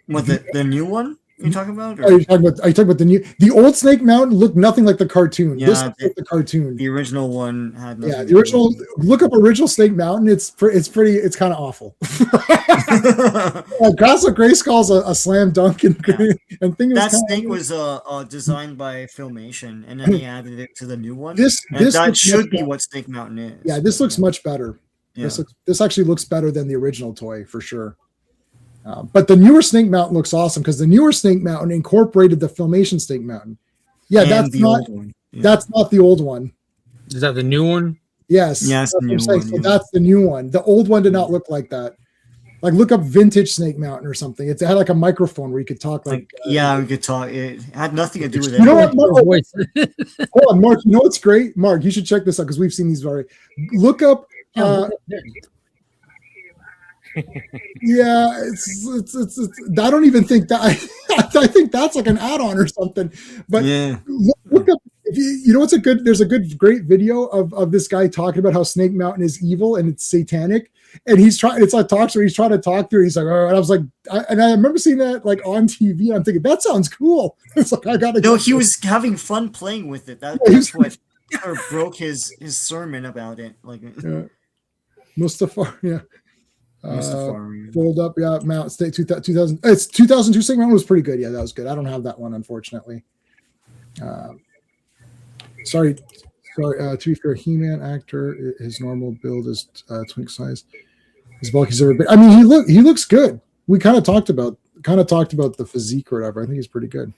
What, the new one you're talking about? Or? Are you talking about the old Snake Mountain looked nothing like the cartoon. Yeah, this looks like the cartoon. The original one had nothing. Yeah, the original. Look up original Snake Mountain. It's kind of awful. Castle Grayskull's a slam dunk, and thing that snake was designed by Filmation, and then they added it to the new one. This that should be what Snake Mountain is. Yeah, this looks much better. Yeah. This actually looks better than the original toy for sure. But the newer Snake Mountain looks awesome because the newer Snake Mountain incorporated the Filmation Snake Mountain. Yeah, and that's not that's not the old one. Is that the new one? Yes. Yes, the new one. So that's the new one. The old one did not look like that. Like look up vintage Snake Mountain or something. It had like a microphone where you could talk we could talk. It had nothing to do with it. You know what, Mark? Hold on, Mark. You know what's great? Mark, you should check this out because we've seen these already. Look up yeah, it's I don't even think that I think that's like an add-on or something. But yeah, look up you know what's there's a great video of this guy talking about how Snake Mountain is evil and it's satanic, and he's trying to talk through it. He's like, oh, and I was like, I remember seeing that like on TV. I'm thinking that sounds cool. It's like I gotta. No, he was having fun playing with it. That's what sort of broke his sermon about it. Like Mustafa, yeah. Fold up, yeah. Mount State 2000. It's 2002. Snake Mountain was pretty good. Yeah, that was good. I don't have that one, unfortunately. Sorry. To be fair, He-Man actor, his normal build is twink size. His bulk he's ever been. I mean, he looks good. We kind of talked about the physique or whatever. I think he's pretty good.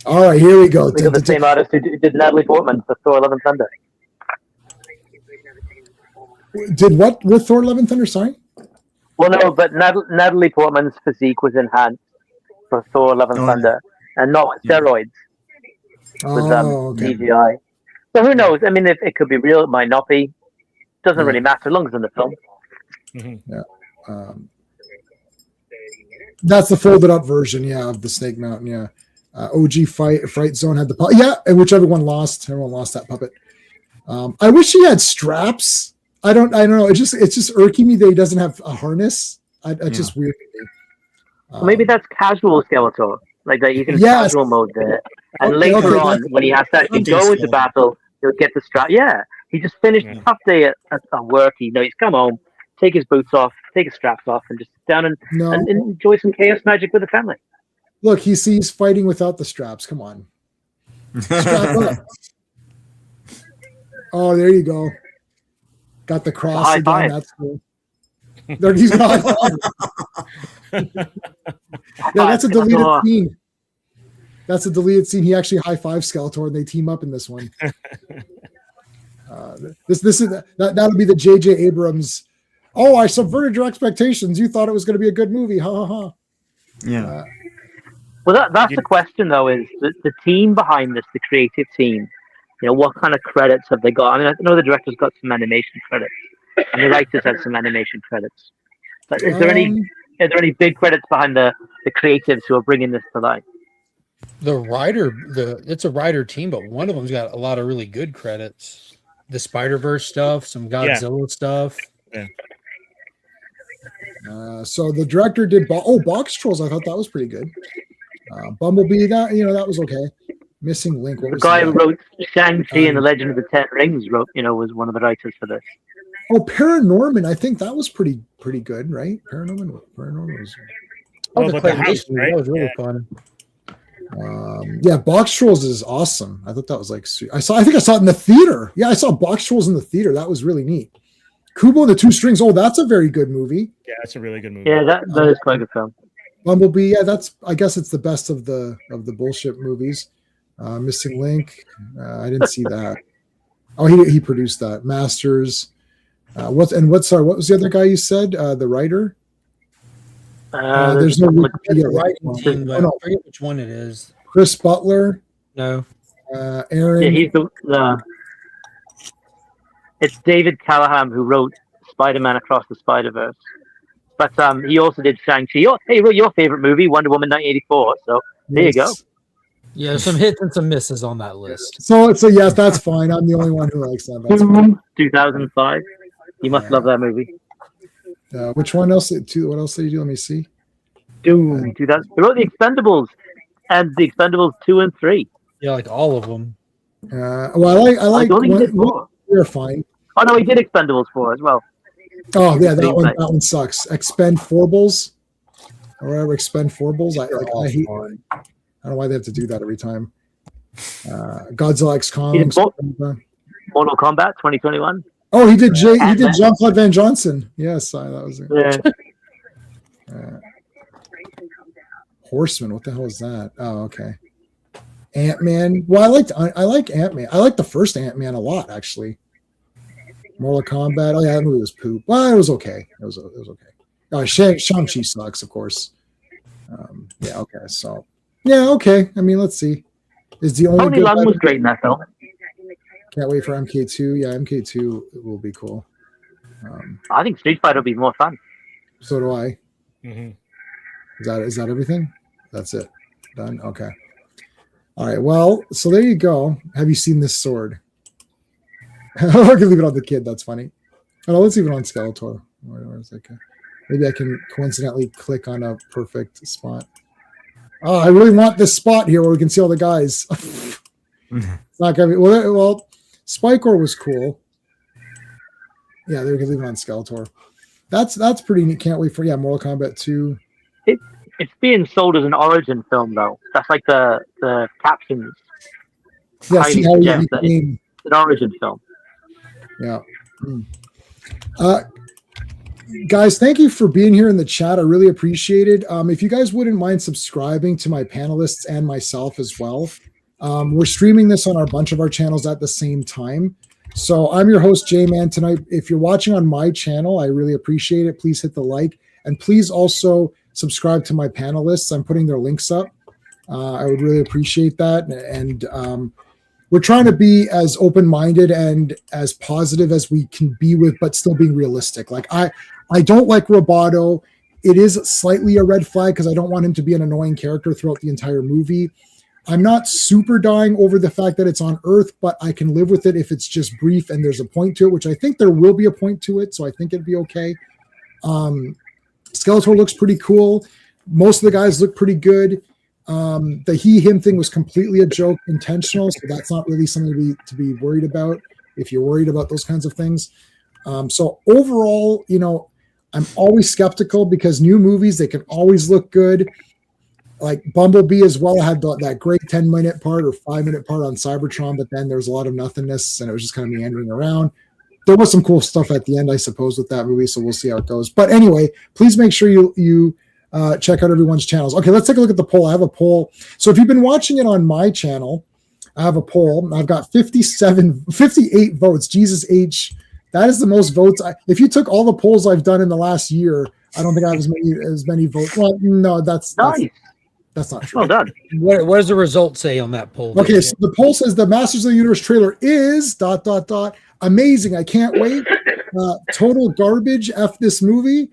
All right, here we go. We got the same artist who did Natalie Portman for Thor: Love and Thunder. Did what with Thor: Love and Thunder? Sorry. Well, no, but Natalie Portman's physique was enhanced for Thor: Love and Thunder, and not with steroids. With CGI. So who knows? I mean, it could be real. It might not be. Doesn't really matter as long as it's in the film. Mm-hmm. Yeah. That's the folded up version, of the Snake Mountain. Yeah. OG Fright Zone had the puppet. Yeah, and which everyone lost. Everyone lost that puppet. I wish he had straps. I don't know. It's just irking me that he doesn't have a harness. It's just weird to me. Well, maybe that's casual Skeletor. Like that you can casual mode there. And later on, when he has to actually go into battle, he'll get the strap. Yeah. He just finished a tough day at work. He's come home, take his boots off, take his straps off, and just sit down and enjoy some chaos magic with the family. Look, he's fighting without the straps. Come on. Strap up. Oh, there you go. Got the cross again. That's cool. He's got that's a deleted scene. That's a deleted scene. He actually high five Skeletor and they team up in this one. That'll be the J.J. Abrams. Oh, I subverted your expectations. You thought it was going to be a good movie. Ha ha ha. Yeah. Well, that's the question though. Is the team behind this, the creative team? What kind of credits have they got? I mean, I know the director's got some animation credits, and the writers have some animation credits. But is there any are there any big credits behind the creatives who are bringing this to life? The writer, it's a writer team, but one of them's got a lot of really good credits. The Spider-Verse stuff, some Godzilla stuff. Yeah. So the director did Box Trolls. I thought that was pretty good. Bumblebee, that was okay. Missing Link. The guy who wrote Shang-Chi and the Legend of the Ten Rings was one of the writers for this. Oh, Paranorman. I think that was pretty good, right? Paranorman was. Oh, the but the house, claymation, right? that was really fun. Yeah, Box Trolls is awesome. I thought that was like I think I saw it in the theater. Yeah, I saw Box Trolls in the theater. That was really neat. Kubo and the Two Strings. Oh, that's a very good movie. Yeah, that's a really good movie. Yeah, that is quite a good film. Bumblebee. Yeah, I guess it's the best of the bullshit movies. Missing Link. I didn't see that. Oh, he produced that. Masters. What was the other guy you said? The writer? There's no Wikipedia writing team, but I forget which one it is. Chris Butler. No. Aaron. Yeah, he's it's David Callahan who wrote Spider-Man Across the Spider-Verse. But he also did Shang-Chi. He wrote your favorite movie, Wonder Woman 1984. So there you go. Yeah, some hits and some misses on that list. So yes, that's fine. I'm the only one who likes that. That's fine. 2005. You must love that movie. Which one else? What else did you do? Let me see. Doom. 2000. He wrote The Expendables and The Expendables 2 and 3. Yeah, like all of them. Well, I like. I think he did more. They're fine. Oh no, he did Expendables 4 as well. Oh yeah, that one sucks. Expend-4bles or whatever. Expend-4bles. I hate. I don't know why they have to do that every time. Godzilla X Kong. Mortal Kombat 2021. Oh, he did Jean-Claude Van Johnson. Yes, that was it. Yeah. Horseman. What the hell is that? Oh, okay. Ant-Man. Well, I like Ant-Man. I like the first Ant-Man a lot, actually. Mortal Kombat. Oh yeah, that movie was poop. Well, it was okay. It was okay. Oh, Shang-Chi sucks, of course. Yeah. Okay. So. Yeah. Okay. I mean, let's see. Is the only Tony Leung was great in that film. Can't wait for MK2. Yeah, MK2 will be cool. I think Street Fighter will be more fun. So do I. Mm-hmm. Is that everything? That's it. Done. Okay. All right. Well, so there you go. Have you seen this sword? I can leave it on the kid. That's funny. Oh, let's leave it on Skeletor. Where is that guy? Maybe I can coincidentally click on a perfect spot. Oh, I really want this spot here where we can see all the guys. It's not gonna be well. Spikor was cool. Yeah, there we can leave it on Skeletor. That's pretty neat. Can't wait for Mortal Kombat 2. It's being sold as an origin film though. That's like the captions. Yeah, see how he became an origin film. Yeah. Guys, thank you for being here in the chat. I really appreciate it. If you guys wouldn't mind subscribing to my panelists and myself as well. We're streaming this on a bunch of our channels at the same time. So I'm your host, J-Man, tonight. If you're watching on my channel, I really appreciate it. Please hit the like. And please also subscribe to my panelists. I'm putting their links up. I would really appreciate that. And we're trying to be as open-minded and as positive as we can be with, but still being realistic. Like I don't like Roboto. It is slightly a red flag because I don't want him to be an annoying character throughout the entire movie. I'm not super dying over the fact that it's on Earth, but I can live with it if it's just brief and there's a point to it, which I think there will be a point to it. So I think it'd be okay. Skeletor looks pretty cool. Most of the guys look pretty good. The he-him thing was completely a joke, intentional. So that's not really something to be worried about if you're worried about those kinds of things. So overall, I'm always skeptical because new movies, they can always look good. Like Bumblebee as well had that great 10-minute part or 5-minute part on Cybertron, but then there was a lot of nothingness and it was just kind of meandering around. There was some cool stuff at the end, I suppose, with that movie, so we'll see how it goes. But anyway, please make sure you check out everyone's channels. Okay, let's take a look at the poll. I have a poll. So if you've been watching it on my channel, I have a poll. I've got 58 votes. Jesus H. That is the most votes. If you took all the polls I've done in the last year, I don't think I have as many votes. Well, no, that's not true. Well done. What does the result say on that poll? Okay, so the poll says the Masters of the Universe trailer is ... amazing. I can't wait. Total garbage. F this movie.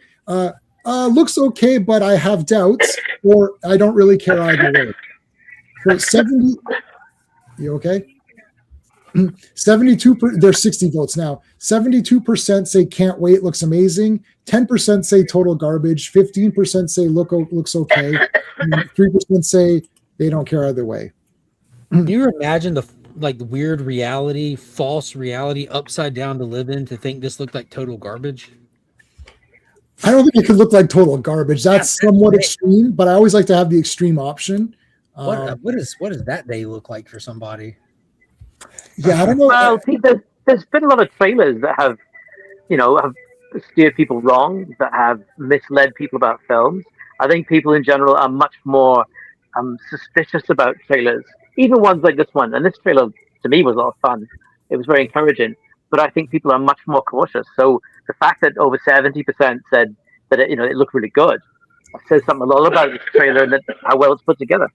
looks okay, but I have doubts, or I don't really care either way. So 70, you okay? 72, there's 60 votes now. 72% say can't wait, looks amazing. 10% say total garbage. 15% say looks okay. And 3% say they don't care either way. Do you imagine the weird reality, false reality, upside down to live in to think this looked like total garbage? I don't think it could look like total garbage. That's somewhat extreme, but I always like to have the extreme option. What does that day look like for somebody? Yeah, I don't know. Well, see, there's been a lot of trailers that have steered people wrong, that have misled people about films. I think people in general are much more suspicious about trailers, even ones like this one. And this trailer, to me, was a lot of fun. It was very encouraging. But I think people are much more cautious. So the fact that over 70% said that it looked really good says something a lot about this trailer and how well it's put together.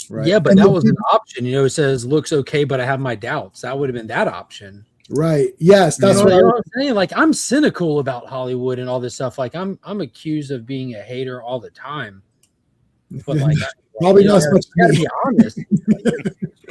Right. Yeah, but that was an option. It says looks okay, but I have my doubts. That would have been that option. Right. Yes, that's what I'm saying. Like, I'm cynical about Hollywood and all this stuff. Like, I'm accused of being a hater all the time. But like, probably not as much. Gotta be honest.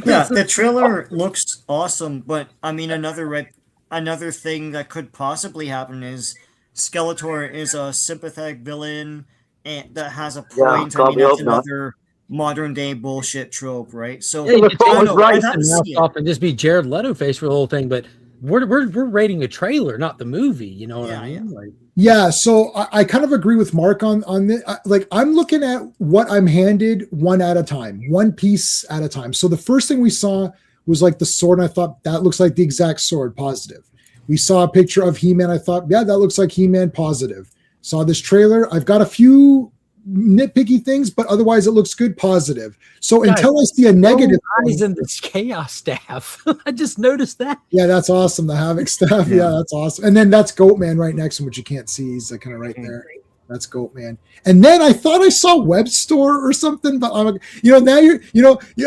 Yeah, the trailer looks awesome, but I mean, another thing that could possibly happen is Skeletor is a sympathetic villain and that has a point. I mean, that's another modern day bullshit trope, right? So yeah, right. and just be Jared Leto face for the whole thing, but we're rating a trailer, not the movie. You know what I mean? Yeah. Like, yeah, so I kind of agree with Mark on this. Like, I'm looking at what I'm handed one at a time, one piece at a time. So the first thing we saw was like the sword, and I thought that looks like the exact sword, positive. We saw a picture of He-Man. I thought, yeah, that looks like He-Man, positive. Saw this trailer. I've got a few nitpicky things, but otherwise it looks good, positive. So until I see a negative, eyes in this chaos staff. I just noticed that. Yeah, that's awesome. The Havoc staff. Yeah, that's awesome. And then that's Goatman right next to him, which you can't see. He's kind of right there. That's Goatman. And then I thought I saw Web Store or something, but I'm now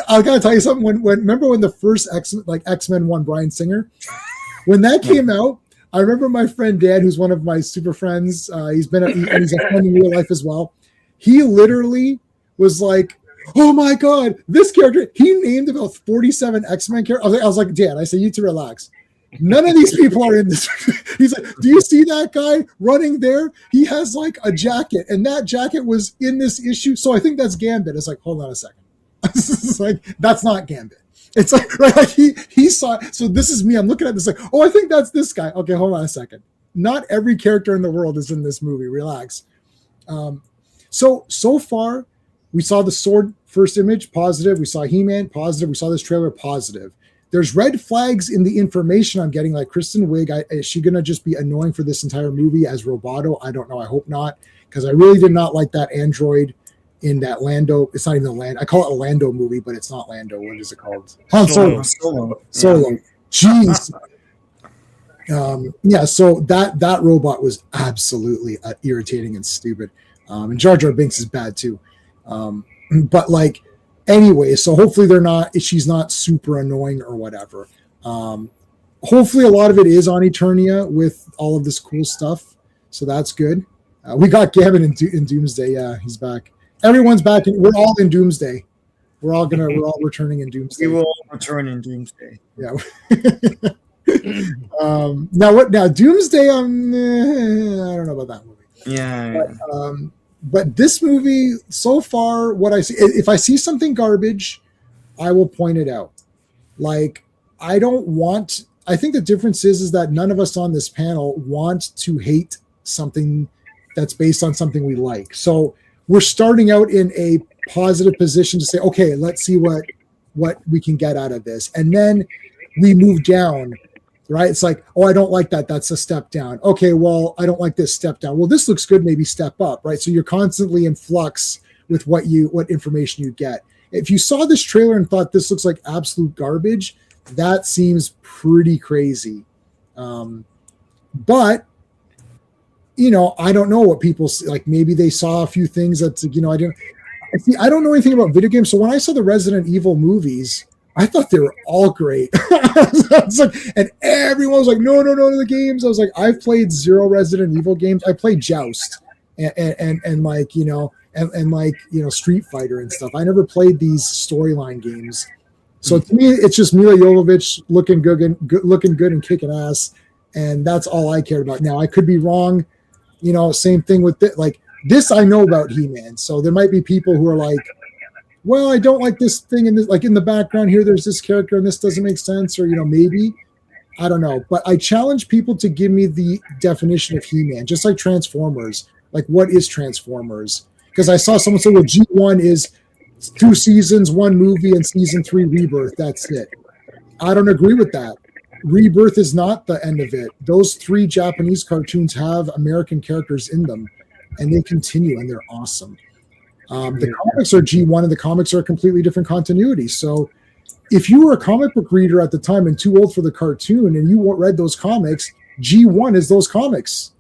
I gotta tell you something. When remember when the first X-Men 1 Bryan Singer, when that came out, I remember my friend Dan, who's one of my super friends. He's a friend in real life as well. He literally was like, "Oh my God, this character!" He named about 47 X-Men characters. I was like, "Dan," I said, "You to relax. None of these people are in this." He's like, "Do you see that guy running there? He has like a jacket, and that jacket was in this issue. So I think that's Gambit." It's like, hold on a second. It's like, that's not Gambit. It's like, right, like he saw. So this is me. I'm looking at this like, oh, I think that's this guy. Okay, hold on a second. Not every character in the world is in this movie. Relax. So far, we saw the sword first image, positive. We saw He-Man, positive. We saw this trailer, positive. There's red flags in the information I'm getting, like Kristen Wiig. Is she going to just be annoying for this entire movie as Roboto? I don't know. I hope not, because I really did not like that android in that Lando. It's not even a Lando. I call it a Lando movie, but it's not Lando. What is it called? Solo. Yeah. Jeez. So that robot was absolutely irritating and stupid. And Jar Jar Binks is bad too. But like, anyway, so hopefully she's not super annoying or whatever. Hopefully a lot of it is on Eternia with all of this cool stuff. So that's good. We got Gavin in Doomsday. Yeah, he's back. Everyone's back. We're all in Doomsday. We're all returning in Doomsday. We will all return in Doomsday. Yeah. Now Doomsday, I don't know about that movie. Yeah. But this movie, so far, what I see, if I see something garbage, I will point it out. Like, I think the difference is that none of us on this panel want to hate something that's based on something we like. So we're starting out in a positive position to say, okay, let's see what we can get out of this. And then we move down. Right? It's like, oh, I don't like that. That's a step down. Okay, well, I don't like this, step down. Well, this looks good, maybe step up, right? So you're constantly in flux with what information you get. If you saw this trailer and thought this looks like absolute garbage, that seems pretty crazy. But I don't know what people see. Like, maybe they saw a few things that I don't know anything about video games. So when I saw the Resident Evil movies, I thought they were all great. And everyone was like, no, the games. I was like, I've played 0 Resident Evil games. I played Joust. and like, and like, Street Fighter and stuff. I never played these storyline games. So to me, it's just Mila Jovovich looking good and kicking ass. And that's all I cared about. Now I could be wrong, same thing with like this. I know about He-Man. So there might be people who are like, well, I don't like this thing. And like in the background here, there's this character and this doesn't make sense. Or, maybe, I don't know. But I challenge people to give me the definition of He-Man, just like Transformers. Like, what is Transformers? Because I saw someone say, well, G1 is 2 seasons, 1 movie, and season 3 Rebirth. That's it. I don't agree with that. Rebirth is not the end of it. Those 3 Japanese cartoons have American characters in them, and they continue, and they're awesome. The comics are G1, and the comics are a completely different continuity. So if you were a comic book reader at the time and too old for the cartoon, and you read those comics, G1 is those comics.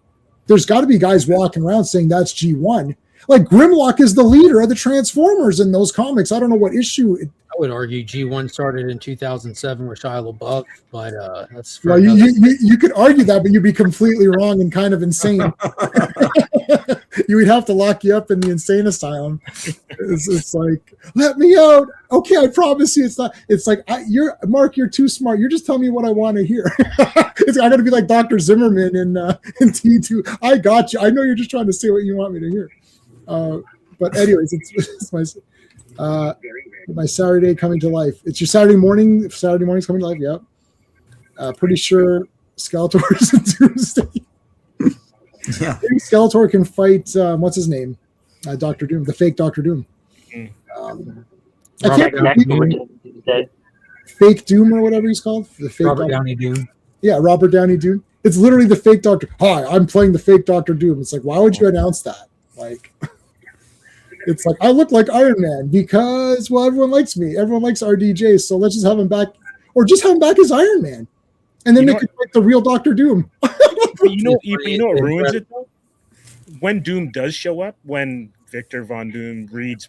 There's got to be guys walking around saying that's G1. Like Grimlock is the leader of the Transformers in those comics. I don't know what issue. I would argue G1 started in 2007 with Shia LaBeouf, but that's well, you could argue that, but you'd be completely wrong and kind of insane. You would have to lock you up in the insane asylum. It's like, let me out. Okay, I promise you, it's not. It's like Mark. You're too smart. You're just telling me what I want to hear. I got to be like Dr. Zimmerman in T2. I got you. I know you're just trying to say what you want me to hear. But anyways, it's my Saturday coming to life. It's your Saturday morning. Saturday morning's coming to life. Yep. Pretty sure Skeletor is in Tuesday. Yeah. Maybe Skeletor can fight. What's his name? Doctor Doom, the fake Doctor Doom. I can't Fake Doom or whatever he's called. The fake Robert Downey Doom. Yeah, Robert Downey Doom. It's literally the fake Doctor. Hi, I'm playing the fake Doctor Doom. It's like, why would you announce that? Like, it's like, I look like Iron Man because, well, everyone likes me. Everyone likes RDJ, so let's just have him back, or just have him back as Iron Man, and then they could make the real Doctor Doom. You know what ruins it though? When Doom does show up, when Victor Von Doom, Reed's,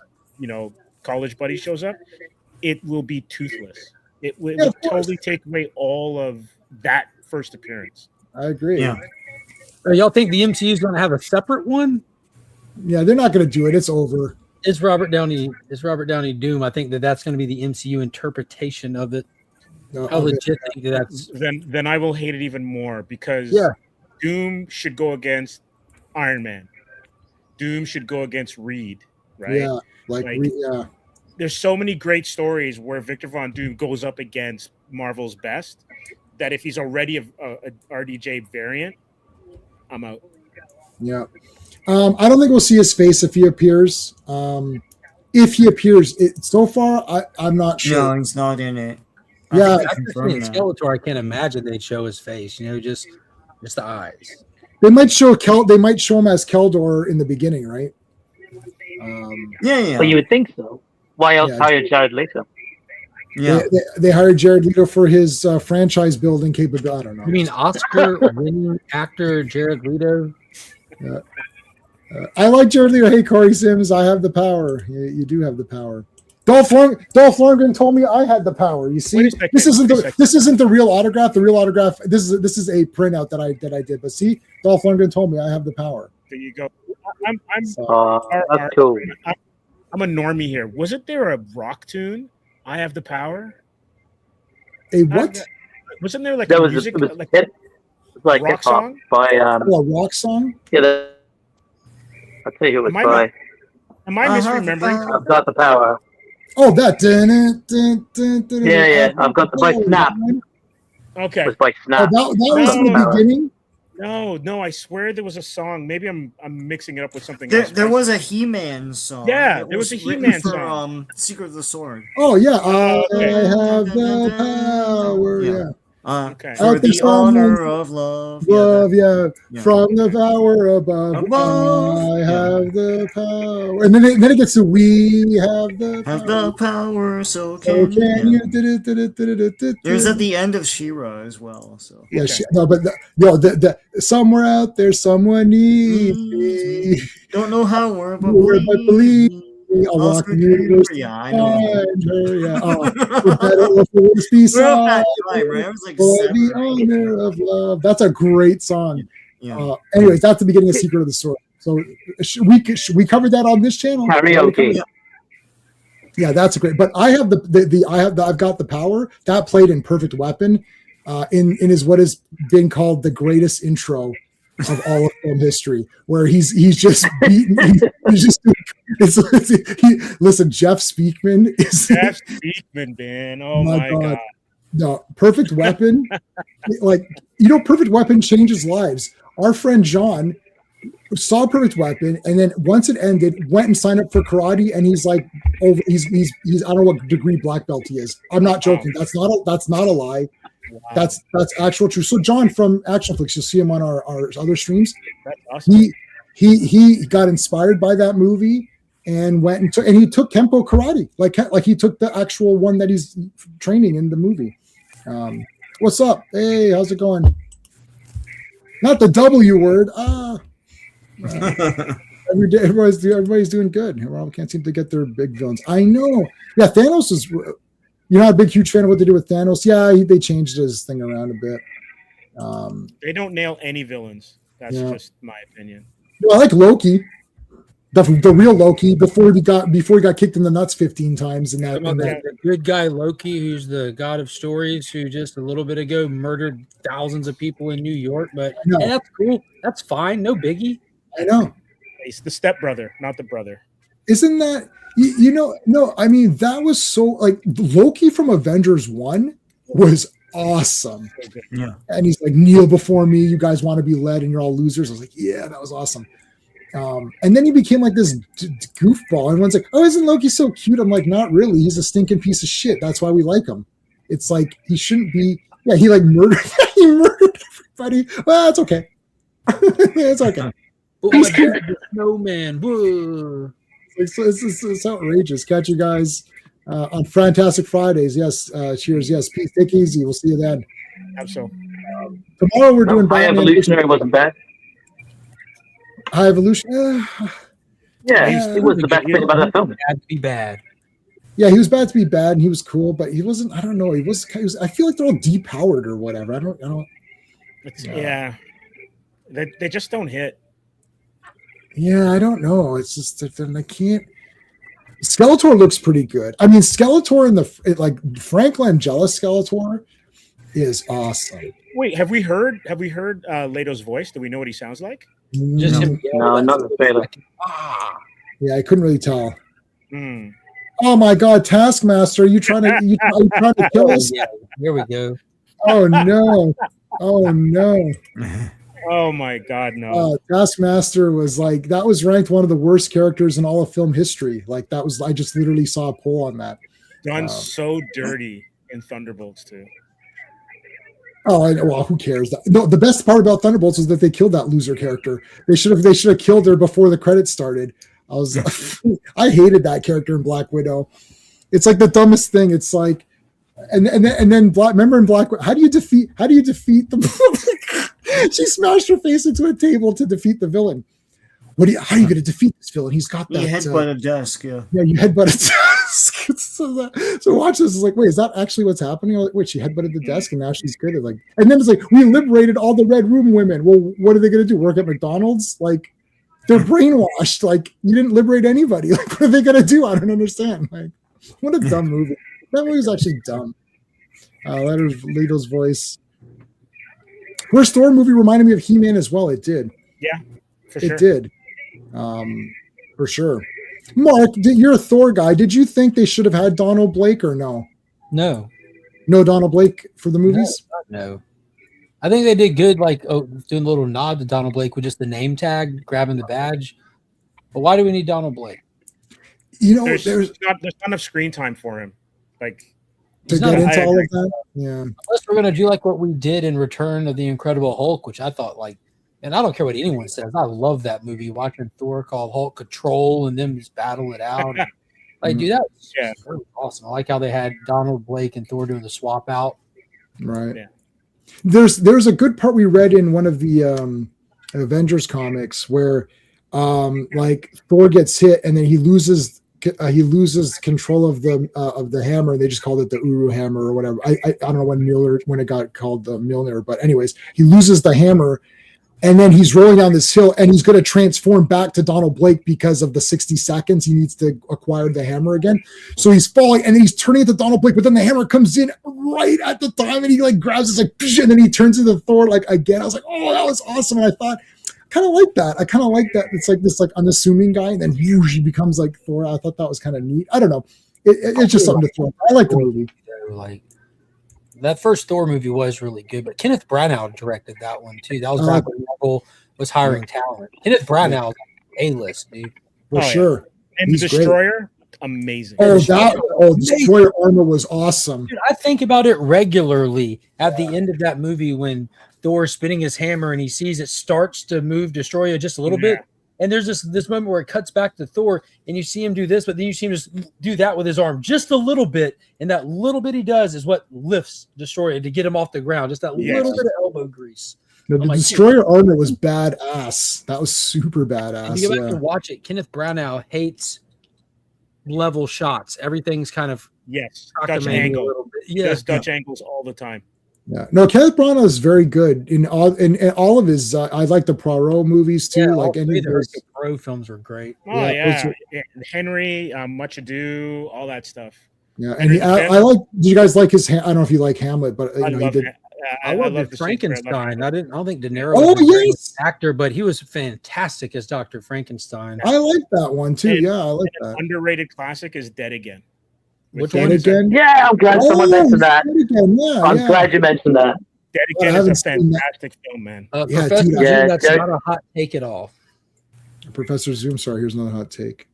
college buddy shows up, it will be toothless. It will totally take away all of that first appearance. I agree. Yeah. Y'all think the MCU is going to have a separate one? Yeah, they're not going to do it. It's over. Is Robert Downey Doom? I think that's going to be the MCU interpretation of it. How legit think that's? Then I will hate it even more because Doom should go against Iron Man. Doom should go against Reed, right? Yeah, yeah. There's so many great stories where Victor Von Doom goes up against Marvel's best that if he's already a RDJ variant, I'm out. Yeah. I don't think we'll see his face if he appears. If he appears, so far, I'm not sure. No, he's not in it. Yeah, Skeletor, I can't imagine they'd show his face. Just the eyes. They might show They might show him as Keldor in the beginning, right? Yeah. Well, you would think so. Why else hire Jared Leto? Yeah, they hired Jared Leto for his franchise building capability. I don't know. You mean Oscar-winning actor Jared Leto? Yeah. I like Jared Leto. Hey, Corey Sims, I have the power. You do have the power. Dolph Lundgren told me I had the power. You see, this isn't the real autograph. The real autograph. This is a printout that I did. But see, Dolph Lundgren told me I have the power. There you go. That's cool. I'm a normie here. Wasn't there a rock tune? I have the power. A what? Wasn't there like that a was music like rock song by a rock song? Yeah. I'll tell you who it was by. Am I misremembering? I've got the power. Oh, that. Yeah. I've got the by Snap. Okay. It was by Snap. Oh, that was in the beginning? No, I swear there was a song. Maybe I'm mixing it up with something else. There was a He-Man song. Yeah, there was a He-Man song. Secret of the Sword. Oh, yeah. I have the power. Yeah. For the honor of love. Yeah. From the power above. I have the power. And then it gets to we have the power. Have the power, so can you. There's at the end of She-Ra as well. So yeah, but somewhere out there, someone needs me. Don't know how but believe. I'll walk the universe. Yeah, I know. The honor of love. That's a great song. Yeah. Anyways, that's the beginning of Secret of the Sword. So should we covered that on this channel. Karaoke. Yeah, that's a great. But I have I've got the power that played in Perfect Weapon, in is what has been called the greatest intro of all of film history, where he's just beaten. He's just listen. Jeff Speakman is Jeff Speakman, man. Oh my god. No, Perfect Weapon, Perfect Weapon changes lives. Our friend John saw Perfect Weapon, and then once it ended, went and signed up for karate, and he's like, he's I don't know what degree black belt he is. I'm not joking. That's not a lie. Wow. That's actual truth. So John from Action Flix, you'll see him on our other streams. That's awesome. He got inspired by that movie and went and he took Kempo karate, like he took the actual one that he's training in the movie. What's up? Hey, how's it going? Not the W word. Everybody's doing good. Well, can't seem to get their big villains. I know. Yeah, Thanos is. You're not a huge fan of what they do with Thanos. Yeah, they changed his thing around a bit. They don't nail any villains. That's just my opinion. Well, I like Loki, the real Loki, before he got kicked in the nuts 15 times. The good guy Loki, who's the god of stories, who just a little bit ago murdered thousands of people in New York. But hey, that's cool. That's fine. No biggie. I know. He's the stepbrother, not the brother. Isn't that no? I mean, that was so like Loki from Avengers 1 was awesome. Yeah. And he's like, kneel before me. You guys want to be led, and you're all losers. I was like, yeah, that was awesome. And then he became like this goofball. Everyone's like, oh, isn't Loki so cute? I'm like, not really. He's a stinking piece of shit. That's why we like him. It's like he shouldn't be. Yeah, he like murdered. He murdered everybody. Well, it's okay. It's okay. He's the snowman. It's outrageous. Catch you guys on Fantastic Fridays. Yes. Cheers. Yes. Peace. Take it easy. We'll see you then. Absolutely. Tomorrow we're doing High Evolutionary wasn't bad. High Evolution. It was the best thing about that film. Bad to be bad. Yeah, he was bad to be bad, and he was cool, but he wasn't. I don't know. He was. I feel like they're all depowered or whatever. I don't. Yeah. They just don't hit. Yeah, I don't know. It's just that I can't. Skeletor looks pretty good. I mean, Skeletor Frank Langella's Skeletor is awesome. Wait, have we heard Leto's voice? Do we know what he sounds like? Just no, not the trailer. Yeah, I couldn't really tell. Hmm. Oh my God, Taskmaster! You trying to kill us? Yeah, here we go. Oh no! Oh no! Oh my God, no! Taskmaster was that was ranked one of the worst characters in all of film history. Like that was, I just literally saw a poll on that. Done so dirty in Thunderbolts too. Oh, I know. Well, who cares? No, the best part about Thunderbolts is that they killed that loser character. They should have killed her before the credits started. I hated that character in Black Widow. It's like the dumbest thing. It's like, and then remember in Black Widow, how do you defeat the? She smashed her face into a table to defeat the villain. How are you going to defeat this villain? He's got that. You headbutt a desk, yeah. Yeah, you headbutt a desk. So watch this. It's like, wait, is that actually what's happening? Like, wait, she headbutted the desk and now she's good. And then it's like, we liberated all the Red Room women. Well, what are they going to do? Work at McDonald's? Like, they're brainwashed. Like, you didn't liberate anybody. Like, what are they going to do? I don't understand. Like, what a dumb movie. That movie was actually dumb. Leto's voice. First Thor movie reminded me of He-Man as well. It did. Yeah, for sure. It did. For sure. Mark, you're a Thor guy. Did you think they should have had Donald Blake or no? No. No Donald Blake for the movies? No. I think they did good, doing a little nod to Donald Blake with just the name tag, grabbing the badge. But why do we need Donald Blake? There's not enough screen time for him. To get into all of that? Yeah. Unless we're going to do what we did in Return of the Incredible Hulk, which I thought and I don't care what anyone says. I love that movie, watching Thor called Hulk Control and them just battle it out. Dude, that was really awesome. I like how they had Donald Blake and Thor doing the swap out. Right. Yeah. There's a good part we read in one of the Avengers comics where Thor gets hit and then he loses control of the hammer. They just called it the Uru hammer or whatever. I don't know when it got called the Mjolnir, but anyways, he loses the hammer And then he's rolling down this hill, and he's going to transform back to Donald Blake because of the 60 seconds he needs to acquire the hammer again. So he's falling, and then he's turning into Donald Blake, but then the hammer comes in right at the time, and he like grabs it, like, and then he turns into Thor like again. I was like, oh, that was awesome. And I thought, kind of like that. I kind of like that. It's like this like unassuming guy, and then he becomes like Thor. I thought that was kind of neat. I don't know. It's just something to throw. I like the movie. Like that first Thor movie was really good, but Kenneth Branagh directed that one too. That was back when Marvel was hiring talent. Kenneth Branagh, A-list, dude. For sure. And He's the Destroyer, amazing. Destroyer armor was awesome. Dude, I think about it regularly at the end of that movie when Thor's spinning his hammer and he sees it starts to move Destroyer just a little bit. And there's this moment where it cuts back to Thor and you see him do this, but then you see him just do that with his arm just a little bit. And that little bit he does is what lifts Destroyer to get him off the ground. Just that little bit of elbow grease. No, the Destroyer armor was badass. That was super badass. If you go back and watch it, Kenneth Branagh hates level shots. Everything's kind of Dutch angle. He does Dutch angles all the time. Yeah, no, Kenneth Branagh is very good in all of his. I like the Poirot movies too. Like any of those Poirot films were great. Oh yeah. Henry, Much Ado, all that stuff. Yeah, and I like. Do you guys like his? I don't know if you like Hamlet, but I love it. I love Frankenstein. I don't think De Niro was a great actor, but he was fantastic as Dr. Frankenstein. I like that one too. I like that. Underrated classic is Dead Again. Which one again? Yeah, I'm glad someone mentioned that. I'm glad you mentioned that. Dead Again is a fantastic film, man. Professor Zoom, that's not a hot take at all. Professor Zoom, sorry, here's another hot take.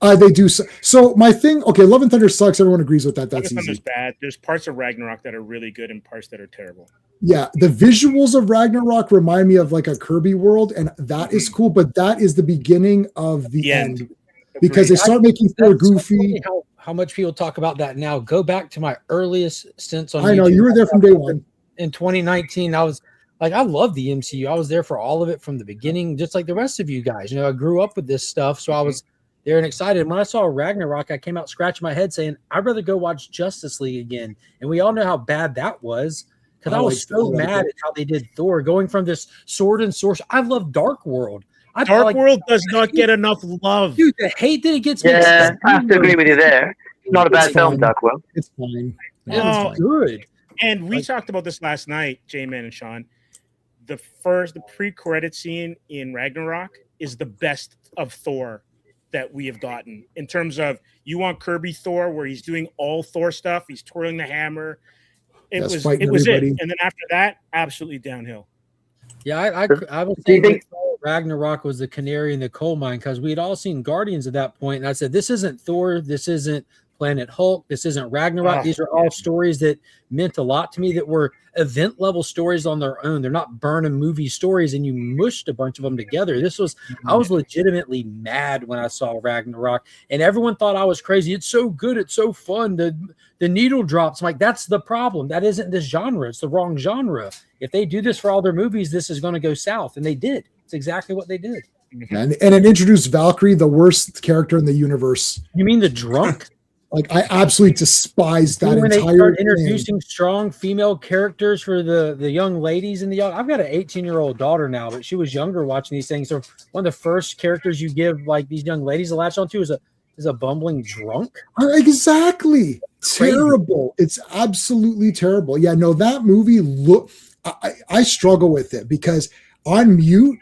They do so. My thing, okay, Love and Thunder sucks. Everyone agrees with that. That's easy. Bad. There's parts of Ragnarok that are really good and parts that are terrible. Yeah, the visuals of Ragnarok remind me of like a Kirby world, and that is cool. But that is the beginning of the end. Because they start making Thor goofy. How much people talk about that now. Go back to my earliest stints on I know, YouTube. you were there from day one. In 2019, I was like, I love the MCU. I was there for all of it from the beginning, just like the rest of you guys. You know, I grew up with this stuff, so I was there and excited. When I saw Ragnarok, I came out scratching my head saying, I'd rather go watch Justice League again. And we all know how bad that was. Because I was so mad at how they did Thor, going from this sword and sorcery. I love Dark World. Dark World does not get enough love. Dude, the hate that it gets. Yeah, I have to agree with you there. It's not a bad film, Dark World. It's fine. Yeah, it's good. And we talked about this last night, J-Man and Sean. The pre-credit scene in Ragnarok is the best of Thor that we have gotten. In terms of, you want Kirby Thor, where he's doing all Thor stuff. He's twirling the hammer. It was it. And then after that, absolutely downhill. Yeah, I was thinking Ragnarok was the canary in the coal mine because we had all seen Guardians at that point, and I said, this isn't Thor, this isn't Planet Hulk, this isn't Ragnarok. These are all stories that meant a lot to me, that were event level stories on their own. They're not Burnham movie stories, and you mushed a bunch of them together. This was I was legitimately mad when I saw Ragnarok, and everyone thought I was crazy. It's so good, it's so fun. The needle drops. I'm like, that's the problem. That isn't this genre. It's the wrong genre. If they do this for all their movies, this is going to go south, and they did. It's exactly what they did. And it introduced Valkyrie, the worst character in the universe. You mean the drunk? Like, I absolutely despise that when entire they start thing. introducing strong female characters for the young ladies in the young. I've got an 18-year-old daughter now, but she was younger watching these things. So one of the first characters you give like these young ladies to latch onto is a bumbling drunk. Exactly. Terrible. It's absolutely terrible. Yeah, no, that movie I struggle with it because on mute,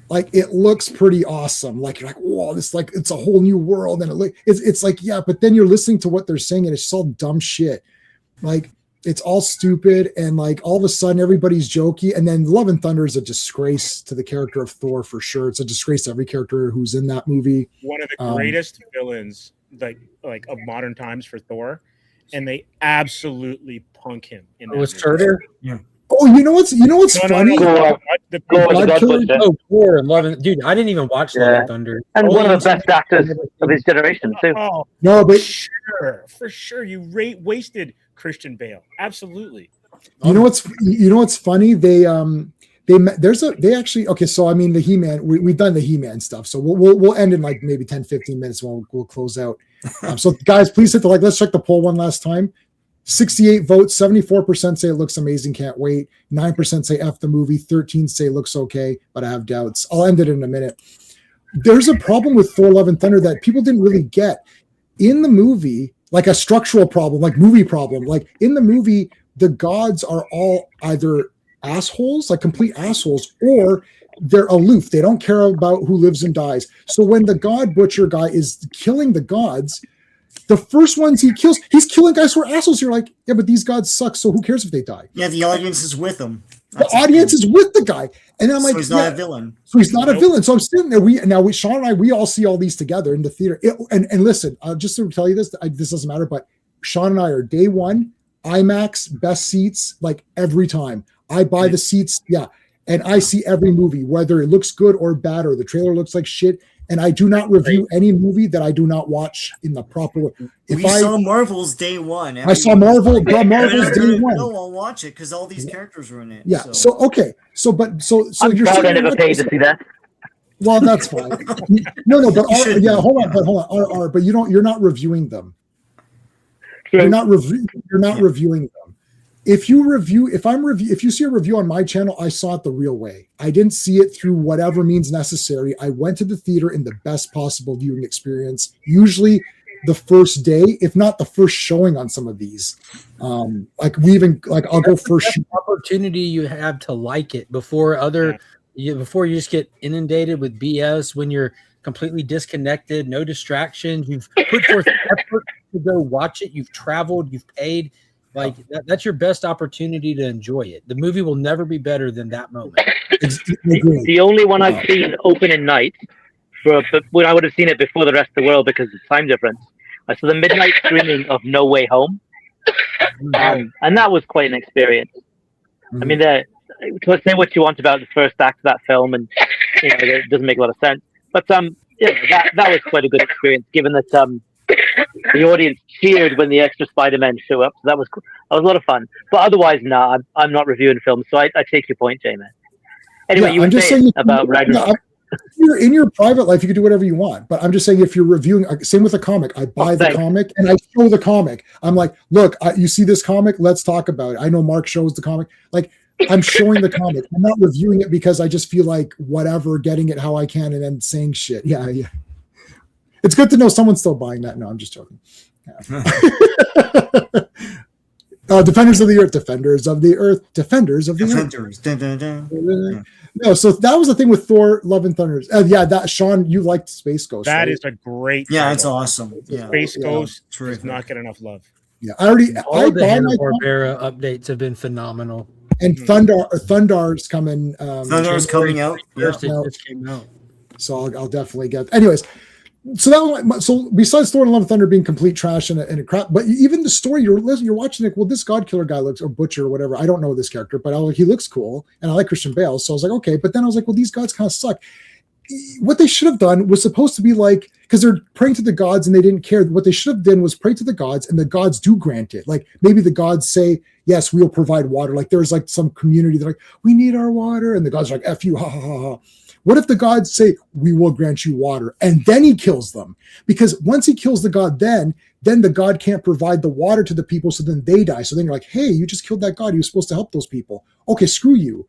like, it looks pretty awesome. Like, you're like, whoa, this, like, it's a whole new world. And it's like, yeah, but then you're listening to what they're saying and it's just all dumb shit. Like, it's all stupid. And like, all of a sudden everybody's jokey. And then Love and Thunder is a disgrace to the character of Thor for sure. It's a disgrace to every character who's in that movie. One of the greatest villains like of modern times for Thor. And they absolutely punk him. It was Turner? Yeah. Oh, you know what's funny? Thor and Love, dude, I didn't even watch Love and Thunder. And one of the best actors of his generation too. No, but for sure, you wasted Christian Bale. Absolutely. You know what's funny? They actually okay. So I mean, the He-Man, we've done the He-Man stuff. So we'll end in like maybe 10, 15 minutes. We'll close out. So guys, please hit the like. Let's check the poll one last time. 68 votes, 74% say it looks amazing, can't wait. 9% say F the movie, 13 say looks okay, but I have doubts. I'll end it in a minute. There's a problem with Thor Love and Thunder that people didn't really get. In the movie, like a structural problem, like movie problem, like in the movie, the gods are all either assholes, like complete assholes, or they're aloof. They don't care about who lives and dies. So when the god butcher guy is killing the gods, the first ones he kills, he's killing guys who are assholes. You're like, yeah, but these gods suck, so who cares if they die? Yeah, the audience is with him. The audience is with the guy. And then I'm like, so he's not a villain. So he's not a villain. So I'm sitting there. Sean and I, we all see all these together in the theater. And listen, just to tell you this, this doesn't matter, but Sean and I are day one, IMAX, best seats, like every time. I buy the seats, and I see every movie, whether it looks good or bad, or the trailer looks like shit. And I do not review any movie that I do not watch in the proper way. We saw Marvel's day one. I saw Marvel's day one. No, I'll watch it because all these characters are in it. Yeah. So okay. So I'm proud I never paid to see that. Well, that's fine. No, but hold on. But you're not reviewing them. You're not reviewing them. If you see a review on my channel, I saw it the real way. I didn't see it through whatever means necessary. I went to the theater in the best possible viewing experience, usually the first day, if not the first showing on some of these. I'll go first. Opportunity you have to like it before before you just get inundated with BS when you're completely disconnected, no distractions. You've put forth effort to go watch it. You've traveled, you've paid. Like that's your best opportunity to enjoy it. The movie will never be better than that moment. The only one I've seen opening night when I would have seen it before the rest of the world because of time difference. I saw the midnight screening of No Way Home, and that was quite an experience. I mean, let's say what you want about the first act of that film, and it doesn't make a lot of sense. But that was quite a good experience, given that the audience cheered when the extra Spider-Man show up. So that was a lot of fun. But otherwise, I'm not reviewing films, so I take your point, J-Man. Anyway, you were saying about Ragnarok. In your private life, you can do whatever you want. But I'm just saying, if you're reviewing, same with a comic, I buy the comic and I show the comic. I'm like, look, you see this comic? Let's talk about it. I know Mark shows the comic. Like, I'm showing the comic. I'm not reviewing it because I just feel like whatever, getting it how I can and then saying shit. Yeah. It's good to know someone's still buying that. No, I'm just joking. Yeah. Defenders of the Earth. No, so that was the thing with Thor: Love and Thunder. That Sean, you liked Space Ghost. That right? is a great. Yeah, it's awesome. Yeah. Space Ghost does not get enough love. Yeah, all the Hanna-Barbera updates have been phenomenal. And Thundar's coming. Thundar's coming out. First, it just came out. So I'll definitely get. Anyways, so that was so. Besides Thor and Love and Thunder being complete trash and a crap, but even the story you're watching, like, well, this God Killer guy looks, or Butcher or whatever. I don't know this character, but he looks cool, and I like Christian Bale, so I was like, okay. But then I was like, well, these gods kind of suck. What they should have done was supposed to be like, because they're praying to the gods and they didn't care. What they should have done was pray to the gods, and the gods do grant it. Like maybe the gods say, yes, we'll provide water. Like there's like some community that like, we need our water, and the gods are like, F you, ha ha ha ha. What if the gods say, we will grant you water, and then he kills them? Because once he kills the god, then the god can't provide the water to the people, so then they die. So then you're like, hey, you just killed that god. He was supposed to help those people. Okay, screw you.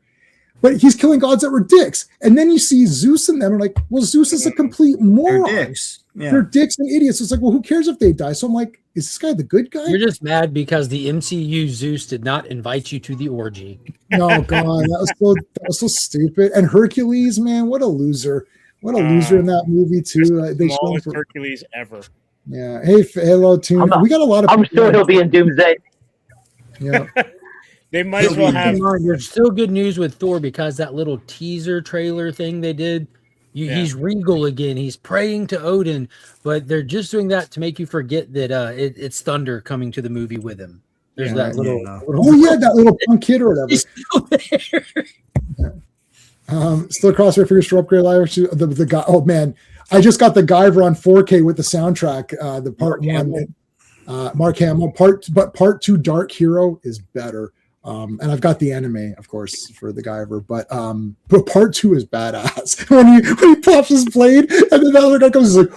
But he's killing gods that were dicks. And then you see Zeus and them are like, well, Zeus is a complete moron. They're dicks. Yeah. They're dicks and idiots. It's like, well, who cares if they die? So I'm like, is this guy the good guy? You're just mad because the MCU Zeus did not invite you to the orgy. No, God, that was so stupid. And Hercules, man, what a loser. What a loser in that movie, too. They smallest Hercules ever. Yeah. Hey, hello, Tune. We got a lot of I'm sure he'll be in Doomsday. Yeah. They might as well have. There's still good news with Thor because that little teaser trailer thing they did. He's regal again. He's praying to Odin, but they're just doing that to make you forget that it's Thunder coming to the movie with him. There's that little. That little punk kid or whatever. He's still there. Still cross my fingers to upgrade live. The guy. Oh man, I just got the Guyver on 4K with the soundtrack. The part one, Mark Hamill. Part two, Dark Hero is better. And I've got the anime, of course, for the Guyver, but part two is badass. when he pops his blade, and then the other guy comes, he's like,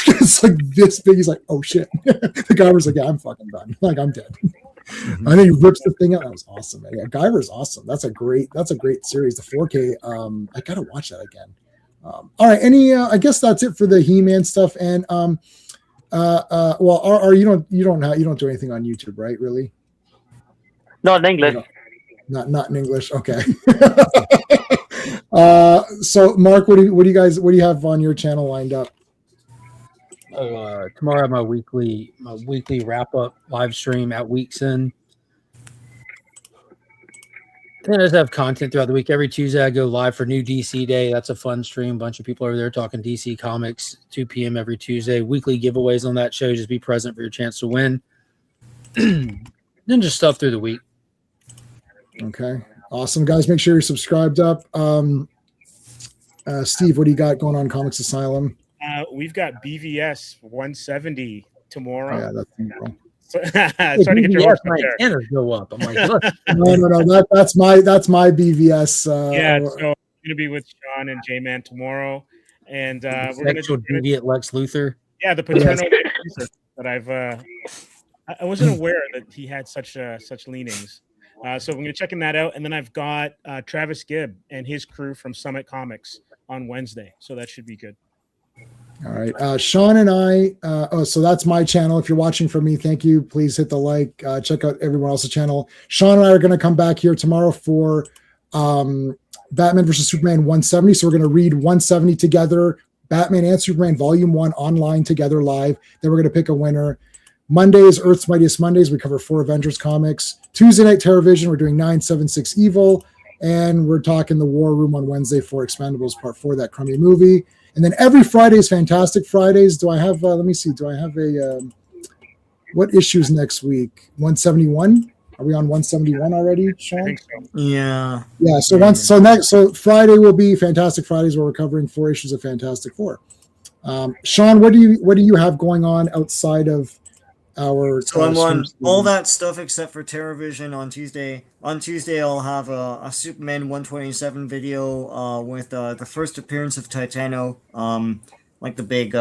It's like this big. He's like, oh shit. The Guyver's like, yeah, I'm fucking done. Like, I'm dead. I think he rips the thing out. That was awesome, man. Yeah, Guyver's awesome. That's a great series. The 4K. I gotta watch that again. All right. I guess that's it for the He-Man stuff. And well, you don't do anything on YouTube, right? Really? Not in English. Not in English. Okay. So Mark, what do you have on your channel lined up? Tomorrow I have my weekly wrap up live stream at Weeks End. Then I just have content throughout the week. Every Tuesday I go live for New DC Day. That's a fun stream. A bunch of people over there talking DC Comics. 2 p.m. every Tuesday. Weekly giveaways on that show. Just be present for your chance to win. Then just stuff through the week. Okay. Awesome, guys. Make sure you're subscribed up. Steve, what do you got going on Comix Asylum? We've got BVS 170 tomorrow. Oh, yeah, that's tomorrow. Trying to get your horse up there. Antennas go up. I'm like, look. No. That's my BVS. Yeah, so I'm going to be with Sean and J-Man tomorrow, and we're going to deviant Lex Luthor. Yeah, the paternal that I've. I wasn't aware that he had such leanings. So we're going to checking that out, and then I've got Travis Gibb and his crew from Summit Comics on Wednesday, so that should be good. All right. Sean and I, so that's my channel. If you're watching from me, thank you. Please hit the like, check out everyone else's channel. Sean and I are going to come back here tomorrow for Batman versus Superman 170. So we're going to read 170 together, Batman and Superman Volume 1 online together live. Then we're going to pick a winner. Monday is Earth's Mightiest Mondays. We cover 4 Avengers comics. Tuesday night, TerraVision. We're doing 976 Evil. And we're talking the War Room on Wednesday for Expendables Part 4, that crummy movie. And then every Friday is Fantastic Fridays. Do I have, let me see, do I have a, what issues next week? 171? Are we on 171 already, Sean? I think so. Yeah. Yeah, so Friday will be Fantastic Fridays where we're covering 4 issues of Fantastic Four. Sean, what do you have going on outside of our... So I'm on all that stuff except for TerraVision on Tuesday. On Tuesday, I'll have a Superman 127 video with the first appearance of Titano, like the big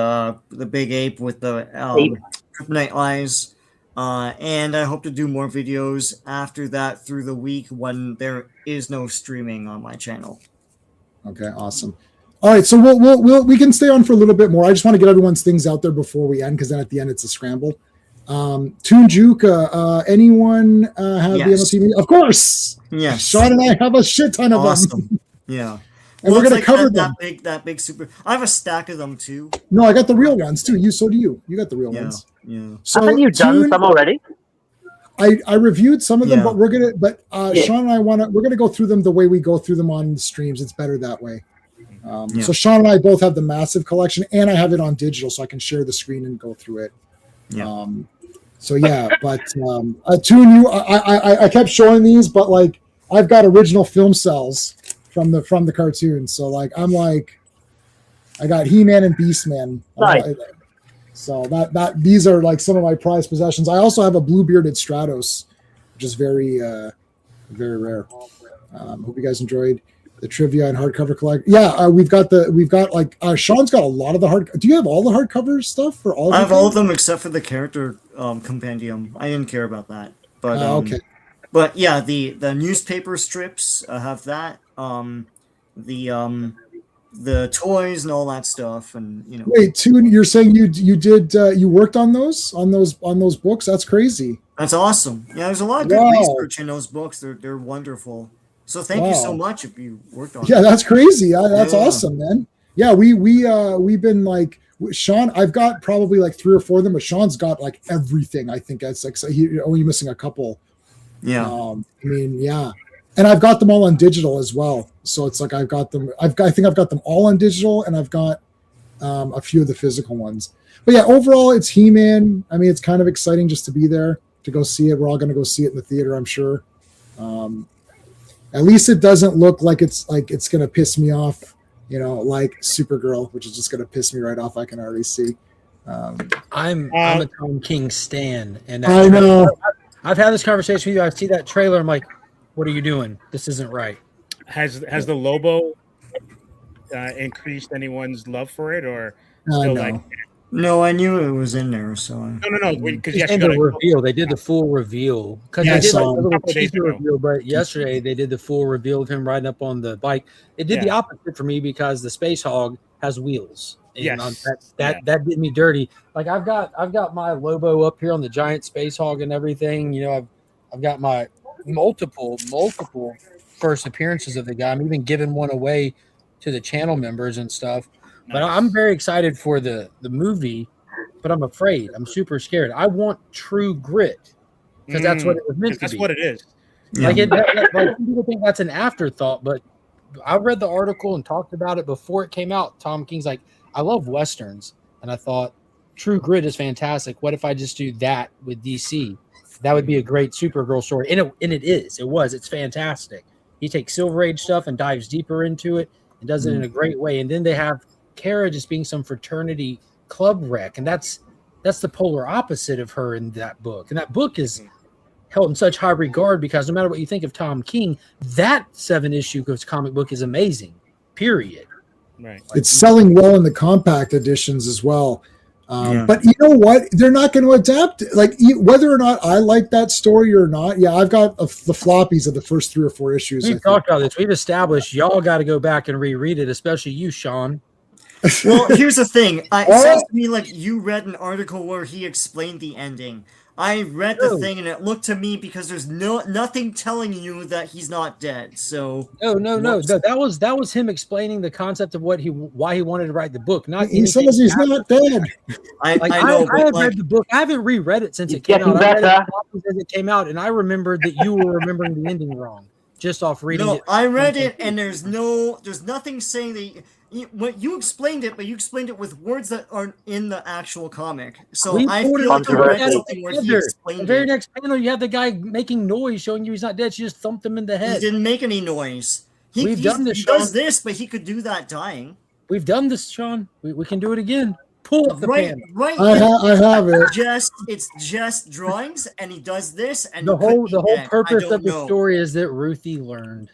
ape with the kryptonite eyes. And I hope to do more videos after that through the week when there is no streaming on my channel. Okay, awesome. All right, so we can stay on for a little bit more. I just want to get everyone's things out there before we end, because then at the end it's a scramble. Toon Juka, anyone have Yes. the MLT? Of course. Yes. Sean and I have a shit ton of Awesome. them. Yeah. And we're going to cover them. That big super. I have a stack of them too. No, I got the real ones too. So do you. You got the real ones. Yeah. So Haven't you done some already? I reviewed some of them, Yeah. but Sean and I we're gonna go through them the way we go through them on streams. It's better that way. So Sean and I both have the massive collection, and I have it on digital, so I can share the screen and go through it. Yeah. So yeah, but Toon, I kept showing these, but like I've got original film cells from the cartoon. So like I got He-Man and Beastman. Nice. So that these are like some of my prized possessions. I also have a blue bearded Stratos, which is very very rare. Hope you guys enjoyed the trivia and hardcover collect. Yeah, we've got Sean's got a lot of the hard. Do you have all the hardcover stuff for all? I have all of them except for the character compendium. I didn't care about that, but okay. But yeah, the newspaper strips, I have that. The toys and all that stuff, and you know. Wait, Toon, you're saying you worked on those books? That's crazy. That's awesome. Yeah, there's a lot of good research in those books. They're wonderful. So thank you so much if you worked on. Yeah, that's crazy. That's awesome, man. Yeah, we've been like Sean. I've got probably like 3 or 4 of them, but Sean's got like everything. I think that's like you're only missing a couple. Yeah. I mean, yeah. And I've got them all on digital as well. So it's like I've got them. I think I've got them all on digital, and I've got a few of the physical ones. But yeah, overall, it's He-Man. I mean, it's kind of exciting just to be there to go see it. We're all going to go see it in the theater, I'm sure. At least it doesn't look like it's going to piss me off, you know, like Supergirl, which is just going to piss me right off. I can already see. I'm a Tom King stan, and I know. I've had this conversation with you. I see that trailer. I'm like, what are you doing? This isn't right. Has the Lobo increased anyone's love for it, or still like? No, I knew it was in there. So No. Because It's in the reveal. They did the full reveal because Yeah, they did like a so- little Couple days teaser ago. reveal. But yesterday they did the full reveal of him riding up on the bike. It did the Yeah. opposite for me because the Space Hog has wheels. And Yes. that did me dirty. Like I've got my Lobo up here on the giant Space Hog and everything. You know, I've got my multiple first appearances of the guy. I'm even giving one away to the channel members and stuff. But Nice. I'm very excited for the movie, but I'm afraid. I'm super scared. I want True Grit because that's what it was meant to That's be. what it is. Like like people think that's an afterthought, but I read the article and talked about it before it came out. Tom King's like, I love Westerns. And I thought, True Grit is fantastic. What if I just do that with DC? That would be a great Supergirl story. And it is. It was. It's fantastic. He takes Silver Age stuff and dives deeper into it and does it in a great way. And then they have Kara just being some fraternity club wreck. And that's the polar opposite of her in that book. And that book is held in such high regard because no matter what you think of Tom King, that 7-issue comic book is amazing, period. Right. It's selling well in the compact editions as well. Yeah. But you know what? They're not going to adapt. Like whether or not I like that story or not. Yeah, I've got the floppies of the first 3 or 4 issues. We've talked about this. We've established y'all got to go back and reread it, especially you, Sean. Well, here's the thing. It sounds to me like you read an article where he explained the ending. I read the thing, and it looked to me because there's nothing telling you that he's not dead. So No. That was him explaining the concept of why he wanted to write the book. Not He says he's not dead. I like know, I but have read the book. I haven't reread it since it came out. I read it as it came out, and I remembered that you were remembering the ending wrong just off reading it. I read it, and there's nothing saying that. What you explained it, but you explained it with words that aren't in the actual comic. So I feel like I read something where he explained the very it. next panel, you have the guy making noise, showing you he's not dead. She just thumped him in the He head. didn't make any noise. We've done this, He does Sean. this, but he could do that dying. We've done this, Sean. We can do it again. Pull up the panel. Right. I have it. It's just drawings, and he does this, and The he could whole be dead. purpose I don't of the know. story is that Ruthie learned.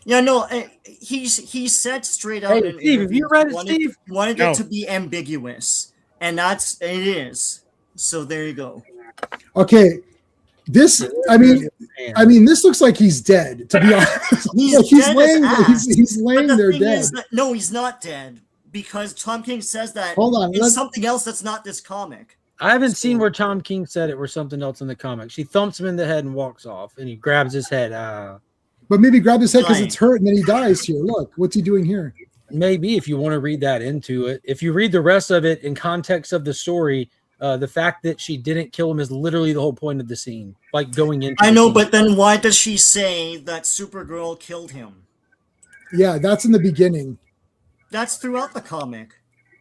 Yeah, no, he said straight out. Hey, in Steve, have you interviews read he it, wanted, Steve? He wanted No. it to be ambiguous, and it is. So there you go. Okay. This, I mean, this looks like he's dead, to be honest. He's Like, dead laying, as he's laying But the there thing dead. is that, no, he's not dead because Tom King says that Hold on, in let's- something else that's not this comic. I haven't seen where Tom King said it or something else in the comic. She thumps him in the head and walks off, and he grabs his head. But maybe grab his head because Right. it's hurt and then he dies here. Look, what's he doing here? Maybe if you want to read that into it. If you read the rest of it in context of the story, the fact that she didn't kill him is literally the whole point of the scene. Like going into I the know, scene. but then why does she say that Supergirl killed him? Yeah, that's in the beginning. That's throughout the comic,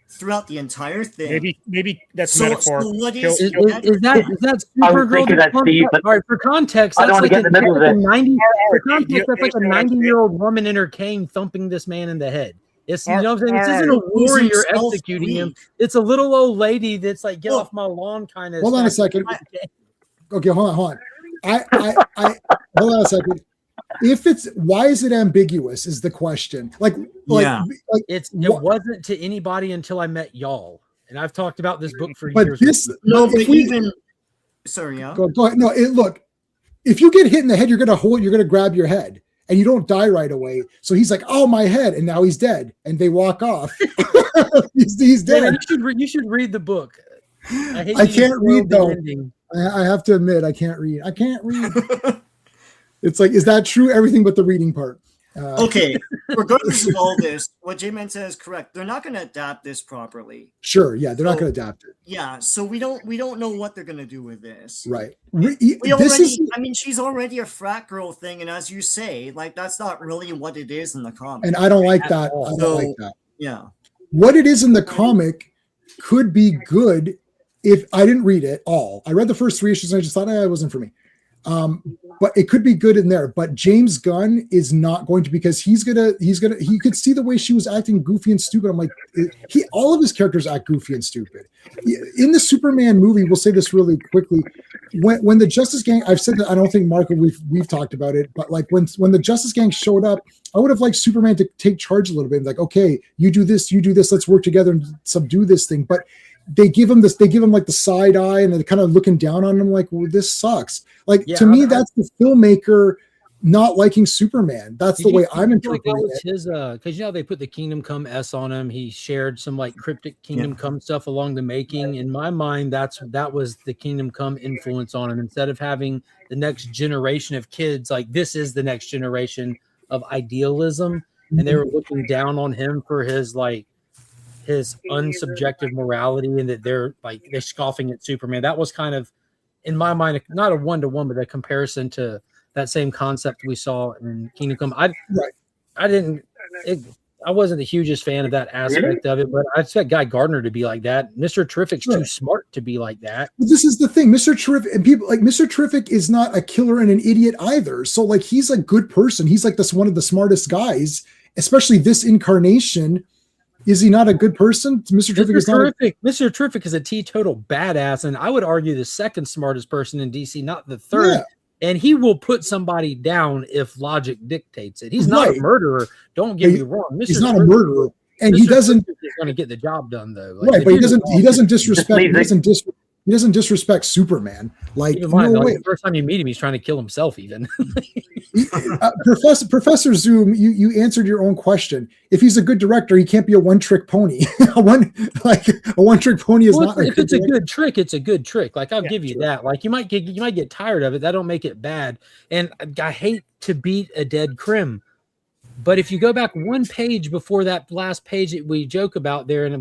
throughout the entire thing. Maybe that's So- metaphor. so what Kill- is- Is kill- that I was Supergirl? thinking that, Steve, but All right, for context, I don't that's wanna like get in the middle of that's it. like a 90. For You- context, that's like a you- 90-year-old woman in her cane thumping this man in the head. It's you know what I'm saying. This All isn't a right. warrior himself executing him. weak. It's a little old lady that's like, get Well, off my lawn, kind of. Hold on a second. Okay, hold on. I hold on a second. Why is it ambiguous? Is the question. Yeah. It What- wasn't to anybody until I met y'all, and I've talked about this book for but years. this, No, but but if we- even sorry, yeah. go ahead. No, look, if you get hit in the head, you're gonna grab your head, and you don't die right away. So he's like, "Oh, my head," and now he's dead, and they walk off. he's Yeah, dead. you should read the book. hate I that you can't spoiled read, the though. ending. I have to admit, I can't read. It's like, is that true? Everything but the reading part. Okay, regardless of all this, what J-Man said is correct. They're not going to adapt this properly. Sure, yeah, they're not So- going to adapt it, Yeah, so we don't know what they're going to do with this. right? We This already, is I mean, she's already a frat girl thing, and as you say, like that's not really what it is in the comic. and I don't like At that. all. I don't So- like that. Yeah, What it is in the comic could be good if I didn't read it all. I read the first 3 issues and I just thought, it wasn't for me. But it could be good in there. But James Gunn is not going to, because he could see the way she was acting goofy and stupid. I'm like, all of his characters act goofy and stupid. In the Superman movie, we'll say this really quickly. When the Justice Gang, I've said that, I don't think Marco, we've talked about it, but like when the Justice Gang showed up, I would have liked Superman to take charge a little bit. Like, okay, you do this, let's work together and subdue this thing. But they give him like the side eye, and they're kind of looking down on him like, well, this sucks. Like, to me, that's the filmmaker not liking Superman. That's the way I'm interpreting it. His, because they put the Kingdom Come S on him. He shared some like cryptic Kingdom Come stuff along the making. In my mind, that was the Kingdom Come influence on him. Instead of having the next generation of kids, like this is the next generation of idealism, and they were looking down on him for his unsubjective morality, and that they're scoffing at Superman. That was kind of, in my mind, not a one-to-one, but a comparison to that same concept we saw in Kingdom Come. I wasn't the hugest fan of that aspect of it, but I expect Guy Gardner to be like that. Mr. Terrific's too smart to be like that. But this is the thing. Mr. Terrific, and people like Mr. Terrific is not a killer and an idiot either. So like, he's a good person. He's like one of the smartest guys, especially this incarnation. Is he not a good person? Mr. Terrific is a teetotal badass, and I would argue the second smartest person in DC, not the third. Yeah. And he will put somebody down if logic dictates it. He's not a murderer. Don't get me wrong. He's not a murderer, and he doesn't. He's going to get the job done though. Like, right, but he doesn't disrespect. He doesn't disrespect Superman. Like, the first time you meet him, he's trying to kill himself. Even Professor Zoom, you answered your own question. If he's a good director, he can't be a one-trick pony. a one-trick pony is not. If it's a good trick, it's a good trick. Like, I'll give you that. Like, you might get tired of it. That don't make it bad. And I hate to beat a dead crim, but if you go back one page before that last page that we joke about there, and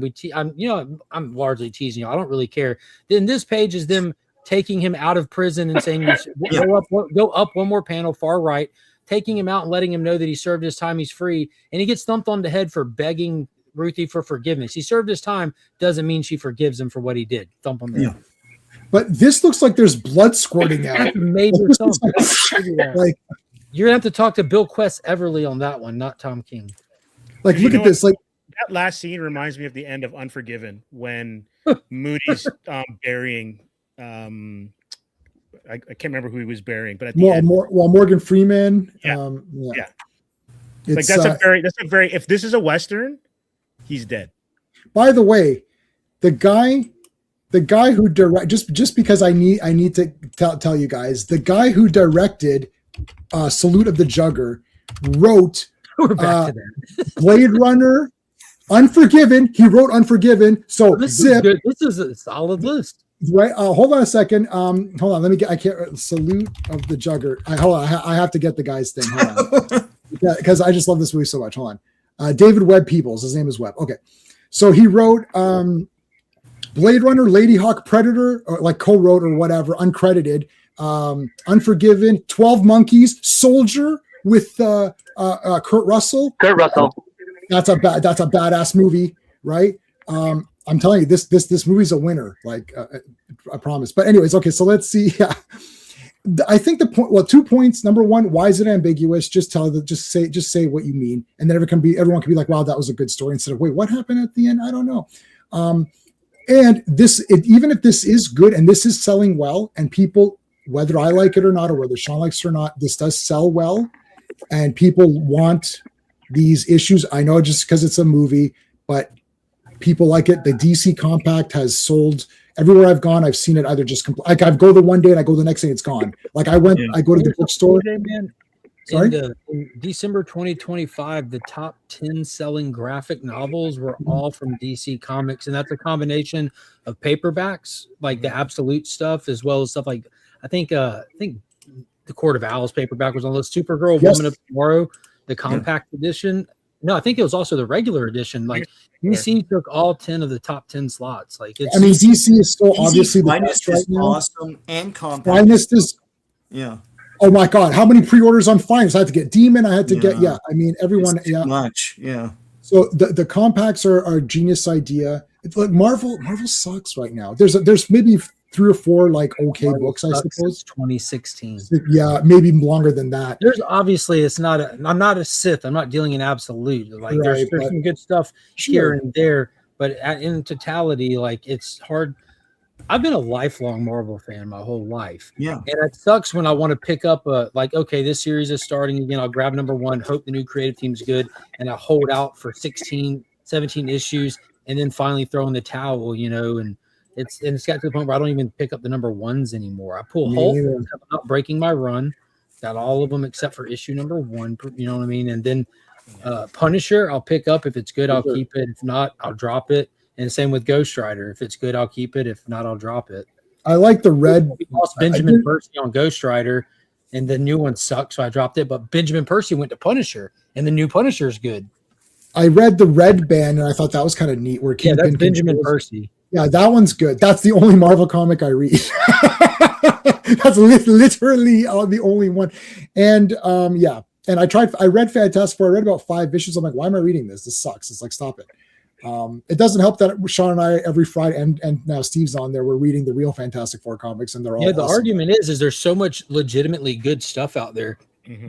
I'm largely teasing you. I don't really care. Then this page is them taking him out of prison and saying, go up one more panel, far right, taking him out and letting him know that he served his time, he's free, and he gets thumped on the head for begging Ruthie for forgiveness. He served his time, doesn't mean she forgives him for what he did. Thump on the head. But this looks like there's blood squirting out. Major thump. Like, you're gonna have to talk to Bill Quest Everly on that one, not Tom King. Like, look at this. Like, that last scene reminds me of the end of Unforgiven when Moody's burying. I can't remember who he was burying, but at the end, Morgan Freeman. Like, that's a very. If this is a Western, he's dead. By the way, the guy who just because I need to tell you guys, the guy who directed Salute of the Jugger wrote Blade Runner, Unforgiven. He wrote Unforgiven. So this is a solid list. Right. Hold on a second. Hold on. Let me get. I can't. Salute of the Jugger. Hold on. I have to get the guy's thing. Hold on. Because I just love this movie so much. Hold on. David Webb Peoples. His name is Webb. Okay. So he wrote Blade Runner, Lady Hawk, Predator, or like co-wrote or whatever, uncredited. Unforgiven, 12 Monkeys, Soldier with Kurt Russell. That's a badass movie, right? I'm telling you, this movie's a winner. Like, I promise. But anyways, okay. So let's see. Yeah, I think the point. Well, 2 points. Number one, why is it ambiguous? Just say what you mean, and then everyone can be like, wow, that was a good story. Instead of, wait, what happened at the end? I don't know. And even if this is good and this is selling well, and people, whether I like it or not, or whether Sean likes it or not, this does sell well, and people want these issues. I know just because it's a movie, but people like it. The DC Compact has sold everywhere I've gone. I've seen it either just like I go the one day and I go the next day, it's gone. Like I go to the bookstore. Sorry? In December 2025, the top 10 selling graphic novels were all from DC Comics, and that's a combination of paperbacks, like the Absolute stuff, as well as stuff like I think the Court of Owls paperback was on the list. Supergirl, Woman of Tomorrow, the compact edition. No, I think it was also the regular edition. Like DC took all 10 of the top 10 slots. Like, it's, I mean, DC is still obviously the best right now. Awesome and compact. Finest is Oh my God! How many pre-orders on Finest? I had to get Demon. I had to get I mean, everyone. It's too much. Yeah. So the compacts are a genius idea. It's like Marvel sucks right now. There's maybe 3 or 4 like okay Marvel books, I sucks suppose. since 2016. Yeah, maybe longer than that. There's obviously I'm not a Sith. I'm not dealing in absolute. Like there's Right, but- some good stuff Sure. here and there, but in totality, like it's hard. I've been a lifelong Marvel fan my whole life. Yeah. And it sucks when I want to pick up okay, this series is starting again. I'll grab number 1, hope the new creative team's good, and I hold out for 16, 17 issues, and then finally throw in the towel, and it's got to the point where I don't even pick up the number 1s anymore. I pull Hulk, I'm not breaking my run. Got all of them except for issue number 1, you know what I mean? And then Punisher, I'll pick up. If it's good, I'll keep it. If not, I'll drop it. And same with Ghost Rider. If it's good, I'll keep it. If not, I'll drop it. I like the red. We lost Benjamin Percy on Ghost Rider, and the new one sucked, so I dropped it. But Benjamin Percy went to Punisher, and the new Punisher is good. I read the red band, and I thought that was kind of neat. Where Yeah, that's Kingpin Benjamin controls- Percy. Yeah, that one's good. That's the only Marvel comic I read. That's literally the only one. And yeah, and I read Fantastic Four. I read about 5 issues. I'm like, why am I reading this? This sucks. It's like, stop it. It doesn't help that Sean and I every Friday, and now Steve's on there, we're reading the real Fantastic Four comics, and they're all The awesome. argument is there's so much legitimately good stuff out there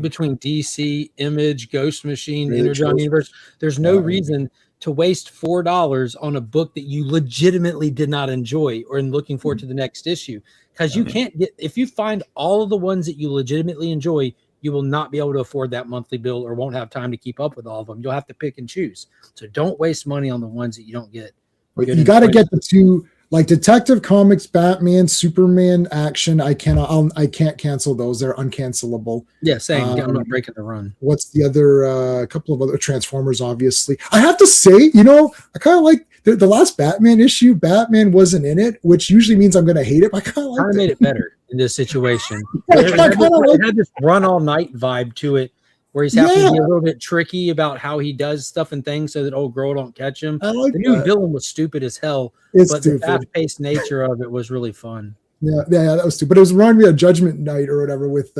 between DC, Image, Ghost Machine, Really Energon true. Universe. There's no reason to waste $4 on a book that you legitimately did not enjoy or in looking forward to the next issue. Because you can't get, if you find all of the ones that you legitimately enjoy, you will not be able to afford that monthly bill or won't have time to keep up with all of them. You'll have to pick and choose. So don't waste money on the ones that you don't get. But you got to get the 2, like Detective Comics, Batman, Superman action. I can't cancel those. They're uncancelable. Yeah, same. I'm not breaking the run. What's the other, a couple of other Transformers, obviously. I have to say, I kind of like the last Batman issue. Batman wasn't in it, which usually means I'm going to hate it, but I kind of like it. Made it better in this situation. I It had this run all night vibe to it, where he's having to be a little bit tricky about how he does stuff and things so that old girl don't catch him. I like The new that. villain was stupid as hell, It's but stupid. the fast-paced nature of it was really fun. Yeah, that was stupid. But it was reminding me of Judgment Night or whatever with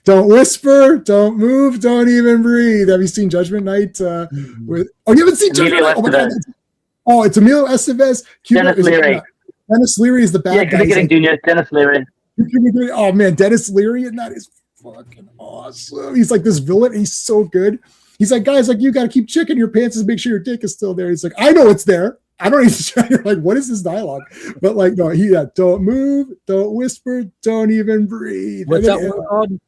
don't whisper, don't move, don't even breathe. Have you seen Judgment Night? You haven't seen Judgment Night? Oh my God. Oh, it's Emilio Estevez. Dennis Leary. Dennis Leary is the bad guy. Yeah, getting Junior. Dennis Leary. Oh man, Dennis Leary, and that is fucking awesome. He's like this villain. He's so good. He's like, guys, like you got to keep checking your pants and make sure your dick is still there. He's like, I know it's there. I don't need to try. You're like, what is this dialogue? But like, no, don't move, don't whisper, don't even breathe. What's that one called?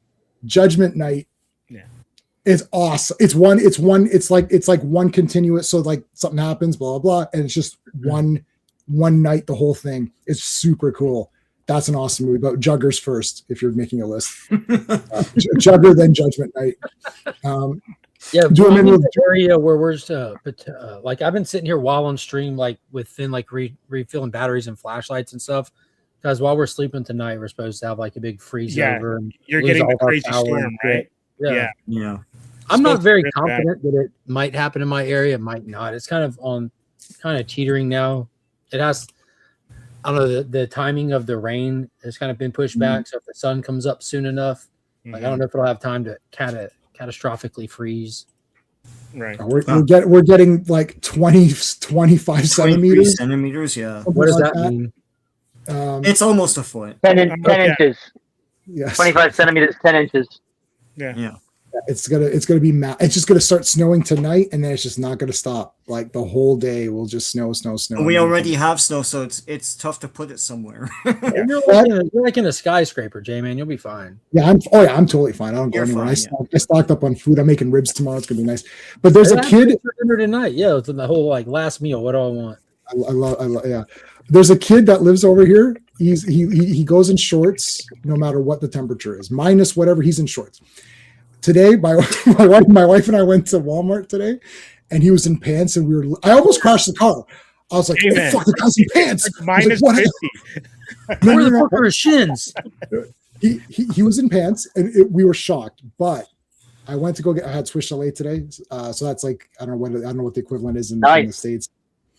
Judgment Night. Yeah. It's awesome. It's like one continuous. So like something happens, blah, blah, blah. And it's just one night, the whole thing. It's super cool. That's an awesome movie. But Juggers first, if you're making a list. Jugger, then Judgment Night. Yeah, do I'm in the area where we're like I've been sitting here while on stream, like within like refilling batteries and flashlights and stuff. Because while we're sleeping tonight, we're supposed to have like a big freeze over. And you're getting the crazy storm, right? Yeah. I'm not very confident that it might happen in my area. It might not. It's kind of teetering now. It has. I don't know, the timing of the rain has kind of been pushed back. So if the sun comes up soon enough, like I don't know if it'll have time to catastrophically freeze. Right. We're getting like 25 centimeters. Centimeters, yeah. What does that mean? It's almost a foot. 10 inches. Yes. 25 centimeters, 10 inches. Yeah. It's gonna be it's just gonna start snowing tonight, and then it's just not gonna stop. Like the whole day will just snow. We already have snow, so it's tough to put it somewhere. You're like in a skyscraper, J-Man. You'll be fine. Yeah, I'm totally fine. I don't go anywhere. I stocked up on food. I'm making ribs tomorrow. It's gonna be nice. But there's a kid for dinner tonight. Yeah, it's the whole like last meal. What do I want? I love. Yeah, there's a kid that lives over here. He goes in shorts no matter what the temperature is, minus whatever. He's in shorts. Today, my wife and I went to Walmart today, and he was in pants, and I almost crashed the car. I was like, "Oh fuck, the guy's in pants." Minus 50. Where the fuck are his shins? He was in pants, and we were shocked. But I went to go get. I had Swiss Chalet today, so that's like I don't know what the equivalent is in the States.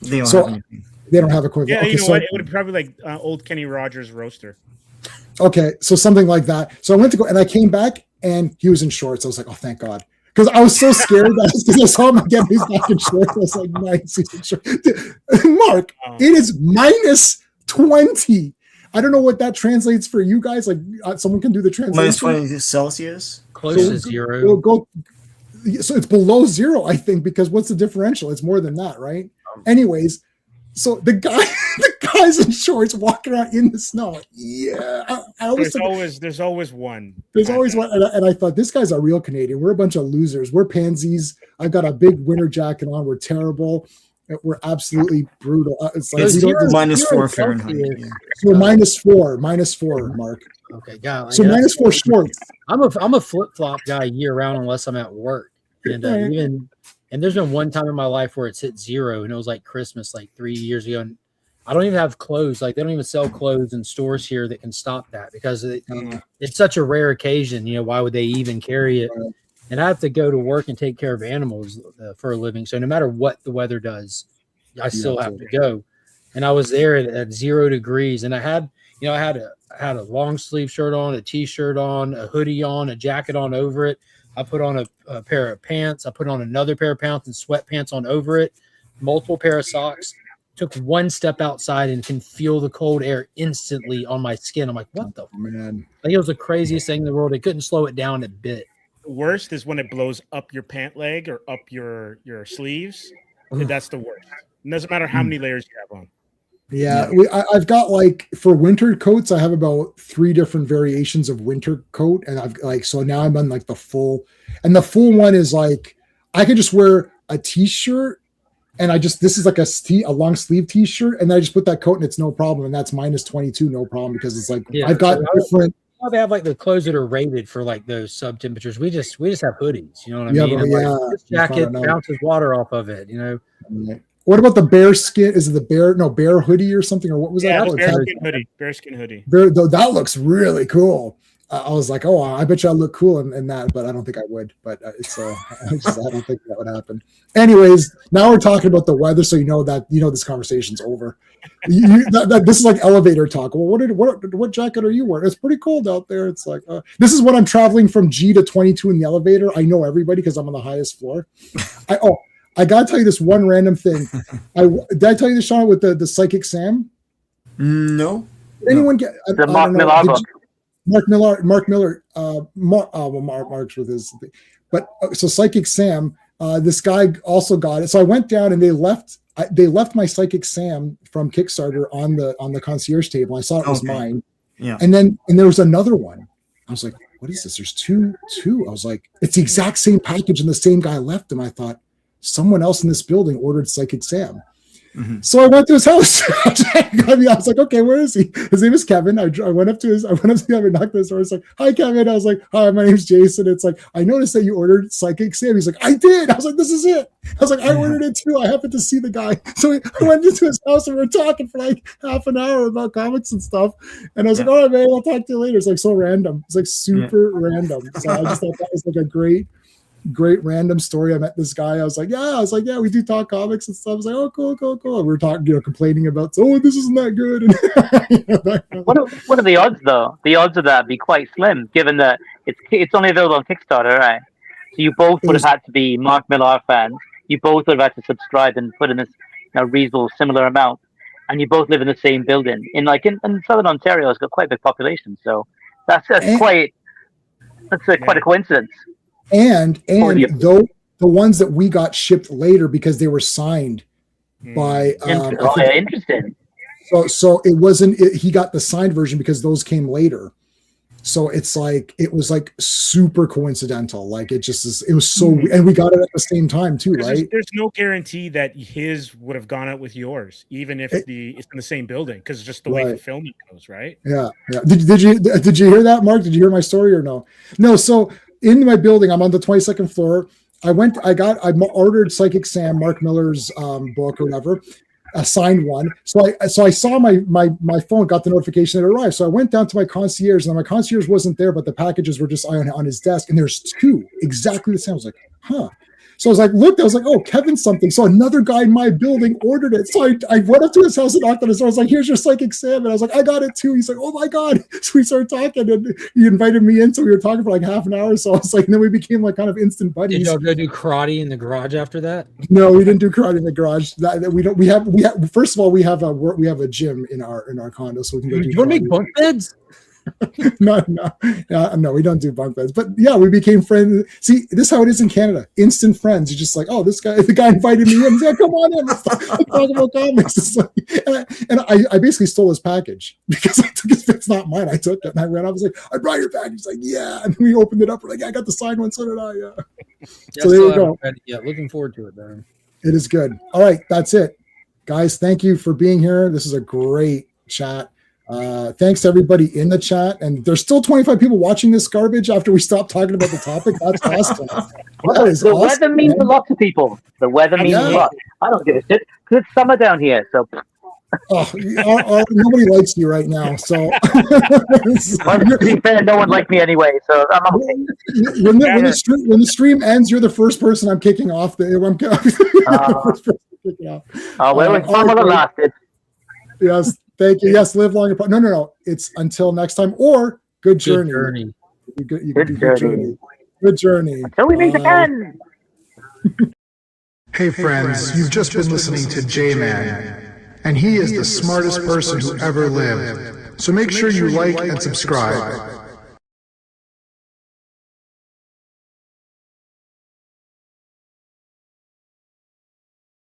They don't have anything. They don't have equivalent. Yeah, you know what? It would be probably like old Kenny Rogers roaster. Okay, so something like that. So I went to go, and I came back, and he was in shorts. I was like, oh, thank God. Because I was so scared because I saw him again. He's back in shorts. I was like, nice. He's in shorts. Mark, it is minus 20. I don't know what that translates for you guys. Like someone can do the translation. Minus 20 Celsius. Close to zero. So it's below zero, I think, because what's the differential? It's more than that, right? Anyways, so the guys in shorts walking around in the snow. Yeah, there's always one. There's always one, and I thought this guy's a real Canadian. We're a bunch of losers. We're pansies. I've got a big winter jacket on. We're terrible. We're absolutely brutal. It's like -4 Fahrenheit. Yeah. So -4, Mark. Okay, got it. So -4 shorts. I'm a flip flop guy year round unless I'm at work, and there's been one time in my life where it's hit zero, and it was like Christmas, like 3 years ago, and I don't even have clothes. Like they don't even sell clothes in stores here that can stop that because it's such a rare occasion. You know, why would they even carry it? And I have to go to work and take care of animals for a living. So no matter what the weather does, I still have to go. And I was there at 0 degrees, and I had a long sleeve shirt on, a t-shirt on, a hoodie on, a jacket on over it. I put on a pair of pants. I put on another pair of pants and sweatpants on over it, multiple pair of socks. Took one step outside and can feel the cold air instantly on my skin. I'm like, what the man? Like, it was the craziest thing in the world. They couldn't slow it down a bit. The worst is when it blows up your pant leg or up your sleeves. That's the worst. It doesn't matter how many layers you have on. Yeah, I've got like for winter coats, I have about 3 different variations of winter coat, and I've like so now I'm on like the full, and the full one is like I can just wear a t-shirt, and this is like a long sleeve t-shirt, and I just put that coat and it's no problem, and that's -22, no problem, because it's like I've got different. They have like the clothes that are rated for like those sub temperatures. We just have hoodies, you know what I mean? But this jacket bounces water off of it, you know. What about the bear skin? Is it the bear hoodie or something? Or what was that? Bearskin hoodie. That looks really cool. I was like, oh, I bet you I'll look cool in that, but I don't think I would. But I don't think that would happen. Anyways, now we're talking about the weather, so you know this conversation's over. This is like elevator talk. Well, what jacket are you wearing? It's pretty cold out there. It's like this is when I'm traveling from G to 22 in the elevator. I know everybody because I'm on the highest floor. I gotta tell you this one random thing. Did I tell you this, Sean, with the Psychic Sam? No. Did anyone get the Mark Millar book? Mark Miller. Mark's with his. But so Psychic Sam, this guy also got it. So I went down and they left my Psychic Sam from Kickstarter on the concierge table. I saw it was mine. Yeah. And there was another one. I was like, what is this? There's two. I was like, it's the exact same package and the same guy left them. I thought someone else in this building ordered Psychic Sam. Mm-hmm. So I went to his house. I was like, okay, where is he? His name is Kevin. I went up to him, knocked on his door. I was like, hi, Kevin. I was like, hi, my name's Jason. It's like, I noticed that you ordered Psychic Sam. He's like, I did. I was like, this is it. I was like, I ordered it too. I happened to see the guy. So I went into his house and we were talking for like half an hour about comics and stuff. And I was like, all right, man, I'll talk to you later. It's like so random. It's like super random. So I just thought that was like a great random story. I met this guy. I was like, yeah, we do talk comics and stuff. I was like, oh, cool. And we were talking, complaining about, this isn't that good. And what are the odds though? The odds of that be quite slim, given that it's only available on Kickstarter, right? So you both would have had to be Mark Millar fans. You both would have had to subscribe and put in this reasonable similar amount, and you both live in the same building. In Southern Ontario, it's got quite a big population, so that's quite a coincidence. And the ones that we got shipped later because they were signed by interesting. So it wasn't he got the signed version because those came later. So it's like it was like super coincidental. Like it was so and we got it at the same time too, right? There's no guarantee that his would have gone out with yours, even if it's in the same building, because it's just the way the filming goes, right? Yeah. Did you hear that, Mark? Did you hear my story or no? No, so in my building, I'm on the 22nd floor. I ordered Psychic Sam, Mark Miller's book or whatever, a signed one. So I saw my phone got the notification that it arrived. So I went down to my concierge, and my concierge wasn't there, but the packages were just on his desk, and there's 2 exactly the same. I was like, huh. So I was like, look, I was like, oh, Kevin's something. So another guy in my building ordered it. So I went up to his house and knocked on his door. I was like, here's your psychic salmon. I was like, I got it too. He's like, oh my God. So we started talking and he invited me in. So we were talking for like half an hour. So I was like, and then we became like kind of instant buddies. Did y'all go do karate in the garage after that? No, we didn't do karate in the garage. We have first of all, we have a gym in our condo. So we can go do you want to make bunk beds? no, we don't do bunk beds. But yeah, we became friends. See, this is how it is in Canada. Instant friends. You're just like, oh, the guy invited me in. He's like, come on in. Let's talk about comics. It's like, and I basically stole his package because I took it's not mine. I took it and I ran. I was like, I brought your package. He's like, yeah. And we opened it up. We're like, yeah, I got the signed one. So did I. Yeah. So there you go. Yeah, looking forward to it, man. It is good. All right, that's it, guys. Thank you for being here. This is a great chat. Thanks to everybody in the chat, and there's still 25 people watching this garbage after we stop talking about the topic. That's awesome. The weather means a lot to people. The weather means a lot. I don't give a shit because it's summer down here. So nobody likes you right now. So to be fair, no one likes me anyway. So I'm okay. When the stream ends, you're the first person I'm kicking off. We're in fun while it lasted. Yes. Thank you. Yes, live long. No. It's until next time or good journey. Good journey. Good journey. Until we meet again. Hey friends, you've just been listening to J-Man, and he is the smartest person who ever lived. So make sure you like and subscribe.